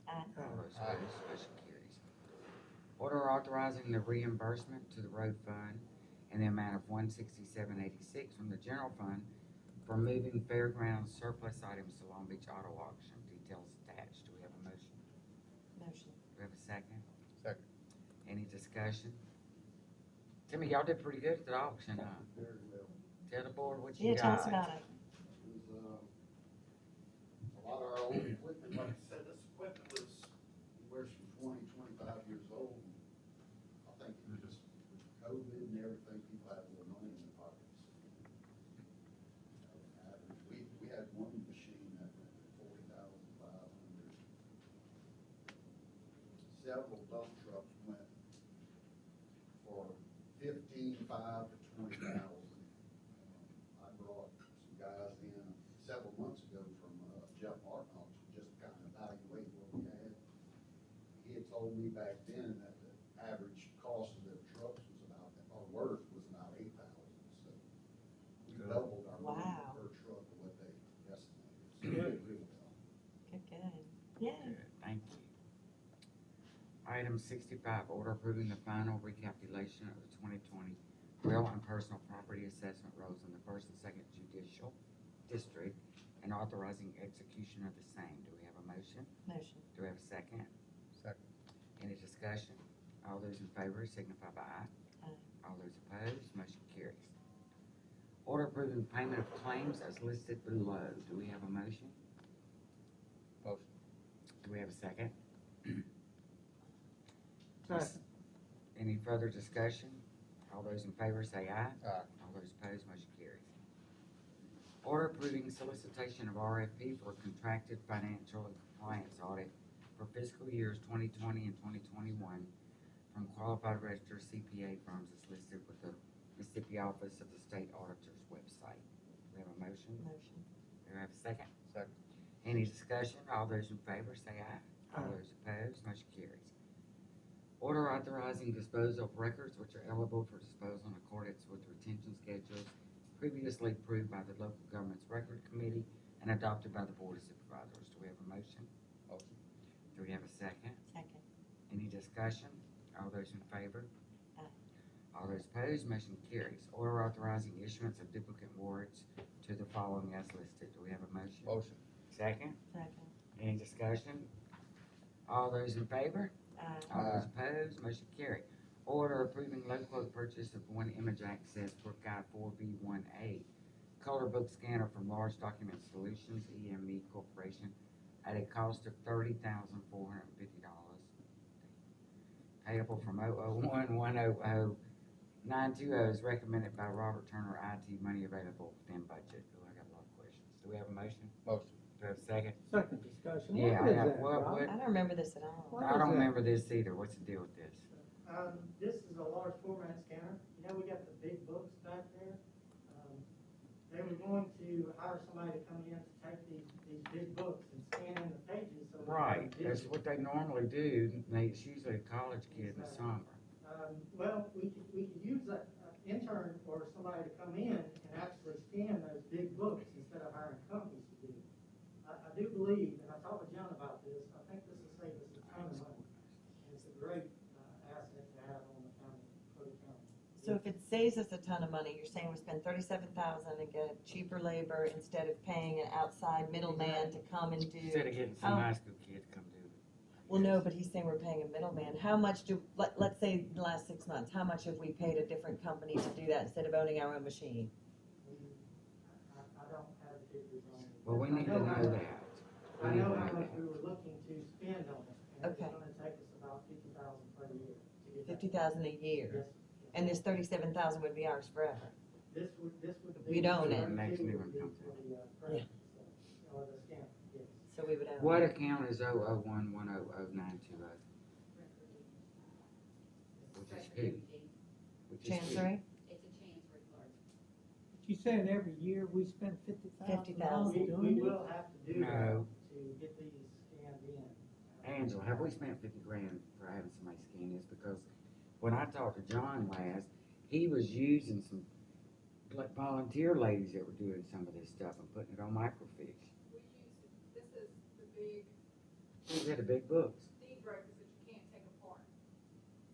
Aye. All those Aye. opposed, motion carries. Order authorizing the reimbursement to the road fund in the amount of $167.86 from the general fund for moving fairgrounds surplus items to Long Beach Auto Auction. Details attached. Do we have a motion? Motion. Do we have a second? Second. Any discussion? Timmy, y'all did pretty good at the auction, huh? Very well. Tell the board what you Yeah, tell got. us about it. It was, a lot of our old equipment, like I said, this equipment was anywhere from 20, 25 years old. I think it was just with COVID and everything, people had a little money in their pockets. We had one machine that went for 40,500. Several dump trucks went for 15,500 to 20,000. I brought some guys in several months ago from Jeff Martin auction, just to kind of evaluate what we had. He had told me back then that the average cost of their trucks was about, or worth was about 8,000. So we doubled our money Wow. per truck of what they estimated. So we did really well. Good, good. Yay. Good, thank you. Item 65, order approving the final recalculation of the 2020 real and personal property assessment rolls in the 1st and 2nd Judicial District and authorizing execution of the same. Do we have a motion? Motion. Do we have a second? Second. Any discussion? All those in favor signify by aye. Aye. All those opposed, motion carries. Order approving payment of claims as listed below. Do we have a motion? Motion. Do we have a second? Second. Any further discussion? All those in favor say aye. Aye. All those opposed, motion carries. Order approving solicitation of RFP for contracted financial and compliance audit for fiscal years 2020 and 2021 from qualified registered CPA firms as listed with the Mississippi Office of the State Auditor's website. Do we have a motion? Motion. Do we have a second? Second. Any discussion? All those in favor say aye. All Aye. those opposed, motion carries. Order authorizing disposal of records which are eligible for disposal in accordance with retention schedules previously approved by the Local Governments Record Committee and adopted by the Board of Supervisors. Do we have a motion? Motion. Do we have a second? Second. Any discussion? All those in favor? Aye. All those opposed, motion carries. Order authorizing issuance of duplicate warrants to the following as listed. Do we have a motion? Motion. Second? Second. Any discussion? All those in favor? All those opposed, motion carried. Order approving low quote purchase of one image access for Guide 4B18 color book scanner from Large Document Solutions, EME Corporation, at a cost of $30,450. Payable from 001-100-920 as recommended by Robert Turner IT, money available within budget. Oh, I got a lot of questions. Do we have a motion? Motion. Do we have a second? Second discussion. Yeah, What is I that, got, what, Rob? what? I don't remember this at all. What I is don't that? remember this either. What's the deal with this? This is a large format scanner. You know, we got the big books back there. They were going to hire somebody to come in to take these big books and scan in the pages. So we Right, can that's what they normally do. It's usually a college kid in the summer. Well, we could use an intern or somebody to come in and actually scan those big books instead of hiring companies to do it. I do believe, and I talked with John about this, I think this will save us a ton of money. And it's a great asset to have on the county, for the county. So if it saves us a ton of money, you're saying we spend $37,000 and get cheaper labor instead of paying an outside middleman to come and do. Instead of getting some high school kid to come do it. Well, no, but he's saying we're paying a middleman. How much let's say the last 6 months, how much have we paid a different company to do that instead of owning our own machine? I don't have the figures on it. Well, we need to know that. I know how much we were looking to spend on it, and it's Okay. gonna take us about $50,000 per year to get that. 50,000 a year. Yes. And this 37,000 would be ours forever. This would be. We'd own it. the Next new one would be comes for the, Yeah. Or the stamp, yes. So we would own What it. account is 001-100-920? Which is who? Which is who? Chancery? It's a chancery clerk. You saying every year we spend $50,000 We doing it? will have to do that No. to get these scanned in. Angela, have we spent 50 grand for having somebody scan this? Because when I talked to John last, he was using some like volunteer ladies that were doing some of this stuff and putting it on microfiche. We use, this is the big These are the big books. deed brokers that you can't take apart.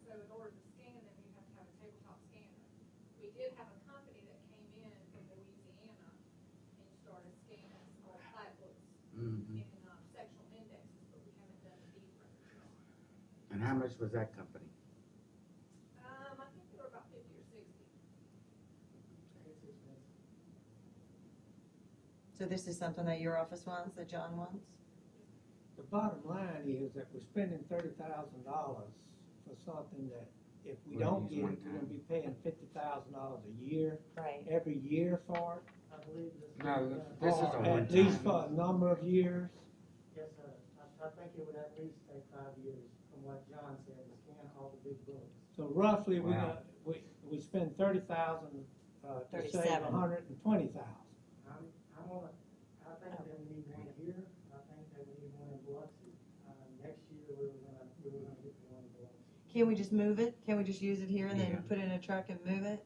So in order to scan them, you have to have a tabletop scanner. We did have a company that came in from Louisiana and started scanning some old plat books Mm-hmm. in sectional indexes, but we haven't done the deed brokers. And how much was that company? I think they were about 50 or 60. It's expensive. So this is something that your office wants, that John wants? The bottom line is that we're spending $30,000 for something that if we We'll don't use get one it, we're gonna time. be paying $50,000 a year, Right. every year for it. I believe this. No, this is a Or one at least time. for a number of years. Yes, sir. I think it would at least take 5 years, from what John said, to scan all the big books. So roughly, Wow. we spend 30,000, to save 37. 120,000. I'm on I think that we need one here, I think that we need one in Biloxi. Next year, we were gonna get the one in Biloxi. Can't we just move it? Can't we just use it here and Yeah. then put it in a truck and move it?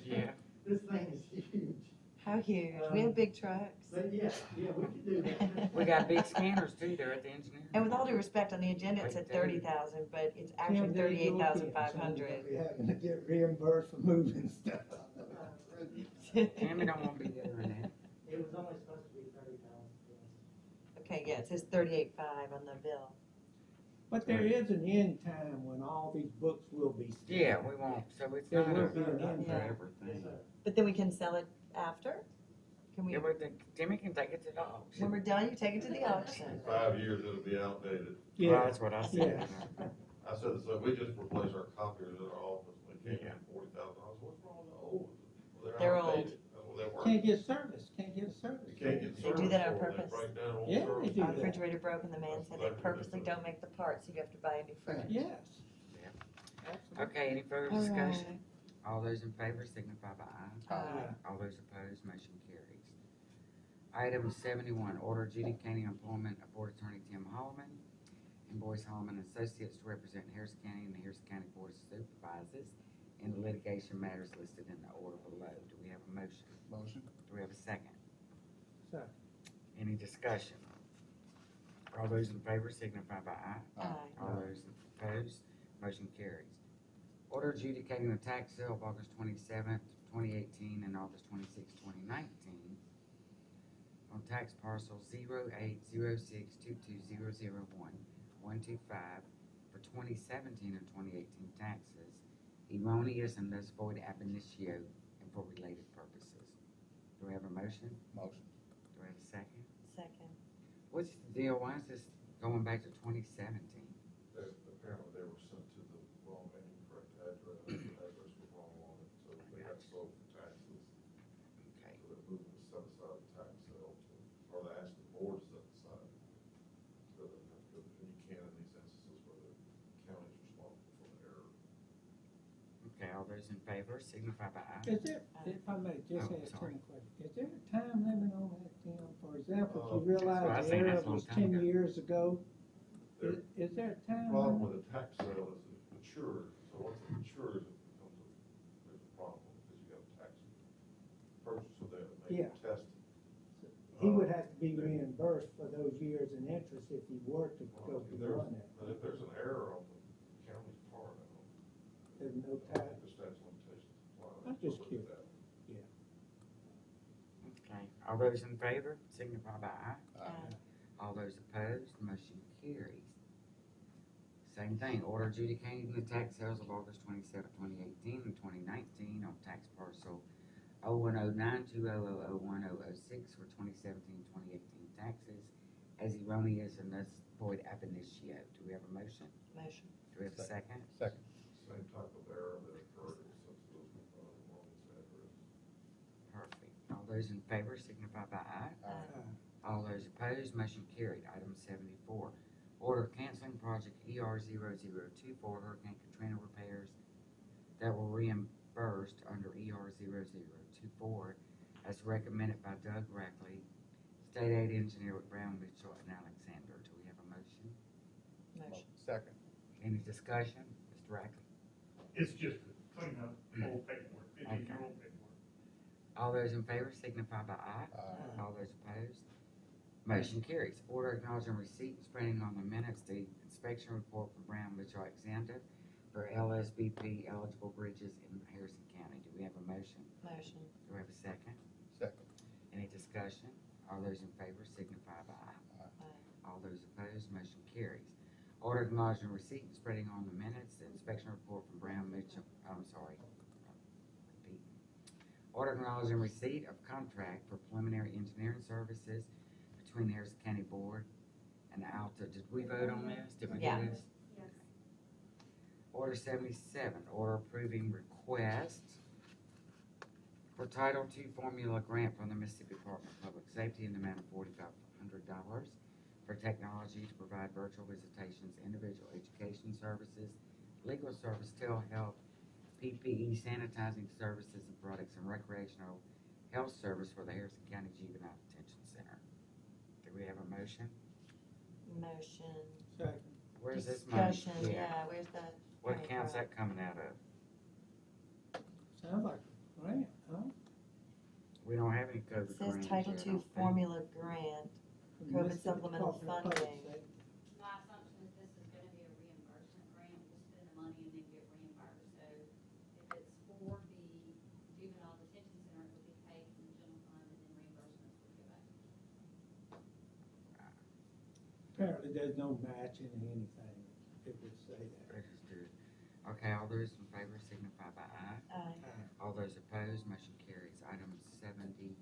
Yeah. This thing is huge. How huge? We have big trucks. But yeah, we could do that. We got big scanners too there at the engineering. And with all due respect, on the agenda, it said 30,000, but it's actually Tim, there you go again. 38,500. Somebody's having to get reimbursed for moving stuff. Tammy don't wanna be doing that. It was only supposed to be 30,000. Okay, yeah, it says 38,500 on the bill. But there is an end time when all these books will be scanned. Yeah, we won't, so it's There not will a be an end for time. everything. But then we can sell it after? Can we, Yeah, but Timmy can take it to the when auction. we're done, you take it to the auction? In 5 years, it'll be outdated. Well, Yeah, that's what I said. yeah. I said, so we just replaced our copiers at our office, they came in $40,000. What's wrong with the old? Well, They're old. outdated. Well, they weren't. Can't get service, can't get a service. You can't get They do service that on for them. They purpose. break down old Yeah, they service. do Our that. refrigerator broke and the man said they purposely don't make the parts, so you have to buy a new fridge. Yes. Yeah. Absolutely. Okay, any further All discussion? All those in favor signify by aye. Aye. All those opposed, motion carries. Item 71, order adjudicating employment of Board Attorney Tim Holloman and Boyce Holloman Associates to represent Harrison County and the Harrison County Board of Supervisors in the litigation matters listed in the order below. Do we have a motion? Motion. Do we have a second? Second. Any discussion? All those in favor signify by aye. Aye. All those opposed, motion carries. Order adjudicating the tax sale of August 27th, 2018 and August 26th, 2019 on tax parcel 080622001-125 for 2017 and 2018 taxes, erroneous and thus void ab initio and for related purposes. Do we have a motion? Motion. Do we have a second? Second. What's the deal? Why is this going back to 2017? Apparently they were sent to the wrong and incorrect address, the address was wrong on it, so they got sold for taxes. Okay. So they're moving to set aside the tax sale to, or they asked the board to set aside. So they have to go, and you can in these instances where the county is responsible for the error. Okay, all those in favor signify by aye. Is there, if I may just Oh, ask sorry. one question, is there a time limit on that, Tim? For example, if you Well, I realize the think error that's a long was time 10 ago. years ago, There- is there a The time problem limit? with a tax sale is it matures, so once it matures, it becomes there's a problem, because you got a tax purchase, so they make Yeah. it test. He would have to be reimbursed for those years in interest if he were to go beyond that. But if there's an error on the county's part, I don't There's no think time. the statute of limitations apply. I'm just Look at curious. that. Okay, all those in favor signify by aye. Aye. All those opposed, motion carries. Same thing, order adjudicating the tax sales of August 27th, 2018 and 2019 on tax parcel 0109200010006 for 2017-2018 taxes as erroneous and thus void ab initio. Do we have a motion? Motion. Do we have a second? Second. Same type of error that occurred since those wrong address. Perfect. All those in favor signify by aye. Aye. All those opposed, motion carried. Item 74, order canceling project ER0024 Hurricane Katrina repairs that were reimbursed under ER0024 as recommended by Doug Rackley, State Aid Engineer with Brown, Mitchell, and Alexander. Do we have a motion? Motion. Second. Any discussion? Mr. Rackley? It's just to clean up old paperwork, 15-year-old paperwork. All those in favor signify by aye. Aye. All those opposed, motion carries. Order acknowledging receipt and spreading on the minutes the inspection report from Brown, Mitchell, Alexander for LSBP eligible bridges in Harrison County. Do we have a motion? Motion. Do we have a second? Second. Any discussion? All those in favor signify by aye. Aye. All those opposed, motion carries. Order acknowledging receipt and spreading on the minutes the inspection report from Brown, Mitchell, repeat. Order acknowledging receipt of contract for preliminary engineering services between the Harrison County Board and Alta. Did we vote on this? Did we do Yeah. this? Yes. Order 77, order approving request for Title II formula grant from the Mississippi Department of Public Safety in the amount of $4,500 for technology to provide virtual visitations, individual education services, legal service, telehealth, PPE, sanitizing services and products, and recreational health service for the Harrison County Juvenile Detention Center. Do we have a motion? Motion. Second. Where's this money? Discussion, yeah, where's that? What coming account's from? that coming out of? Sounds like a grant, huh? We don't have any COVID It says grants Title yet, I II don't think. formula grant, From COVID Mississippi supplemental Department of Public funding. Safety. My assumption is this is gonna be a reimbursement grant, we'll spend the money and then get reimbursed. So if it's for the juvenile detention center, it would be paid from the general fund and then reimbursements would go back. Apparently, there's no matching or anything, if it say that. Registered. Okay, all those in favor signify by aye. Aye. All those opposed, motion carries. Item 78,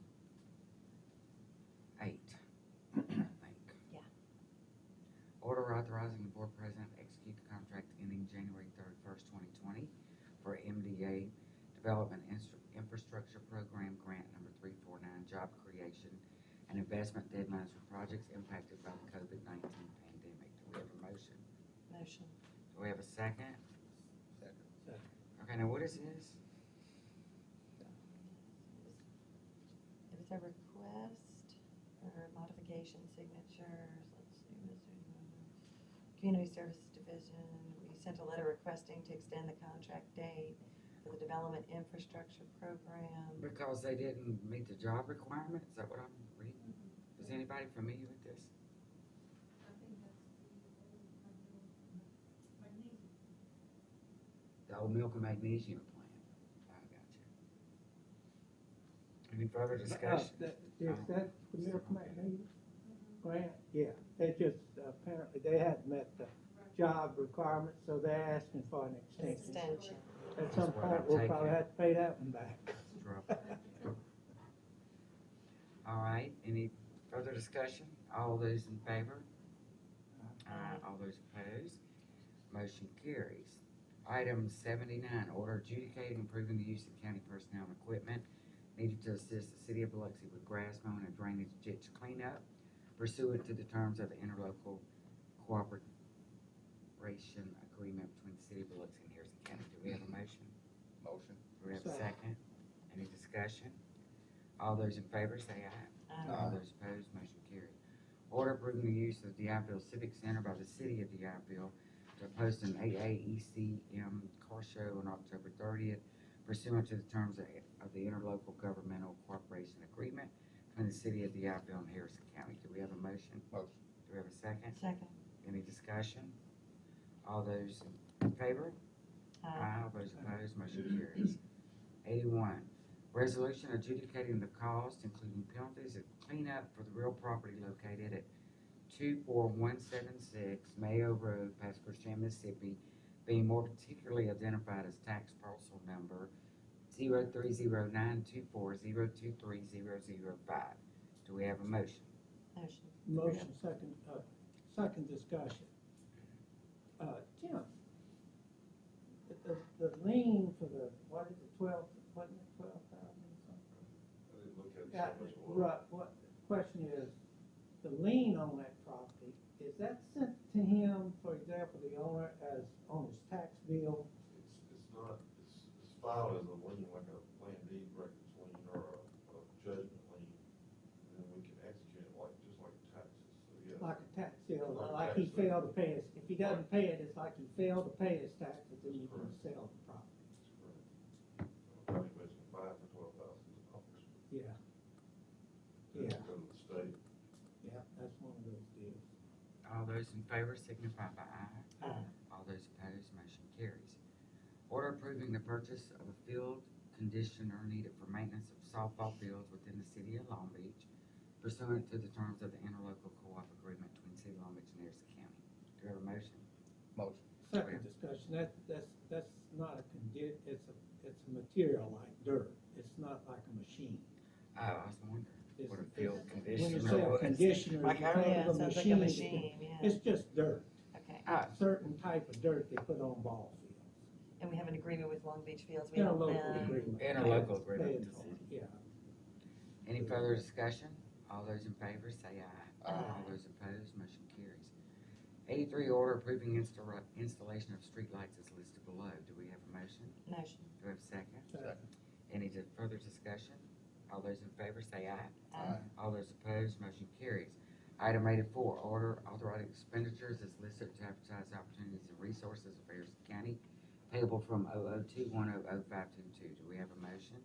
I think. Yeah. Order authorizing the board president to execute the contract ending January 31st, 2020 for MDA Development Infrastructure Program Grant number 349, job creation and investment deadlines for projects impacted by the COVID-19 pandemic. Do we have a motion? Motion. Do we have a second? Second. Okay, now what is this? It was a request for modification signatures, let's see, Community Services Division, we sent a letter requesting to extend the contract date for the Development Infrastructure Program. Because they didn't meet the job requirement? Is that what I'm reading? anybody familiar with this? The old milk and magnesium plant. I got you. Any further discussion? Is that the milk magnesium grant? Yeah, they just, apparently, they hadn't met the job requirements, so they're asking for an extension. Extension. At some That's what point, I'm we'll taking. probably have to pay that one back. All right, any further discussion? All those in favor? All those opposed? Motion carries. Item 79, order adjudicating and approving the use of county personnel and equipment needed to assist the city of Biloxi with grass mowing and drainage ditch cleanup pursuant to the terms of the interlocal cooperation agreement between the city of Biloxi and Harrison County. Do we have a motion? Motion. Do we have a second? Any discussion? All those in favor say aye. All those opposed, motion carried. Order approving the use of the Diaville Civic Center by the city of Diaville to host an AAECM car show on October 30th pursuant to the terms of the interlocal governmental cooperation agreement between the city of Diaville and Harrison County. Do we have a motion? Motion. Do we have a second? Second. Any discussion? All those in favor? Aye. All those opposed, motion carries. 81, resolution adjudicating the cost, including penalties of cleanup for the real property located at 24176 Mayo Road, Pasco Sham, Mississippi, being more particularly identified as tax parcel number 0309240230005. Do we have a motion? Motion. Motion, second discussion. Tim, the lien for the, what is it, 12, wasn't it 12,000 or something? I didn't look at it Yeah, so much more. right, what, the question is, the lien on that property, is that sent to him, for example, the owner, as on his tax bill? It's not, it's filed as a lien, like a land deed records lien or a judgment lien. And then we can execute it just like taxes, so yeah. Like a tax bill, Like a like tax he bill. failed to pay his, if he doesn't pay it, it's like he failed to pay his taxes, then you can Correct. sell the property. That's correct. Anybody's gonna buy it for $12,000. Yeah, Then Yeah. Go to the state. yeah, that's one of those deals. All those in favor signify by aye. Aye. All those opposed, motion carries. Order approving the purchase of a field conditioner needed for maintenance of softball fields within the city of Long Beach pursuant to the terms of the interlocal co-op agreement between the city of Long Beach and Harrison County. Do we have a motion? Motion. Second discussion, that's not a it's a material like dirt, it's not like a machine. Oh, I was wondering what a It's- field When conditioner you say a was. conditioner, Like, you I think don't- Yeah, of a it sounds like a machine. machine, yeah. It's just dirt, Okay. certain type of dirt they put on ball fields. And we have an agreement with Long Beach Fields. We help Interlocal them. agreement. Interlocal agreement Pay with it the for city. it, Yeah. Any further discussion? All those in favor say aye. Aye. All those opposed, motion carries. 83, order approving installation of streetlights as listed below. Do we have a motion? Motion. Do we have a second? Second. Any further discussion? All those in favor say aye. Aye. All those opposed, motion carries. Item 84, order authorizing expenditures as listed to advertise opportunities and resources of Harrison County payable from 002100522. Do we have a motion?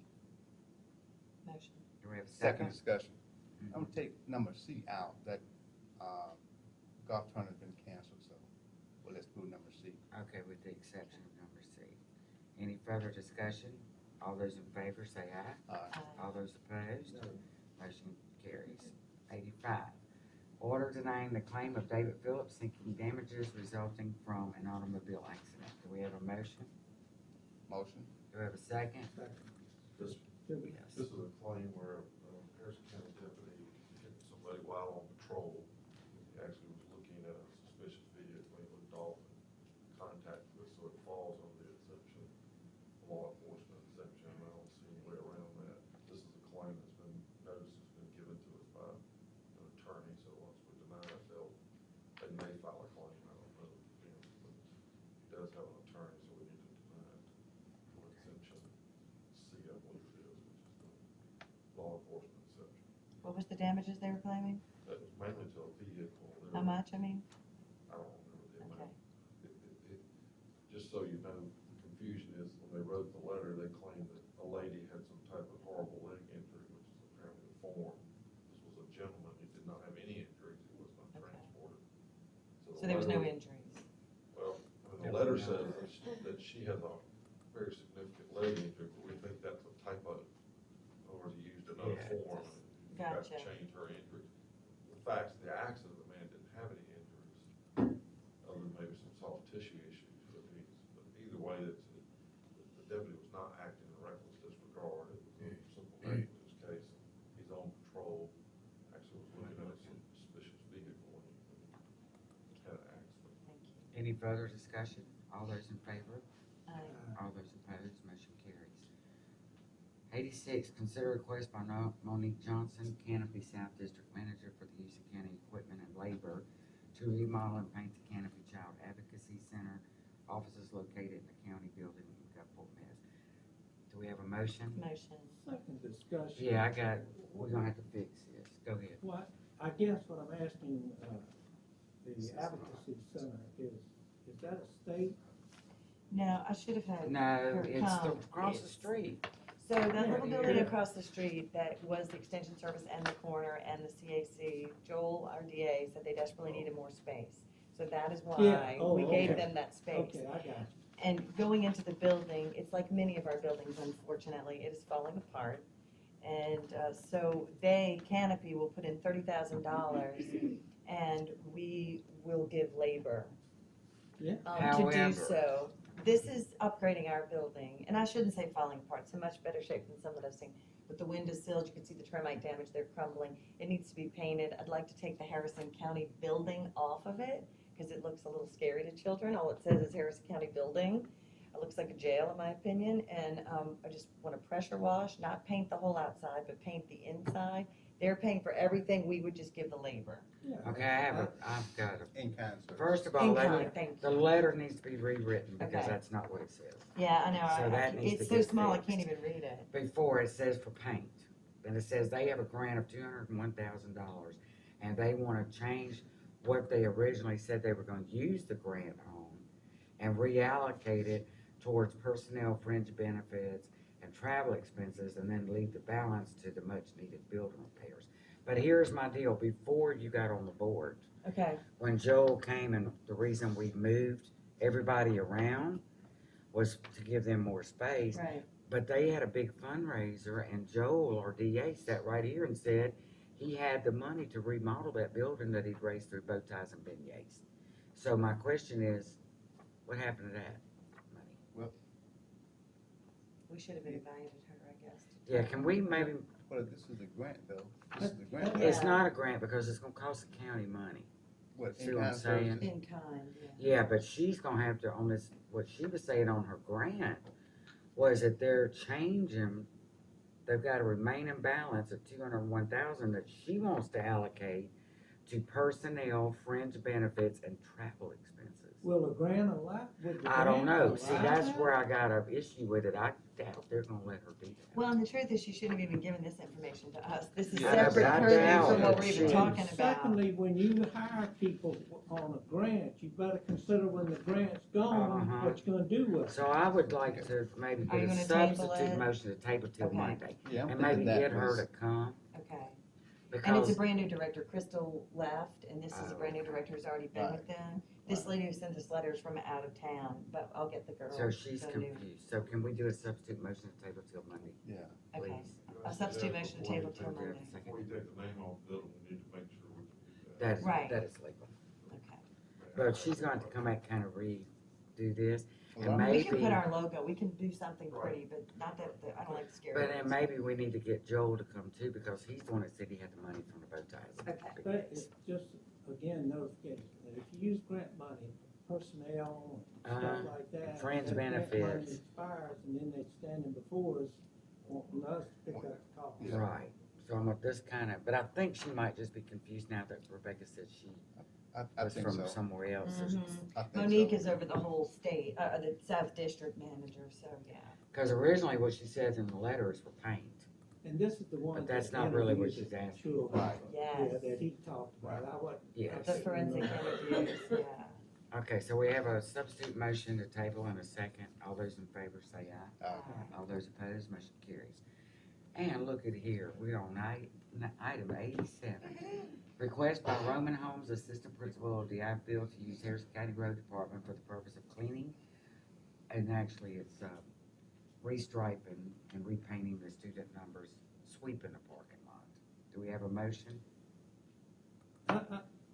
Motion. Do we have a Second second? discussion. Mhm. I'm gonna take number C out, that, golf tournament's been canceled, so, well, let's do number C. Okay, with the exception of number C. Any further discussion? All those in favor say aye. Aye. All those opposed? Motion carries. 85, order denying the claim of David Phillips seeking damages resulting from an automobile accident. Do we have a motion? Motion. Do we have a second? This, Should we- Yes. this is a claim where Harrison County deputy hit somebody while on patrol. He actually was looking at a suspicious vehicle, he looked off and contacted us, so it falls under the exemption, law enforcement exemption, and I don't see any way around that. This is a claim that's been, notice has been given to us by an attorney, so once we deny it, they may file a claim, I don't know, but he does have an attorney, so we need to deny it for exemption C, I believe it is, which is the law enforcement exception. What was the damages they were claiming? That was mainly to a vehicle. How much, I mean? I don't remember the amount. Okay. Just so you know, the confusion is when they wrote the letter, they claimed that a lady had some type of horrible leg injury, which is apparently a form. This was a gentleman who did not So there was no injuries? Well, the letter says that she has a very significant leg injury, but we think that's a typo, or he used another Yeah. form, and got to Gotcha. change her injury. The facts of the accident, the man didn't have any injuries, other than maybe some soft tissue issues, but either way, the deputy was not acting in reckless disregard, it was a simple negligence case, he's on patrol, actually was looking at some suspicious vehicle, and had an accident. Any further discussion? All those in favor? Aye. All those opposed, motion carries. 86, consider request by Monique Johnson, Canopy South District Manager, for the use of county equipment and labor to remodel and paint the Canopy Child Advocacy Center, offices located in the county building in Gulfport, Mass. Do we have a motion? Motion. Second discussion. Yeah, we're gonna have to fix this. Go ahead. What, I guess what I'm asking, the advocacy center is that a state? No, I should have had No, her it's come. across the street. So that Yeah, little building yeah. across the street that was the extension service and the corner and the CAC, Joel, our DA, said they desperately needed more space. So that is Yeah. why Oh, we gave okay. them that space. Okay, I got you. And going into the building, it's like many of our buildings, unfortunately, it is falling apart. And so Canopy will put in $30,000 and we will give labor Yeah. to do However- so. This is upgrading our building, and I shouldn't say falling apart, it's in much better shape than some that I've seen. With the windowsills, you can see the termite damage, they're crumbling. It needs to be painted. I'd like to take the Harrison County building off of it, because it looks a little scary to children. All it says is Harrison County building. It looks like a jail, in my opinion, and I just want to pressure wash, not paint the whole outside, but paint the inside. They're paying for everything, we would just give the labor. Yeah. Okay, I've got a, In-kind service. first of all, In let kind, me- thank the you. letter needs to be rewritten because Okay. that's not what it says. Yeah, I know, So that needs it's to so get small, I fixed. can't even read it. Before, it says for paint, and it says they have a grant of $201,000, and they wanna change what they originally said they were gonna use the grant on and reallocate it towards personnel, fringe benefits, and travel expenses, and then leave the balance to the much-needed building repairs. But here's my deal, before you got on the board, Okay, when Joel came, and the reason we moved everybody around was to give them more space. right. But they had a big fundraiser, and Joel, our DA, sat right here and said he had the money to remodel that building that he'd raised through bow ties and beignets. So my question is, what happened to that money? We should have invited her, I guess. Yeah, can we maybe, Well, this is the grant though. This is the grant. Yeah. it's not a grant because it's gonna cost the county money. What, See what I'm in-kind saying? services? In kind, yeah. Yeah, but she's gonna have to, on this, what she was saying on her grant was that they're changing, they've got a remaining balance of $201,000 that she wants to allocate to personnel, fringe benefits, and travel expenses. Will the grant allow? would the I don't grant know, see, allow that's that? where I got an issue with it, I doubt they're gonna let her do that. Well, and the truth is, she shouldn't have even given this information to us. This is Yeah, but separate I purview doubt from what that we're she- even talking about. Secondly, when you hire people on a grant, you better consider when the grant's gone, Uh-huh. what you're gonna do with it. So I would like to maybe Are you get a gonna table substitute it? motion to table till Okay. Monday, Yeah, I'm and thinking maybe that get her was- to come, Okay. And it's a because, brand new director. Crystal left, and this is a Oh, brand new okay. director who's already been Right. with them. This lady who sent us letters from out of town, but I'll get the girl. so she's the new- confused, so can we do a substitute motion to table till Monday, Yeah. please? Okay. A substitute motion to table till Okay, Monday. second. Before you take the name off the building, we need to make sure we can do that. That is, Right. that is legal. Okay. But she's going to come back kind of redo this, Well, and I'm- We can maybe, put our logo, we can do something pretty, but not that, I don't like scary. but then words. maybe we need to get Joel to come too, because he's the one that said he had the money from the bow ties. Okay. But it's just, again, notification, that if you use grant money, personnel and Uh-huh. stuff like that. Fringe that grant money benefits. Expires, and then they're standing before us, wanting us to pick up the cost. Yeah. Right, so I'm this kind of, but I think she might just be confused now that Rebecca said she I was think from so. somewhere else. Mhm. I think Monique so. is over the whole state, the South District manager, so yeah. Because originally what she says in the letter is for paint. And this is the one. But that's that not really what interviewed she's the asking. children. Right. Yeah, Yes. that he talked about, I wasn't. Yes. The forensic interviews, yeah. Okay, so we have a substitute motion to table and a second. All those in favor say aye. Uh, All those opposed, motion carries. And look at here, we're on Item 87, request by Roman Holmes, Assistant Principal of DIFL, to use Harrison County Road Department for the purpose of cleaning, and actually it's restriping and repainting the student numbers, sweeping the parking lot. Do we have a motion?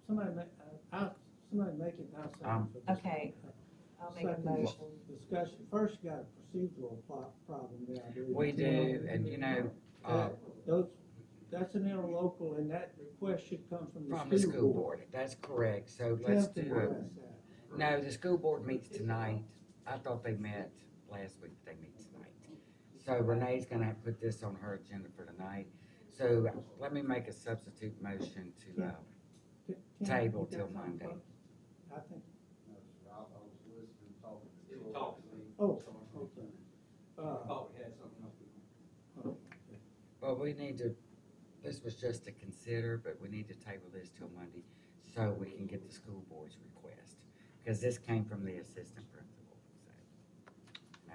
Somebody make it now. Okay, I'll make a motion. Discussion, first you got a procedural problem there, I believe. We do, and you know, That's an interlocal, and that request should come from from the school board, that's correct, so let's Tim can do address it. No, the school board meets tonight. I thought they met last week, they meet tonight. So Renee's gonna have to put this on her agenda for tonight. So let me make a substitute motion to, Tim, table you got till something, Monday. folks? I think, I was listening, talking. oh, okay. thought we had something else. well, we need to, this was just to consider, but we need to table this till Monday so we can get the school board's request. Cause this came from the assistant principal, so.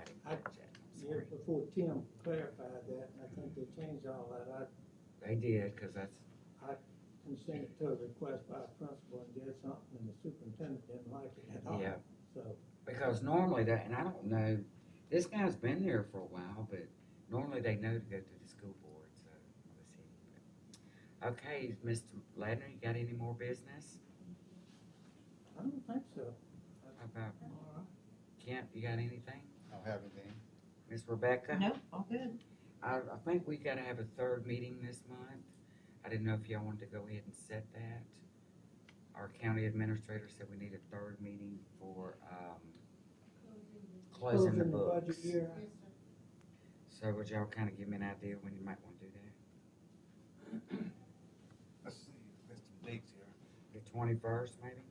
I didn't catch that, I'm Yeah, sorry. before Tim clarified that, and I think they changed all that, They did, cause that's, I consented to a request by a principal and did something, and the superintendent didn't like it at all. Yeah. So, because normally that, and I don't know, this guy's been there for a while, but normally they know to go to the school board, so we'll see. Okay, Mr. Ladner, you got any more business? I don't think so. How about Kent, you got anything? I don't have anything. Miss Rebecca? Nope, all good. I think we gotta have a third meeting this month. I didn't know if y'all wanted to go ahead and set that. Our county administrator said we need a third meeting for, closing the books. budget year. So would y'all kinda give me an idea when you might wanna do that? Let's see, there's some dates here. The 21st, maybe?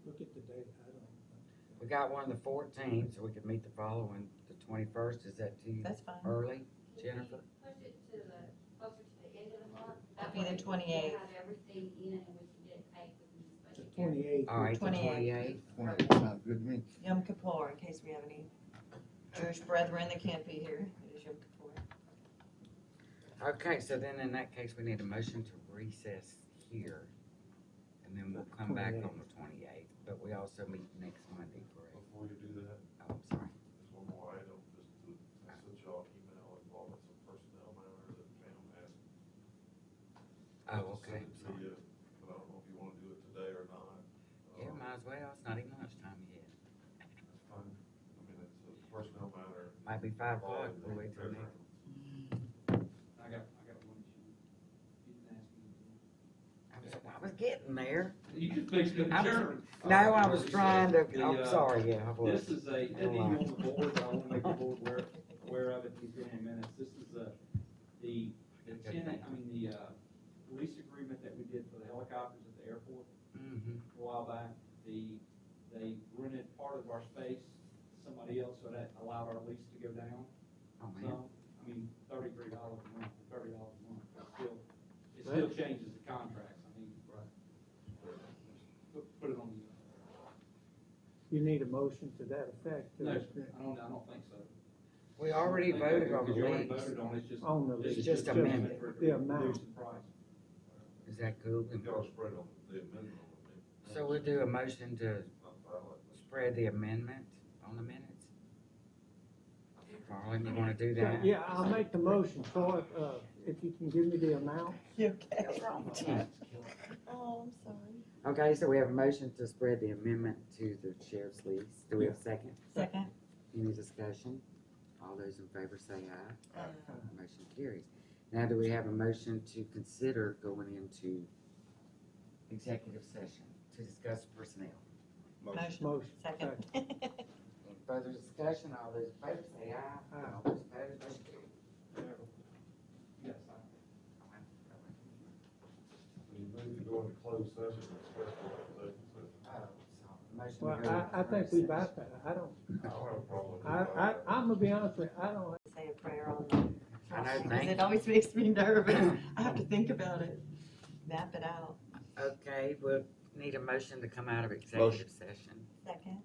Look at the date, I don't. We got one the 14th, so we could meet the following, the 21st. Is that too That's fine. early, Jennifer? Push it to closer to the end of the month. That'd be the 28th. Have everything in and we can get it paid within this The budget year. 28th. All right, the 28th. 28th. Sounds good to me. Yom Kippur, in case we have any Jewish brethren that can't be here, it is Yom Kippur. Okay, so then in that case, we need a motion to recess here, and then we'll come back on the 28th, but we also meet next Monday, correct? Before you do that, Oh, I'm sorry. there's one more item, just to, I sent y'all an email involving some personnel matters that Pam asked. Oh, okay. To send it to you, but I don't know if you wanna do it today or not. Yeah, might as well, it's not even lunchtime yet. That's fine, I mean, it's a personnel matter. Might be 5 o'clock, we'll wait till Fairgrounds. I got one issue. You didn't ask me. I was getting there. You just fixed to I was- adjourn. No, I was trying to, The, I'm sorry, yeah, I was. This is a, it didn't on the board, but I want to make the board aware of it, these in minutes. This is the tenant, the lease agreement that we did for the helicopters at the airport Mhm. a while back. They rented part of our space to somebody else, so that allowed our lease to go down Oh, man. some. $33 a month, $30 a month, but still, it still changes the contracts, put it on the. You need a motion to that effect. to No, this- I don't think so. We already voted on the You already lease. voted on it, it's just. On the this lease. is Just amendment. for The amount. reduce the price. Is that cool? Y'all spread on the amendment on it. So we'll do a motion to Not valid. spread the amendment on the minutes? Carlin, you wanna do So, that? yeah, I'll make the motion for it, if you can give me the amount. You okay? What's wrong with you? Oh, I'm sorry. Okay, so we have a motion to spread the amendment to the sheriff's lease. Do we have a second? Second. Any discussion? All those in favor say aye. Motion carries. Now, do we have a motion to consider going into executive session to discuss personnel? Motion. Second. Any further discussion? All those in favor say aye. All those opposed, motion carries. Yes, When you move to go into closed session, it's special executive session. Motion Well, to go into I think we bypassed, I don't, I don't have a problem with I'm gonna be honest with you, I don't, Say a prayer on the, I know, because thank it always makes me nervous. I have to think about it, map it out. Okay, we'll need a motion to come out of executive session. Second.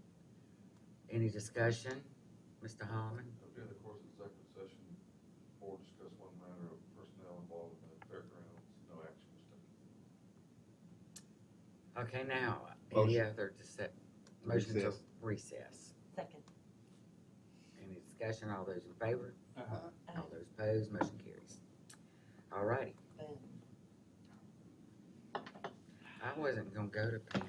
Any discussion? Mr. Holloman? In the course of executive session, board discuss one matter of personnel involved in the fairgrounds, no Okay, now, any Motion. other motion to Recess. recess? Second. Any discussion, all those in favor? Aye. All those opposed, motion carries. All righty, Boom. I wasn't gonna go to Pam